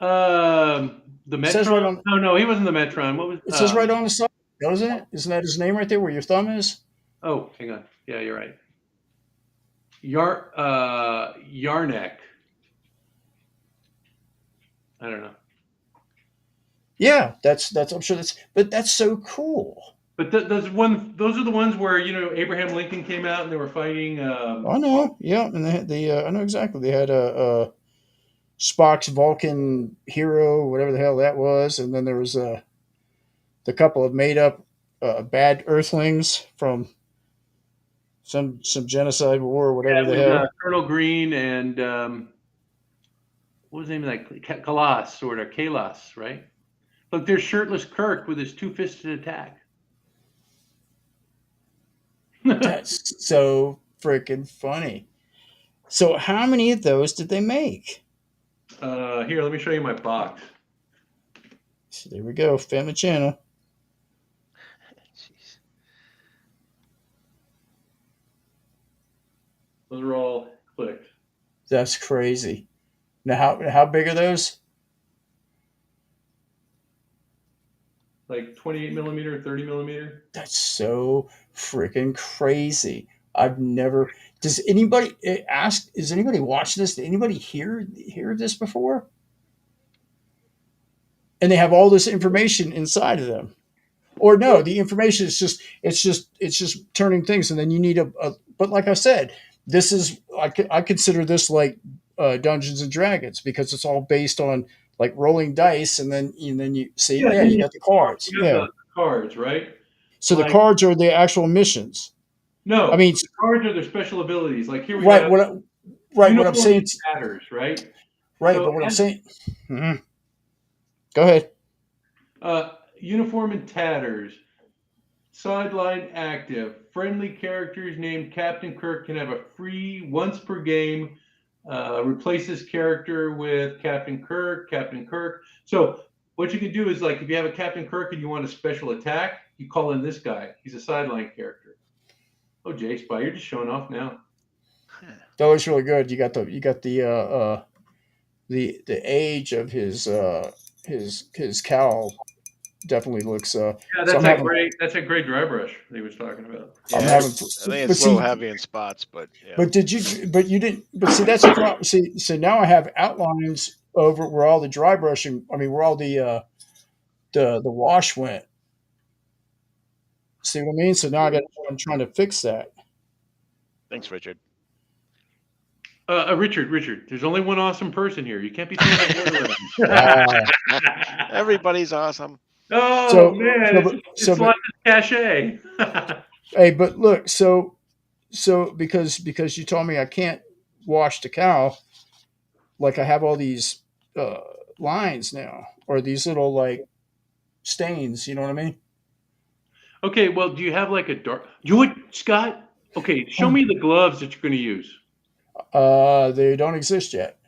The It says right Metron. on. No, he wasn't the Metron. What was? It says right on the side, doesn't it? Isn't that his name right there where your thumb is? Oh, hang on. Yeah, you're right. Yarnek. I don't know. Yeah, that's. I'm sure that's. But that's so cool. But those are the ones where Abraham Lincoln came out and they were fighting. I know. Yeah, and they had the. I know exactly. They had a Spock's Vulcan hero, whatever the hell that was, and then there was the couple of made up bad Earthlings from some genocide war or whatever It the was hell. Colonel Green and what was the name of that? Kalas, sort of Kalas, right? Look, there's shirtless Kirk with his two-fisted attack. That's so freaking funny. So how many of those did they make? Here, let me show you my box. So there we go, Family Channel. Jeez. Those are all clicked. That's crazy. Now how big are those? Like 28 millimeter, 30 millimeter. That's so freaking crazy. I've never. Does anybody ask? Does anybody watch this? Did anybody hear this before? And they have all this information inside of them, or no? The information is just it's just turning things, and then you need a. But like I said, this is I consider this like Dungeons and Dragons because it's all based on like rolling dice, and then you see Yeah, you got the cards, you got yeah. the cards, right? So the Like, cards are the actual missions. I no, mean, the cards are their special abilities. Like here we right? have What I'm saying, matters, right? right? So But what I'm saying, Mhm. Go ahead. Uniform and tatters, sideline active, friendly characters named Captain Kirk can have a free once per game. Replace this character with Captain Kirk. So what you could do is like if you have a Captain Kirk and you want a special attack, you call in this guy. He's a sideline character. Oh, JSpy, you're just showing off now. That looks really good. You got the age of his cowl definitely looks. Yeah, So that's that great. That's that great dry brush that he was talking about. I'm Yeah, having, I think but it's a little see, heavy in spots, but yeah. but you didn't, but see, that's the problem. See, so now I have outlines over where all the dry brushing, I mean, where all the wash went. See what I mean? So now I'm trying to fix that. Thanks, Richard. Richard, there's only one awesome person here. You can't be throwing that word around. Everybody's awesome. Oh So, man, it's like cachet. Hey, but look, so because you told me I can't wash the cow, like I have all these lines now, or these little like stains. You know what I mean? Okay, well, do you have like a dark? You would, Scott? Okay, show me the gloves that you're going to use. They don't exist yet.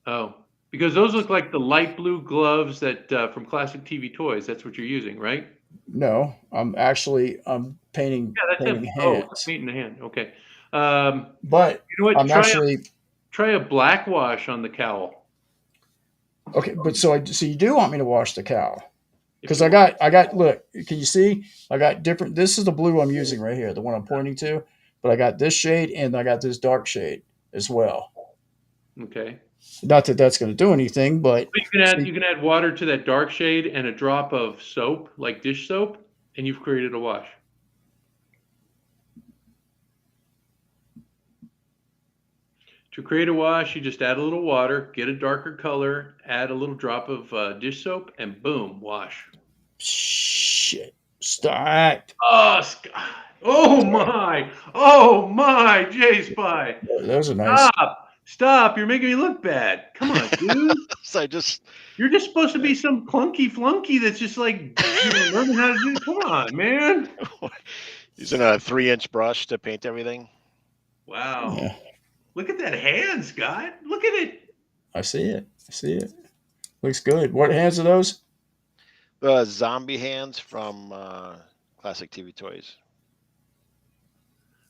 Oh, because those look like the light blue gloves that from Classic TV Toys. That's what you're using, right? No, I'm painting painting hands. painting the hand. Okay. But you know what? I'm Try a black wash on the cowl. okay. But so you do want me to wash the cow? Because I got look, can you see? I got different. This is the blue I'm using right here, the one I'm pointing to. But I got this shade and I got this dark shade as well. Okay. Not that that's going to do anything, but you can add water to that dark shade and a drop of soap, like dish soap, and you've created a wash. To create a wash, you just add a little water, get a darker color, add a little drop of dish soap, and boom, wash. Shit. Stop. Oh, Scott. Oh my, JSpy. Those are nice. Stop. You're making me look bad. Come on, dude. So You're just supposed to be some clunky flunky that's just like learning how to do it. Come on, man. Using a 3-inch brush to paint everything. Wow. Yeah. Look at that hand, Scott. Look at it. I see it. Looks good. What hands are those? The zombie hands from Classic TV Toys.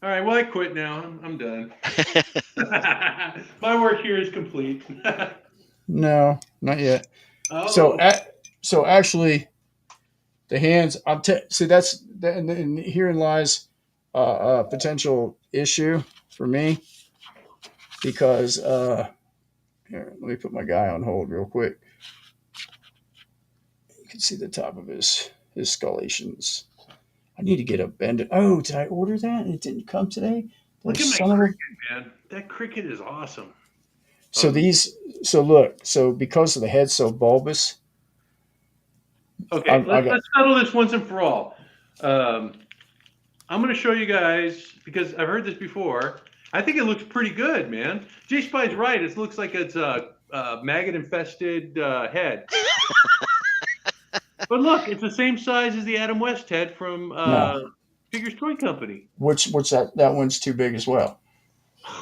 All right, well, I quit now. I'm done. My work here is complete. No, not yet. Oh. So actually, the hands. See and herein lies a potential issue for me because here, let me put my guy on hold real quick. You can see the top of his scalations. I need to get a bend. Oh, did I order that? It didn't come today. Look at my cricket, man. That cricket is awesome. So so because of the head so bulbous. Okay, let's settle this once and for all. I'm going to show you guys because I've heard this before. I think it looks pretty good, man. JSpy's right. It looks like it's a maggot-infested head. But look, it's the same size as the Adam West head from Figures Toy Company. Which that one's too big as well.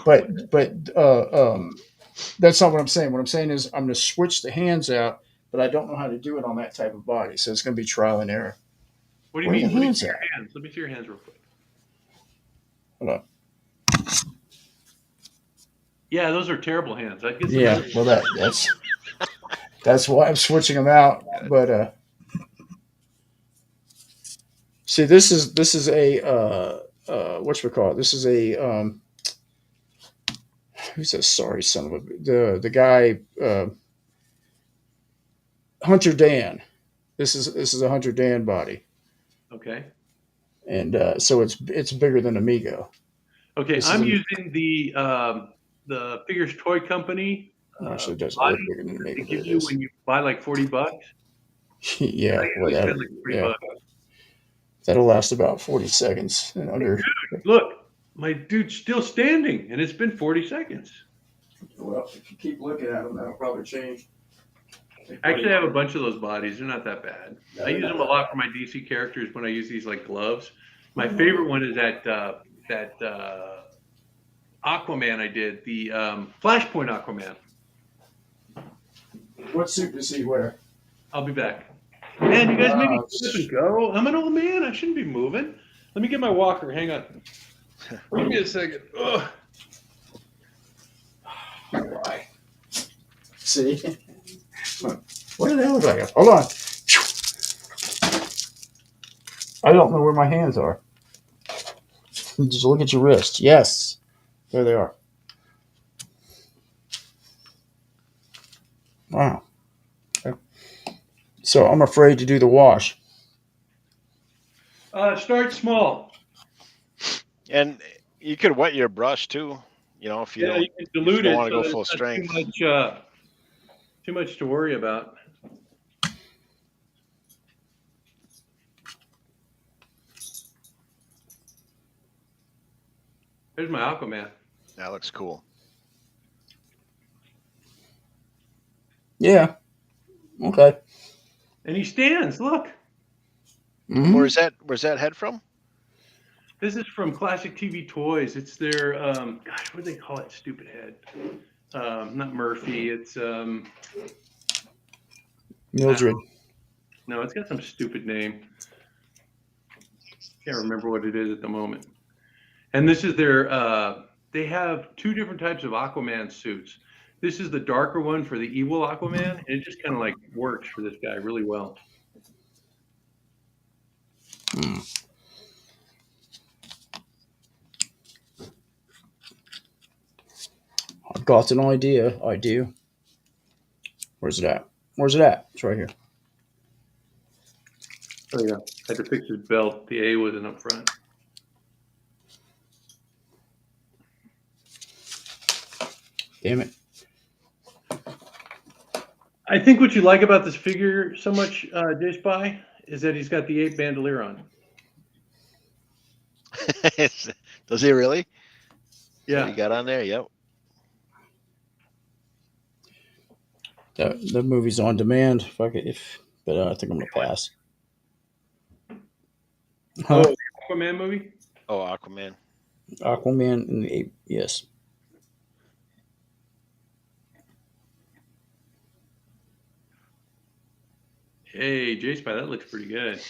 But that's not what I'm saying. What I'm saying is I'm going to switch the hands out, but I don't know how to do it on that type of body, so it's going to be trial and error. What do you mean? Let me see your hands. Let me see your hands real quick. Hold on. Yeah, those are terrible hands. Well, that's why I'm switching them out. But see, this is a whatchamacallit? This is a who's a sorry son of a the guy Hunter Dan. This is a Hunter Dan body. Okay. And so it's bigger than Amigo. Okay, I'm using the Figures Toy Company. Actually, it doesn't look bigger than Amigo. They give you when you buy like $40. Yeah, like $40. That'll last about 40 seconds and under. Dude, look, my dude's still standing, and it's been 40 seconds. Well, if you keep looking at them, that'll probably change. Actually, I have a bunch of those bodies. They're not that bad. I use them a lot for my DC characters when I use these like gloves. My favorite one is that Aquaman I did, the Flashpoint Aquaman. What suit does he wear? I'll be back. Man, you guys made me Uh, get up and go. I'm an old man. I shouldn't be moving. Let me get my walker. Hang on. Give me a second. Ugh. Why? See? What the hell is that? Hold on. I don't know where my hands are. Just look at your wrist. Yes. There they are. Wow. Okay. So I'm afraid to do the wash. Start small. And you could wet your brush too. You know, if you Yeah, don't you can if you dilute don't it want to so go that full it's not strength. too much to worry about. There's my Aquaman. That looks cool. Yeah. Okay. And he stands. Look. Mm-hmm. Where's that head from? This is from Classic TV Toys. It's their gosh, what do they call it? Stupid head. Not Murphy. It's Mildred. no, it's got some stupid name. Can't remember what it is at the moment. And this is their they have two different types of Aquaman suits. This is the darker one for the evil Aquaman, and it just kind of like works for this guy really well. Hmm. I've got an idea. I do. Where's it at? Where's it at? It's right here. Oh yeah, had to fix his belt. The A wasn't up front. Damn it. I think what you like about this figure so much, JSpy, is that he's got the 8 bandolier on. Does he really? Is that what Yeah. you got on there? Yep. The movie's on demand. But I think I'm gonna pass. Huh? Oh, Aquaman movie. Oh, Aquaman. Aquaman and the Ape. Yes. Hey, JSpy, that looks pretty good.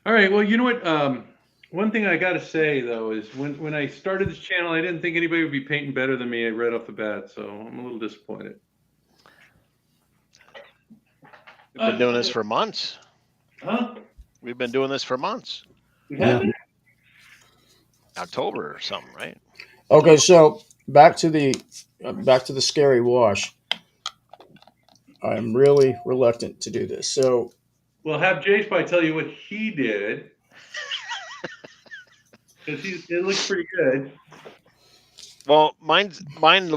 All right. Well, you know what? One thing I got to say though is when I started this channel, I didn't think anybody would be painting better than me right off the bat. So I'm a little disappointed. We've been doing this for months. Huh? We've been doing this for months. We Yeah. haven't? October or something, right? Okay, so back to the scary wash. I'm really reluctant to do this. So Well, have JSpy tell you what he did because it looks pretty good. Well, mine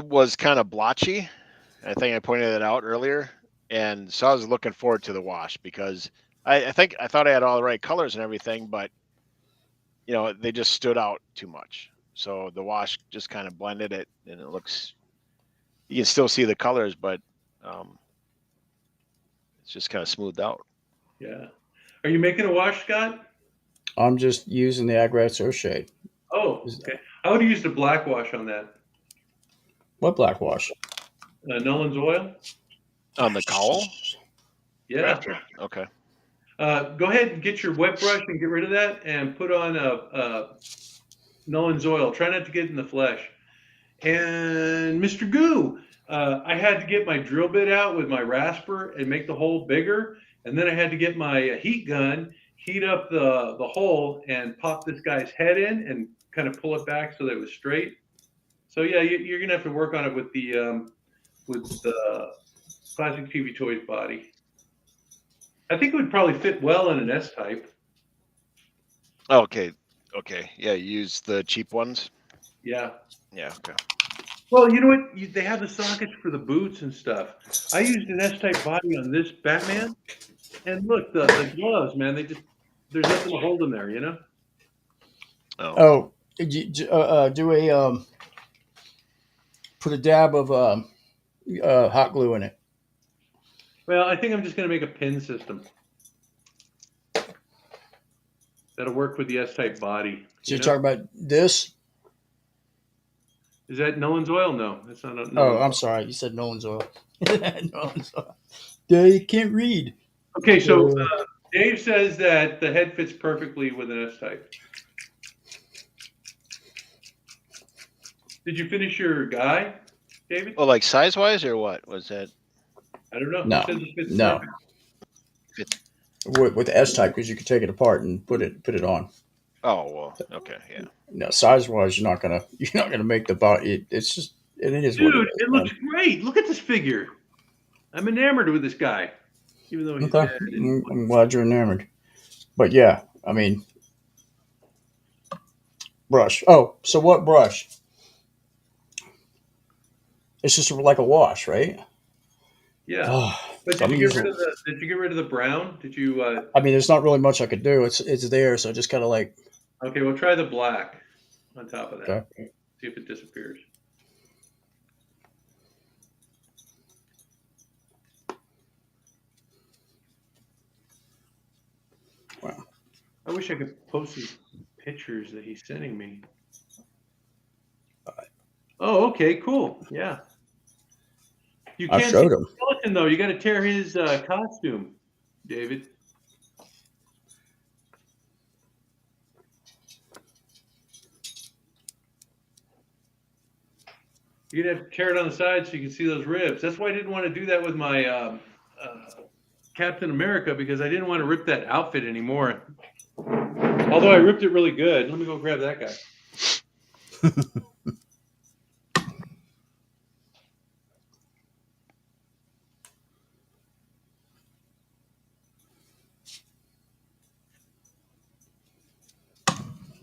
was kind of blotchy. I think I pointed it out earlier, and so I was looking forward to the wash because I thought I had all the right colors and everything, but you know they just stood out too much. So the wash just kind of blended it, and it looks. You can still see the colors, but it's just kind of smoothed out. Yeah. Are you making a wash, Scott? I'm just using the Agrat shade. Oh, okay. I would have used a black wash on that. What black wash? Nolan's oil. On the cowl? Yeah. Okay. Go ahead and get your wet brush and get rid of that and put on a Nolan's oil. Try not to get in the flesh. And Mr. Goo, I had to get my drill bit out with my rasper and make the hole bigger. And then I had to get my heat gun, heat up the hole and pop this guy's head in and kind of pull it back so that it was straight. So yeah, you're gonna have to work on it with the Classic TV Toys body. I think it would probably fit well in an S type. Okay. Okay. Yeah, you use the cheap ones. Yeah. Yeah. Okay. Well, you know what? They have the sockets for the boots and stuff. I used an S type body on this Batman, and look, the gloves, man. There's nothing to hold them there, you know. Oh, do a put a dab of hot glue in it. Well, I think I'm just going to make a pin system that'll work with the S type body. So you're talking about this? Is that Nolan's oil? No, that's not Oh, Nolan's I'm oil. sorry. You said Nolan's oil. Nolan's oil. They can't read. Okay, so Uh, Dave says that the head fits perfectly with an S-type. Did you finish your guy, David? Well, like size wise or what was that? I don't know. no, He says it fits no. perfect. With the S type, because you can take it apart and put it on. Oh well, okay, yeah. No, size wise, you're not gonna make the body. It's just it is what it Dude, is, it looks man. great. Look at this figure. I'm enamored with this guy, even though he's Okay, dead. And I'm glad you're enamored. But yeah, I mean, brush. Oh, so what brush? It's just like a wash, right? yeah. Oh, But so did I'm you get rid using. of the? Did you get rid of the brown? Did you? I mean, there's not really much I could do. It's there, so I just kind of like. Okay, we'll try the black on top of that. Okay. See if it disappears. Wow. I wish I could post his pictures that he's sending me. Oh, okay, cool. Yeah. You I can't see showed the him. skeleton though. You got to tear his costume, David. You're gonna have to tear it on the side so you can see those ribs. That's why I didn't want to do that with my Captain America, because I didn't want to rip that outfit anymore. Although I ripped it really good. Let me go grab that guy.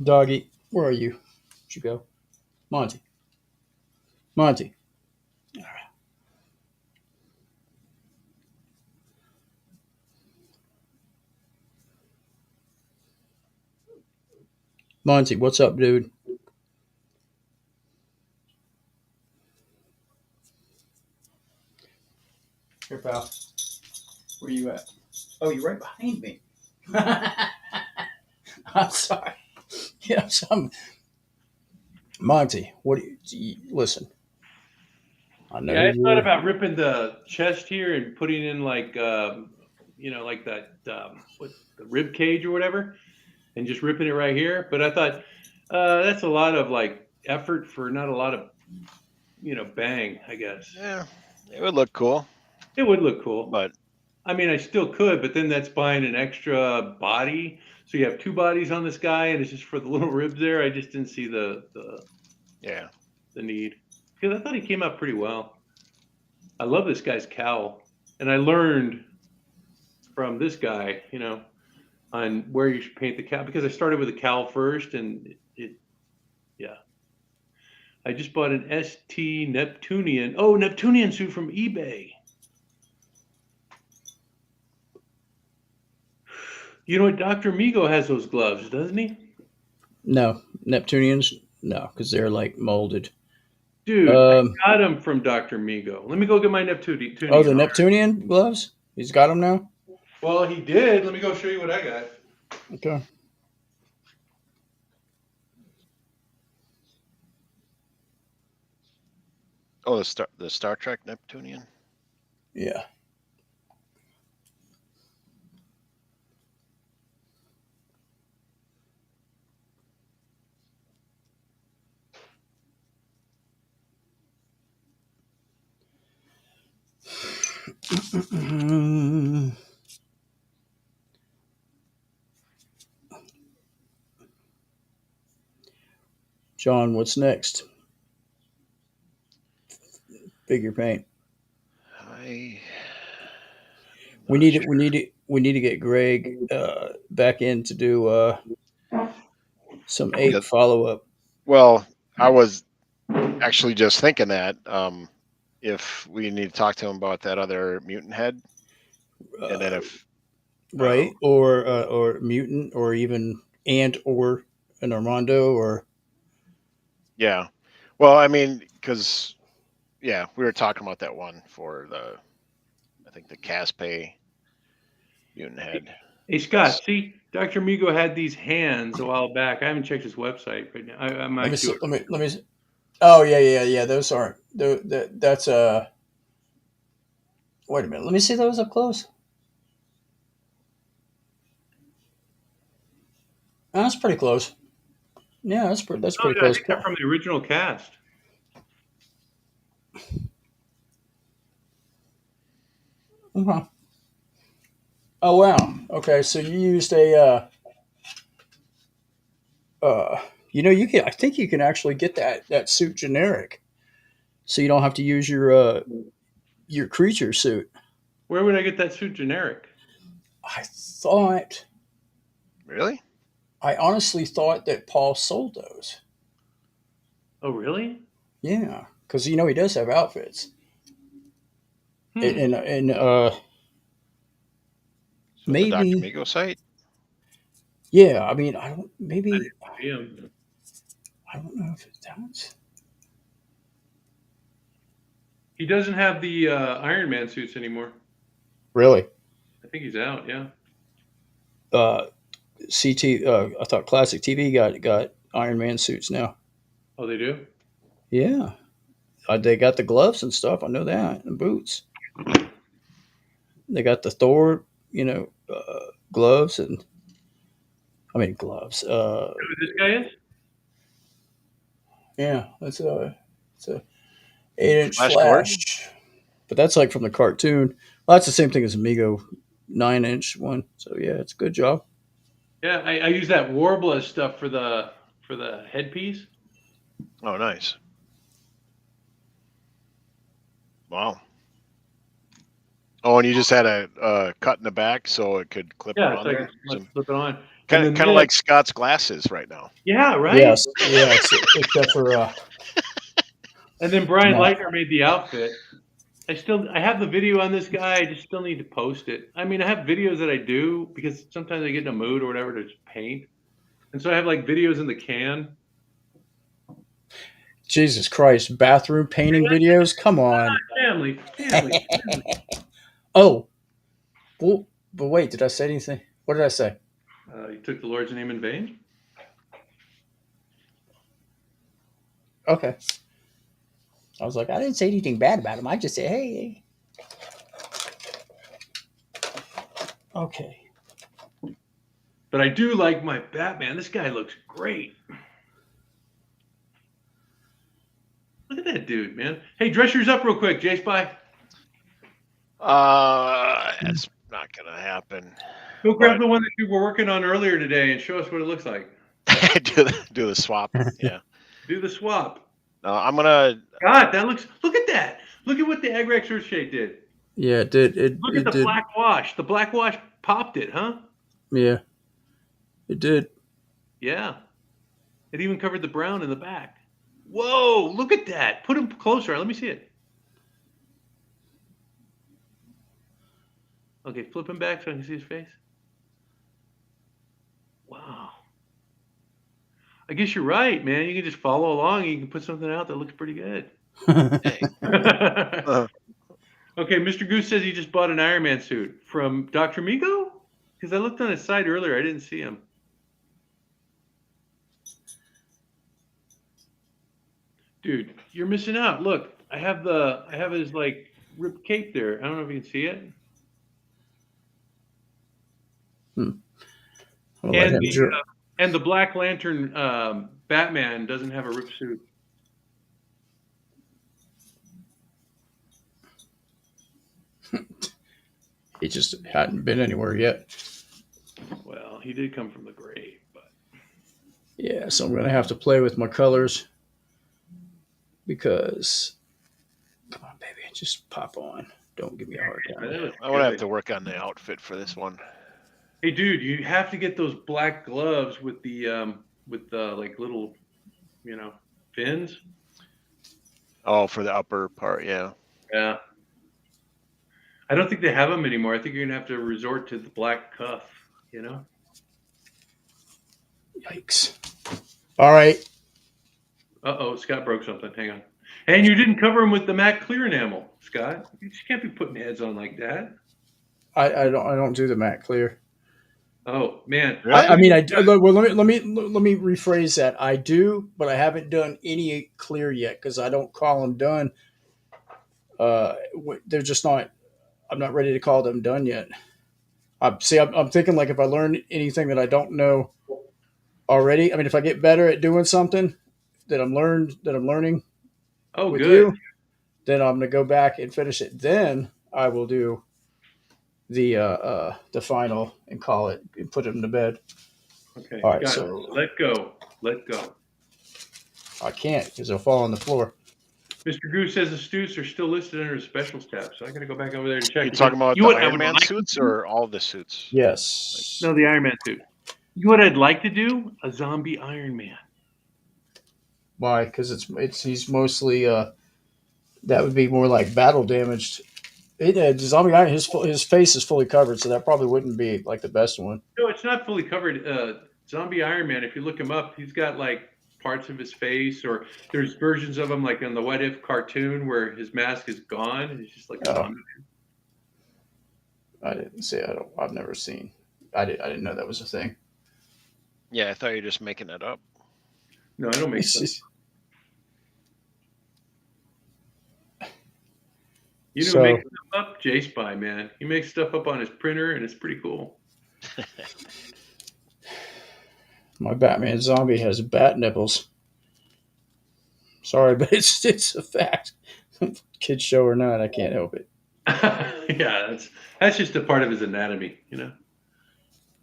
Doggy, where are you? Where'd you go? Monty. Monty. Monty, what's up, dude? Here, pal. Where you at? Oh, you're right behind me. I'm sorry. Yeah, Monty, what do listen? I know Yeah, I thought you're. about ripping the chest here and putting in like like that what the rib cage or whatever, and just ripping it right here. But I thought that's a lot of like effort for not a lot of bang. I guess Yeah, it would look cool, it would look cool. but I mean, I still could, but then that's buying an extra body. So you have two bodies on this guy, and it's just for the little ribs there. I just didn't see yeah. the need, because I thought he came out pretty well. I love this guy's cowl, and I learned from this guy, on where you should paint the cowl, because I started with the cowl first, and yeah. I just bought an ST Neptunian. Oh, Neptunian suit from eBay. You know what? Dr. Migo has those gloves, doesn't he? No, Neptunians. No, because they're like molded. Dude, I Um. got them from Dr. Migo. Let me go get my Oh, the Neptunian. Neptunian gloves. He's got them now. Well, he did. Let me go show you what I got. Okay. Oh, the Star Trek Neptunian. Yeah. John, what's next? Figure paint. I. We Not need sure. it. We need to get Greg back in to do some Yeah, ape follow up. well, I was actually just thinking that if we need to talk to him about that other mutant head, and then if Right, or mutant, or even ant, or an Armando, or yeah, well, I mean, because yeah, we were talking about that one for I think the Caspe mutant head. Hey, Scott, see, Dr. Migo had these hands a while back. I haven't checked his website right now. I let me might do see, it. let me Oh yeah. Those aren't. That's Wait a minute. Let me see those up close. Oh, that's pretty close. Yeah, that's Oh, pretty yeah, I close. think they're from the original cast. Uh-huh. Oh wow. Okay, so you used a. You can. I think you can actually get that suit generic, so you don't have to use your creature suit. Where would I get that suit generic? I thought. Really? I honestly thought that Paul sold those. Oh, really? Yeah, because he does have outfits, Hmm. and So the Dr. maybe. Migo site? Yeah, I mean, I don't. I Maybe didn't see him. I don't know if that's He doesn't have the Iron Man suits anymore. really. I think he's out. Yeah. Uh, CT. I thought Classic TV got Iron Man suits now. Oh, they do. Yeah, they got the gloves and stuff. I know that, and boots. They got the Thor, gloves and I mean gloves. Who this guy is? Yeah, it's a 8-inch Flash Gordon? Flash, but that's like from the cartoon. Well, that's the same thing as Amigo 9-inch one. So yeah, it's a good job. Yeah, I use that Warbler stuff for the headpiece. Oh, nice. Wow. Oh, and you just had a cut in the back so it could clip Yeah, on so I there. can flip it on. And Kind then of kind of this, like Scott's glasses right now. yeah, right. Yes, except for And then Brian no. Leitner made the outfit. I have the video on this guy. I just still need to post it. I mean, I have videos that I do because sometimes I get in a mood or whatever to just paint, and so I have like videos in the can. Jesus Christ, bathroom painting videos. Come on. Family. Oh, well, but wait, did I say anything? What did I say? You took the Lord's name in vain. Okay. I was like, I didn't say anything bad about him. I just said, hey. Okay. But I do like my Batman. This guy looks great. Look at that dude, man. Hey, dress yours up real quick, JSpy. It's not gonna happen. Go grab But the one that you were working on earlier today and show us what it looks like. do the swap. Yeah. Do the swap. No, I'm gonna. God, look at that. Look at what the egg Rex Earthshade did. Yeah, it did. Look at the Did. black wash. The black wash popped it, huh? Yeah, it did. Yeah. It even covered the brown in the back. Whoa, look at that. Put him closer. Let me see it. Okay, flip him back so I can see his face. Wow. I guess you're right, man. You can just follow along and you can put something out that looks pretty good. Hey. Okay, Mr. Goose says he just bought an Iron Man suit from Dr. Migo? Because I looked on his site earlier. I didn't see him. Dude, you're missing out. Look, I have his like ripped cape there. I don't know if you can see it. I'll let him And the Black Lantern Batman doesn't have a ripped suit. He just hadn't been anywhere yet. Well, he did come from the grave, but Yeah, so I'm gonna have to play with my colors because, come on, baby, just pop on. Don't give me a hard time. I'm gonna have to work on the outfit for this one. Hey, dude, you have to get those black gloves with the like little, fins. Oh, for the upper part, yeah. Yeah. I don't think they have them anymore. I think you're gonna have to resort to the black cuff. Yikes! All right. Uh-oh, Scott broke something. Hang on. And you didn't cover them with the matte clear enamel, Scott. You just can't be putting heads on like that. I don't do the matte clear. Oh man, Really? I mean, I do, well, let me rephrase that. I do, but I haven't done any clear yet because I don't call them done. They're just not. I'm not ready to call them done yet. I'm thinking like if I learn anything that I don't know already. I mean, if I get better at doing something that I'm learning oh with good. you, then I'm gonna go back and finish it. Then I will do the final and call it and put them to bed. Okay, All right, got it. so Let go. Let go. I can't because they'll fall on the floor. Mr. Goose says the suits are still listed under the specials tab, so I got to go back over there to check. You Because talking about you the what I Iron would Man like to suits do? or all the suits? Yes. No, the Iron Man suit. You know what I'd like to do? A zombie Iron Man. Why? Because he's mostly that would be more like battle damaged. Zombie Iron, his face is fully covered, so that probably wouldn't be like the best one. No, it's not fully covered. Zombie Iron Man. If you look him up, he's got like parts of his face, or there's versions of him like in the What If cartoon where his mask is gone and he's just like a Oh, zombie. I didn't see. I've never seen. I didn't know that was a thing. Yeah, I thought you were just making that up. No, I don't make It's sense. just, You know, so make stuff up, JSpy, man. He makes stuff up on his printer, and it's pretty cool. my Batman zombie has bat nipples. Sorry, but it's a fact. Kid show or not, I can't help it. Yeah, that's just a part of his anatomy, you know.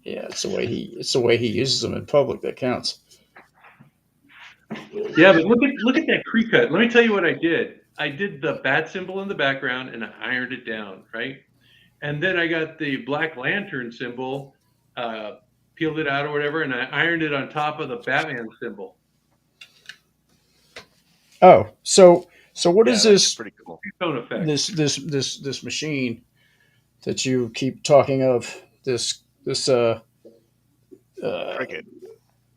Yeah, it's the way he uses them in public that counts. Yeah, but look at that crease cut. Let me tell you what I did. I did the bat symbol in the background and I ironed it down, right? And then I got the Black Lantern symbol, peeled it out or whatever, and I ironed it on top of the Batman symbol. Oh, so what Yeah, is that's this pretty cool. Tone effect. this machine that you keep talking of? This Cricket. Yeah,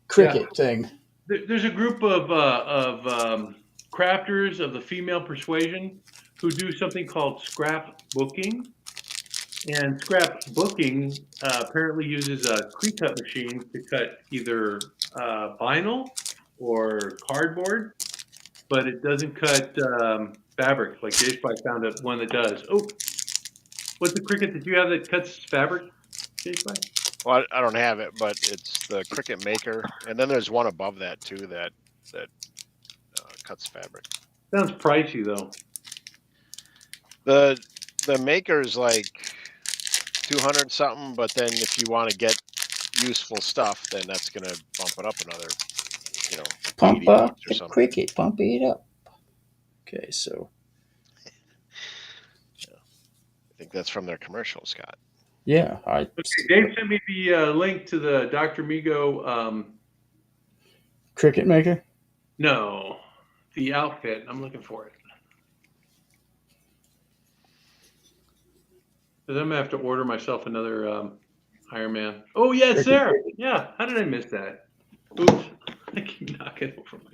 cricket thing. there's a group of crafters of the female persuasion who do something called scrap booking. And scrap booking apparently uses a pre-cut machine to cut either vinyl or cardboard, but it doesn't cut fabric. Like JSpy found one that does. Oh, what's the cricket that you have that cuts fabric, JSpy? Well, I don't have it, but it's the Cricut Maker, and then there's one above that too that cuts fabric. Sounds pricey though. The Maker's like 200 something, but then if you want to get useful stuff, then that's gonna bump it up another, you know, Pump 80 up bucks or the something. cricket, pump it up. Okay, so I think that's from their commercial, Scott. yeah, Okay, Dave sent me the link to the Dr. Migo. cricket maker. No, the outfit. I'm looking for it. Because I'm gonna have to order myself another Iron Man. Oh yeah, it's there. Yeah. How did I miss that? Oops. I keep knocking over my.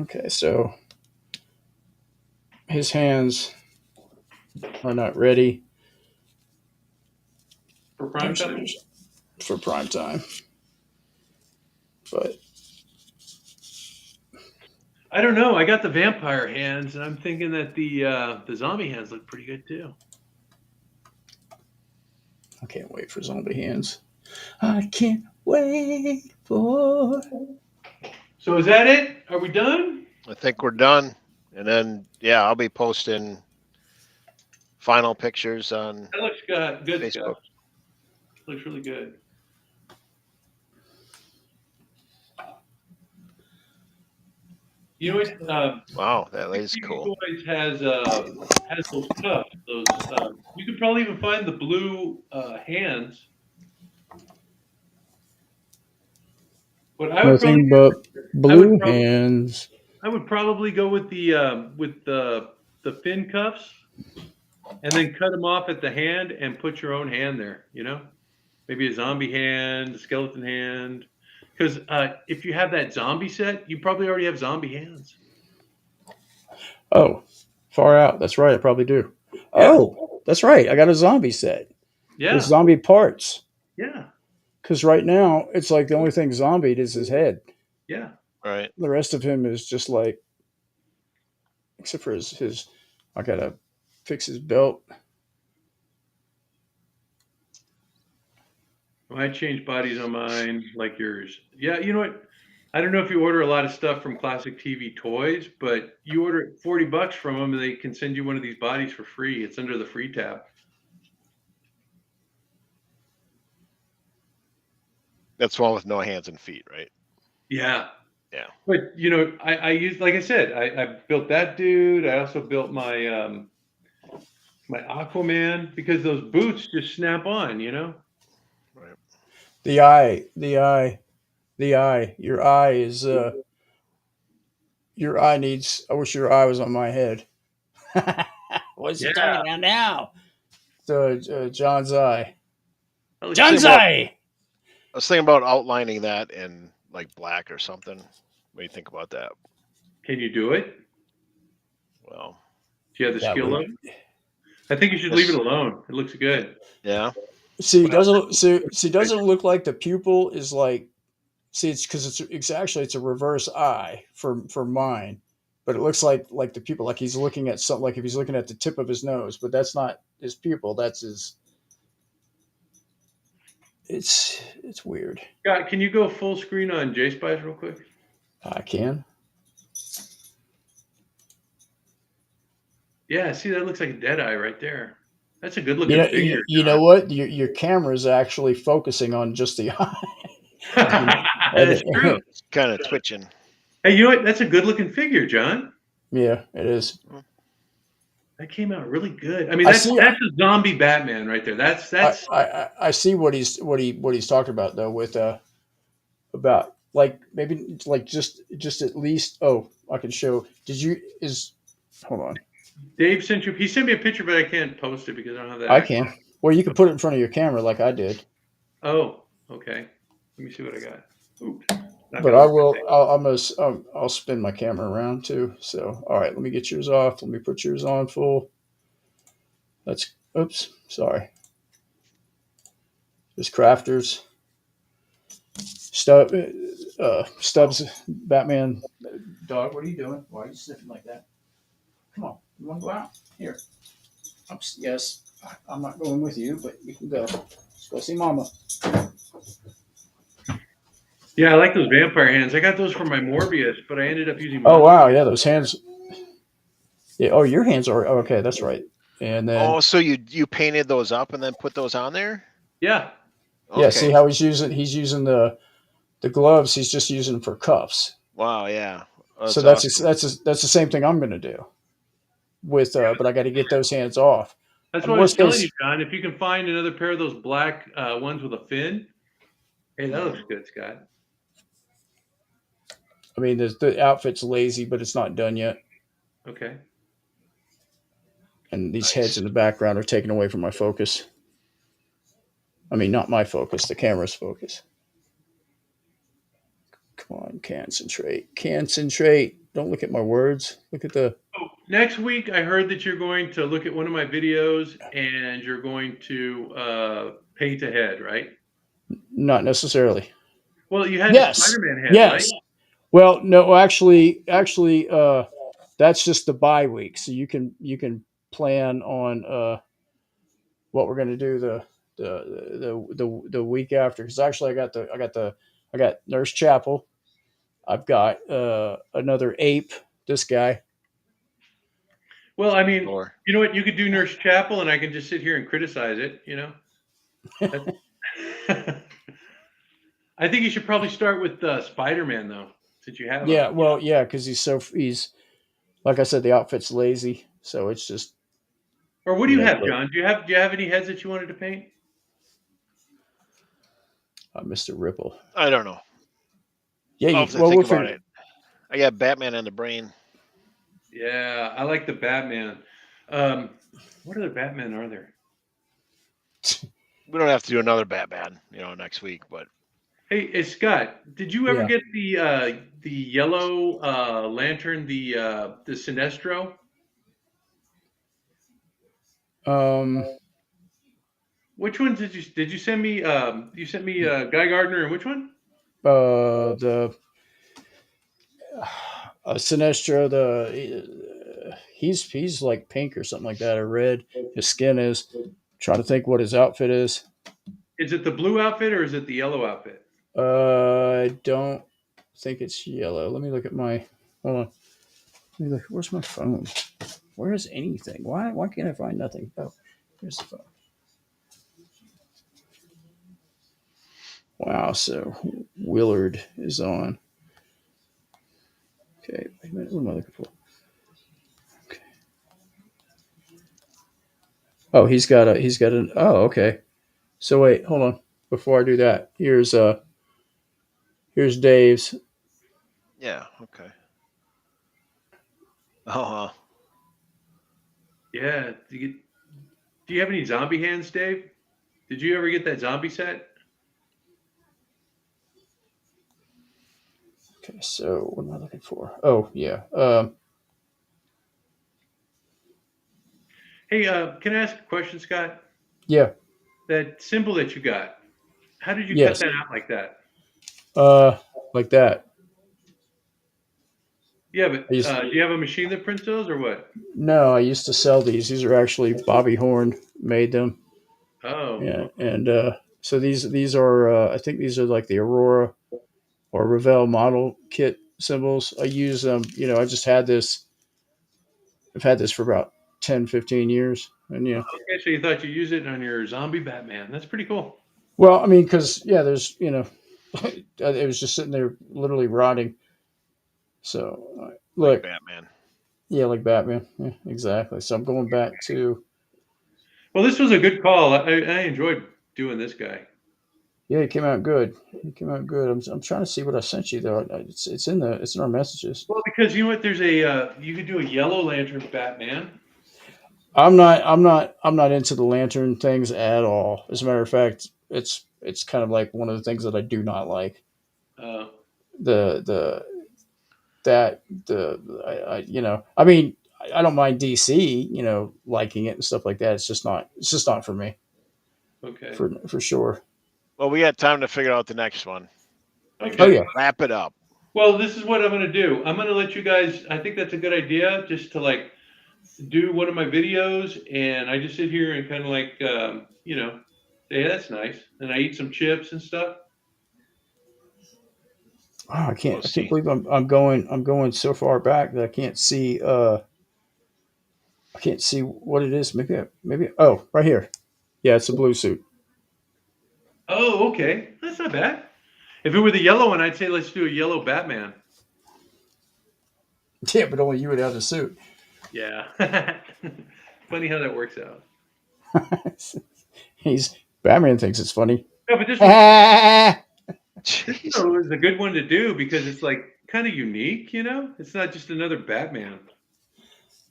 Okay, so his hands are not ready For prime time. for prime time, but I don't know. I got the vampire hands, and I'm thinking that the zombie hands look pretty good too. I can't wait for zombie hands. I can't wait for. So is that it? Are we done? I think we're done, and then yeah, I'll be posting final pictures on That looks good. Good Facebook. stuff. Looks really good. You know what? Wow, that is TV cool. Toys has those cuffs. Those you could probably even find the blue hands. But I would Nothing but blue probably hands. I would probably go with the fin cuffs, and then cut them off at the hand and put your own hand there. You know, maybe a zombie hand, a skeleton hand. Because if you have that zombie set, you probably already have zombie hands. Oh, Far out. That's right. I probably do. Oh, that's right. I got a zombie set with Yeah. zombie parts. Yeah. Because right now it's like the only thing zombied is his head. Yeah. Right. The rest of him is just like, except for his I gotta fix his belt. Well, I changed bodies on mine like yours. Yeah, you know what? I don't know if you order a lot of stuff from Classic TV Toys, but you order $40 from them and they can send you one of these bodies for free. It's under the free tab. That's one with no hands and feet, right? Yeah. Yeah. But you know, I used, like I said, I built that dude. I also built my my Aquaman because those boots just snap on, you know? Right. The eye, the eye, the eye. Your eye needs. I wish your eye was on my head. What's he Yeah. talking about now? The John's eye. That looks John's about- eye. I was thinking about outlining that in like black or something. What do you think about that? Can you do it? Well, Do you have the That skill would- of it? I think you should leave it alone. It looks good. yeah. See, What else? doesn't look like the pupil is like. See, it's because it's actually it's a reverse eye for mine, but it looks like the pupil, like he's looking at something, like if he's looking at the tip of his nose, but that's not his pupil. That's his. It's weird. Scott, can you go full screen on JSpy real quick? I can. Yeah, see, that looks like a dead eye right there. That's a good looking figure. You know what? Your camera is actually focusing on just the eye. That's true. It's kind of twitching. Hey, you know what? That's a good looking figure, John. Yeah, it is. That came out really good. I mean, I that's see- a zombie Batman right there. That's I see what he's talking about though with about like maybe like just at least I can show. Hold on. Dave sent you. He sent me a picture, but I can't post it because I don't have that. I can. Well, you can put it in front of your camera like I did. Oh, okay. Let me see what I got. Oops. Not But gonna I work will. that thing. I'll spin my camera around too. So, all right, let me get yours off. Let me put yours on full. Oops, sorry. Just crafters. Stubbs, Batman, dog. What are you doing? Why are you sniffing like that? Come on, you want to go out? Here. Yes, I'm not going with you, but you can go. Let's go see Mama. Yeah, I like those vampire hands. I got those for my Morbius, but I ended up using. Oh wow, yeah, those hands. Yeah. Oh, your hands are okay. That's right. And then Oh, so you painted those up and then put those on there? Yeah. yeah, Okay. see how he's using the gloves. He's just using them for cuffs. Wow. Yeah. That's So that's awesome. that's the same thing I'm going to do with. But I got to get those hands off. That's And what I was worst telling case- you, John. If you can find another pair of those black ones with a fin, hey, that looks good, Scott. I mean, the outfit's lazy, but it's not done yet. Okay. And these Nice. heads in the background are taken away from my focus. I mean, not my focus, the camera's focus. Come on, concentrate. Don't look at my words. Look at the. Oh, next week, I heard that you're going to look at one of my videos and you're going to paint a head, right? Not necessarily. Well, you had Yes. the Spider-Man head, Yes. right? Well, no, actually, that's just the bye week. So you can plan on what we're going to do the week after. Because actually, I got Nurse Chapel. I've got another ape. This guy. Well, I mean, Or you know what? You could do Nurse Chapel, and I can just sit here and criticize it. You know. I think you should probably start with Spider-Man, though, since you have. Yeah, well, yeah, because he's like I said, the outfit's lazy, so it's just. Or what do you Yeah, have, but- John? Do you have any heads that you wanted to paint? Mr. Ripple. I don't know. Yeah, I'll have to we'll think about figure- it. I got Batman in the brain. Yeah, I like the Batman. What other Batman are there? We don't have to do another Batman, next week, but Hey, Scott, did you ever Yeah. get the yellow lantern, the Sinestro? Um, Which ones did you send me? You sent me Guy Gardner and which one? the Sinestro, he's like pink or something like that, or red. His skin is. Trying to think what his outfit is. Is it the blue outfit or is it the yellow outfit? I don't think it's yellow. Let me look at my. Hold on. Let me look. Where's my phone? Where is anything? Why can't I find nothing? Oh, here's the phone. Wow. So Willard is on. Okay. Wait a minute. What am I looking for? Okay. Oh, he's got an. Oh, okay. So wait, hold on. Before I do that, here's Dave's. Yeah. Okay. Oh, Yeah. Do you have any zombie hands, Dave? Did you ever get that zombie set? Okay. So what am I looking for? Oh yeah. Hey, can I ask a question, Scott? Yeah. That symbol that you got, how did you cut Yes. that out like that? Uh, like that. Yeah, but I used do you have a machine that prints those or what? No, I used to sell these. These are actually Bobby Horn made them. Oh, Yeah, okay. and so these are I think these are like the Aurora or Revell model kit symbols. I use them. I just had this. I've had this for about 10, 15 years, and yeah. Okay, so you thought you use it on your zombie Batman. That's pretty cool. Well, I mean, because yeah, there's it was just sitting there literally rotting. So like look, Batman. yeah, like Batman. Yeah, exactly. So I'm going back to. Well, this was a good call. I enjoyed doing this guy. Yeah, it came out good. It came out good. I'm trying to see what I sent you though. It's in our messages. Well, because you know what, there's a you could do a yellow lantern Batman. I'm not into the lantern things at all. As a matter of fact, it's kind of like one of the things that I do not like. Uh, The that the I mean I don't mind DC, liking it and stuff like that. It's just not for me. okay, For sure. Well, we got time to figure out the next one. Like, Oh okay. yeah. wrap it up. Well, this is what I'm going to do. I'm going to let you guys. I think that's a good idea, just to like do one of my videos, and I just sit here and kind of like, say that's nice, and I eat some chips and stuff. Oh, I We'll can't I can't see. believe I'm going so far back that I can't see what it is. Maybe oh, right here. Yeah, it's a blue suit. Oh, okay, that's not bad. If it were the yellow one, I'd say let's do a yellow Batman. Yeah, but only you would have the suit. Yeah. Funny how that works out. He's Batman thinks it's funny. No, but this And Jeez. one is a good one to do because it's like kind of unique. It's not just another Batman.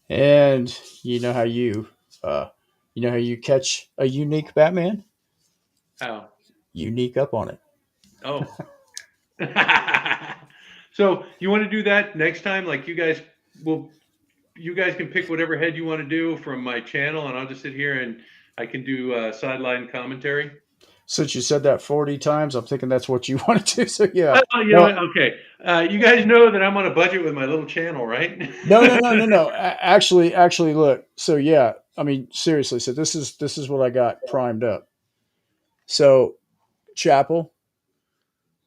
you know how uh you catch a unique Batman? Oh, Unique up on it. oh. So you want to do that next time? Like you guys can pick whatever head you want to do from my channel, and I'll just sit here and I can do sideline commentary. Since you said that 40 times, I'm thinking that's what you want to do. So yeah. Oh, you know No, what? Okay. You guys know that I'm on a budget with my little channel, right? no, no, no, no, no. Actually, look. So yeah, I mean, seriously. So this is what I got primed up. So Chapel,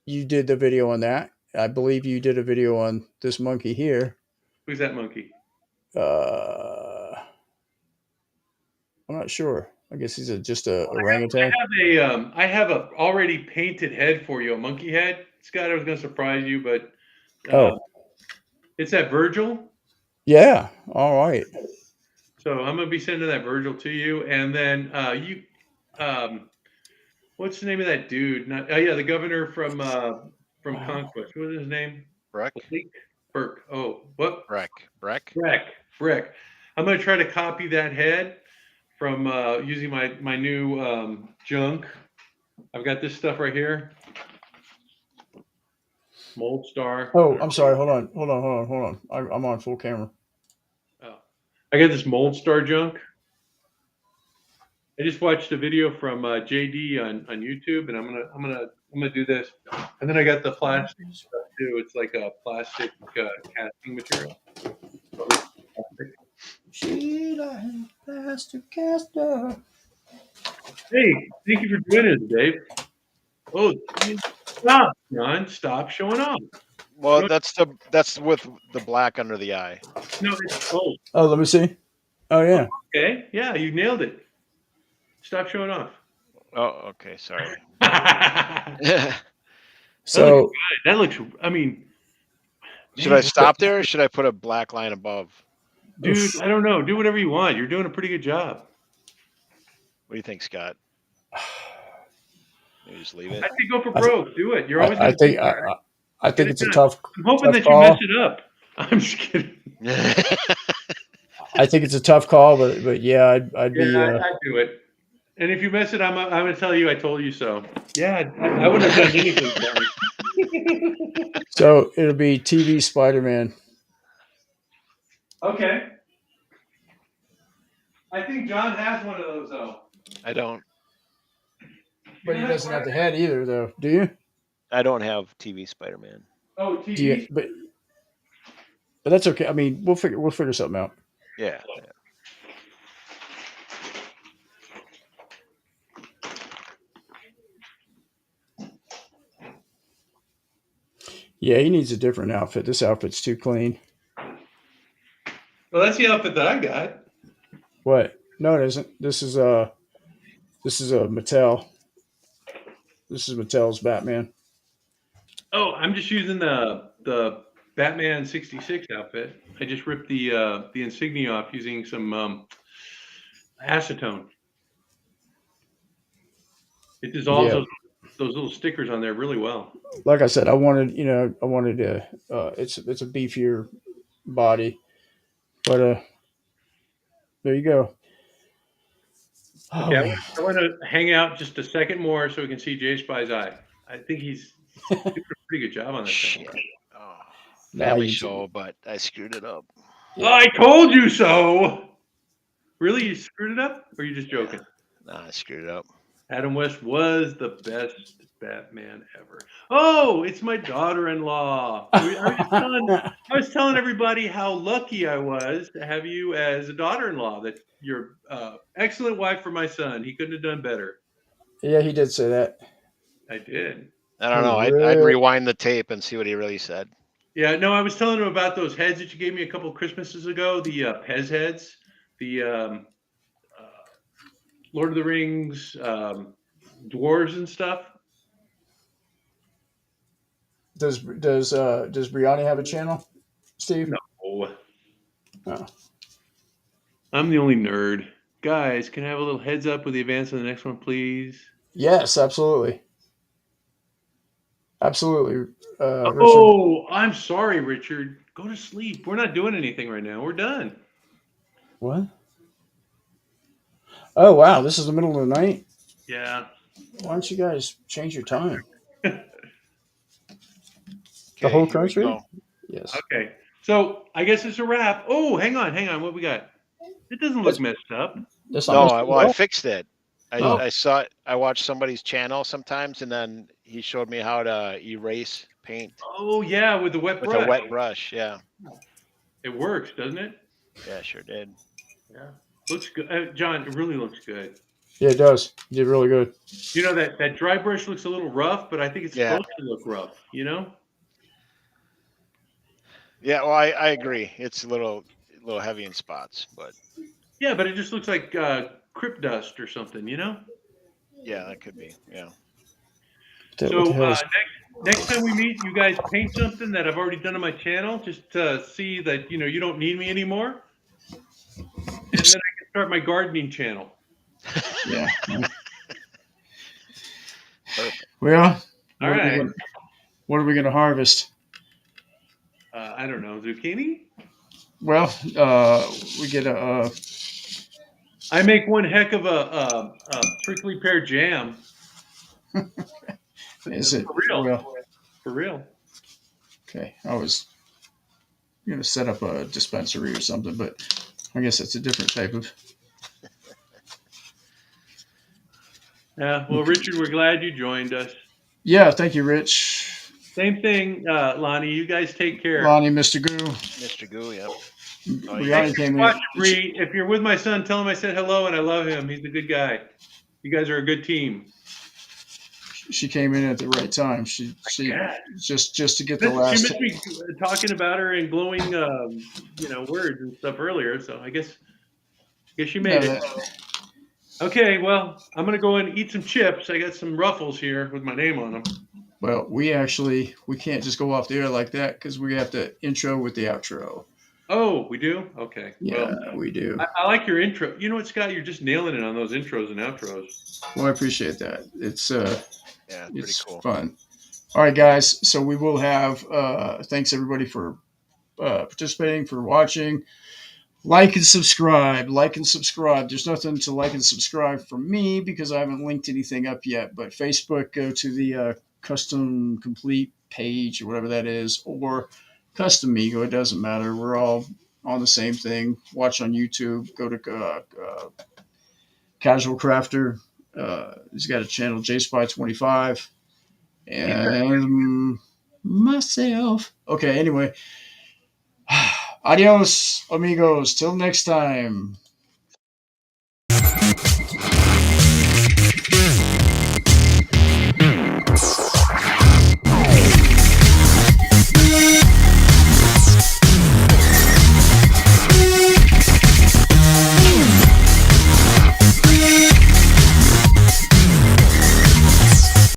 you did the video on that. I believe you did a video on this monkey here. Who's that monkey? Uh, I'm not sure. I guess he's just a orangutan. I have a already painted head for you, a monkey head. Scott, I was going to surprise you, but uh, Oh, it's that Virgil. yeah. All right. So I'm going to be sending that Virgil to you, and then um, what's the name of that dude? Not, oh yeah, the governor from Oh, Conquest. What is his name? Breck? Blake Burke. Oh, what? Breck? Breck. I'm going to try to copy that head from using my new junk. I've got this stuff right here. Mold Star. oh, I'm sorry. Hold on. I'm on full camera. Oh. I got this Mold Star junk. I just watched a video from JD on YouTube, and I'm gonna do this. And then I got the plastic stuff too. It's like a plastic casting material. Plastic. Sheila and Pastor Castor. Hey, thank you for joining us, Dave. Oh, stop, John! Stop showing off. Well, No, that's with the black under the eye. no, it's cold. Oh, let me see. Oh yeah. Okay, yeah, you nailed it. Stop showing off. Oh, okay, sorry. That looks So good. That looks. I mean, Should man, I stop there, or should I put a black line above? dude, I don't know. Do whatever you want. You're doing a pretty good job. What do you think, Scott? Maybe just leave it. I think go for broke. Do it. You're always I going to think be there. I think Get it's it a done. tough. I'm hoping tough that you call. mess it up. I'm just kidding. I think it's a tough call, but yeah, I'd be. Yeah, I do it. And if you mess it, I'm going to tell you I told you so. Yeah, I wouldn't have done anything. So it'll be TV Spider-Man. Okay. I think John has one of those though. I don't. But he doesn't have the head either, though. Do you? I don't have TV Spider-Man. Oh, Do you? TV. But that's okay. I mean, we'll figure something out. Yeah. Yeah, he needs a different outfit. This outfit's too clean. Well, that's the outfit that I got. What? No, it isn't. This is a Mattel. This is Mattel's Batman. Oh, I'm just using the Batman '66 outfit. I just ripped the insignia off using some acetone. It dissolves Yeah. those little stickers on there really well. Like I said, I wanted to. It's a beefier body, but there you go. Oh, Okay, man. I want to hang out just a second more so we can see JSpy's eye. I think he's doing a pretty good job on that thing. Shit. Oh, Nah, family you- show, but I screwed it up. I told you so. Really, you screwed it up, or are you just joking? Nah, I screwed it up. Adam West was the best Batman ever. Oh, it's my daughter-in-law. I was telling everybody how lucky I was to have you as a daughter-in-law. That you're excellent wife for my son. He couldn't have done better. Yeah, he did say that. I did. I don't know. I'd Really? rewind the tape and see what he really said. Yeah, no, I was telling him about those heads that you gave me a couple of Christmases ago. The Pez heads, the Lord of the Rings dwarves and stuff. Does Brianna have a channel, Steve? No. Oh. I'm the only nerd. Guys, can I have a little heads up with the advance on the next one, please? Yes, absolutely. Absolutely. Richard. Oh, I'm sorry, Richard. Go to sleep. We're not doing anything right now. We're done. What? Oh, wow. This is the middle of the night? Yeah. Why don't you guys change your time? Okay, The whole here we country? go. Yes. Okay. So I guess it's a wrap. Oh, hang on. What we got? It doesn't look messed up. That's No, not I fixed it. Oh. I watched somebody's channel sometimes, and then he showed me how to erase paint Oh yeah, with the wet with brush. a wet brush. Yeah, It works, doesn't it? yeah, sure did. Yeah. Looks good. John, it really looks good. Yeah, it does. You did really good. You know that dry brush looks a little rough, but I think it's Yeah. supposed to look rough, you know? Yeah, well, I agree. It's a little heavy in spots, but Yeah, but it just looks like crypt dust or something, you know? yeah, that could be. Yeah. What So the hell is- next time we meet, you guys paint something that I've already done on my channel, just to see that you don't need me anymore, and then I can start my gardening channel. yeah. Perfect. Well, All right. What are we going to harvest? I don't know, zucchini. Well, we get a. I make one heck of a prickly pear jam. Is it For real? Well, For real. okay, I was going to set up a dispensary or something, but I guess it's a different type of. Yeah. Well, Richard, we're glad you joined us. Yeah, thank you, Rich. Same thing, Lonnie. You guys take care. Lonnie, Mr. Goo. Mr. Goo, yep. Oh, you Thanks Brianna guys, for came watching, in. Bree. If you're with my son, tell him I said hello and I love him. He's a good guy. You guys are a good team. She came in at the right time. She Yeah. just to get the She last. missed me talking about her and glowing, words and stuff earlier. So I guess she made it. Okay, well, I'm gonna go and eat some chips. I got some Ruffles here with my name on them. Well, we can't just go off the air like that because we have to intro with the outro. Oh, we do? Okay. Yeah, Well, we do. I like your intro. You know what, Scott? You're just nailing it on those intros and outros. Well, I appreciate that. It's yeah, pretty it's cool. fun. All right, guys. So we will have. Thanks everybody for participating, for watching. Like and subscribe. Like and subscribe. There's nothing to like and subscribe from me because I haven't linked anything up yet. But Facebook, go to the custom complete page or whatever that is, or custom Migo. It doesn't matter. We're all on the same thing. Watch on YouTube. Go to Casual Crafter. He's got a channel, JSpy 25, and myself. Okay. Anyway. Adios, amigos. Till next time.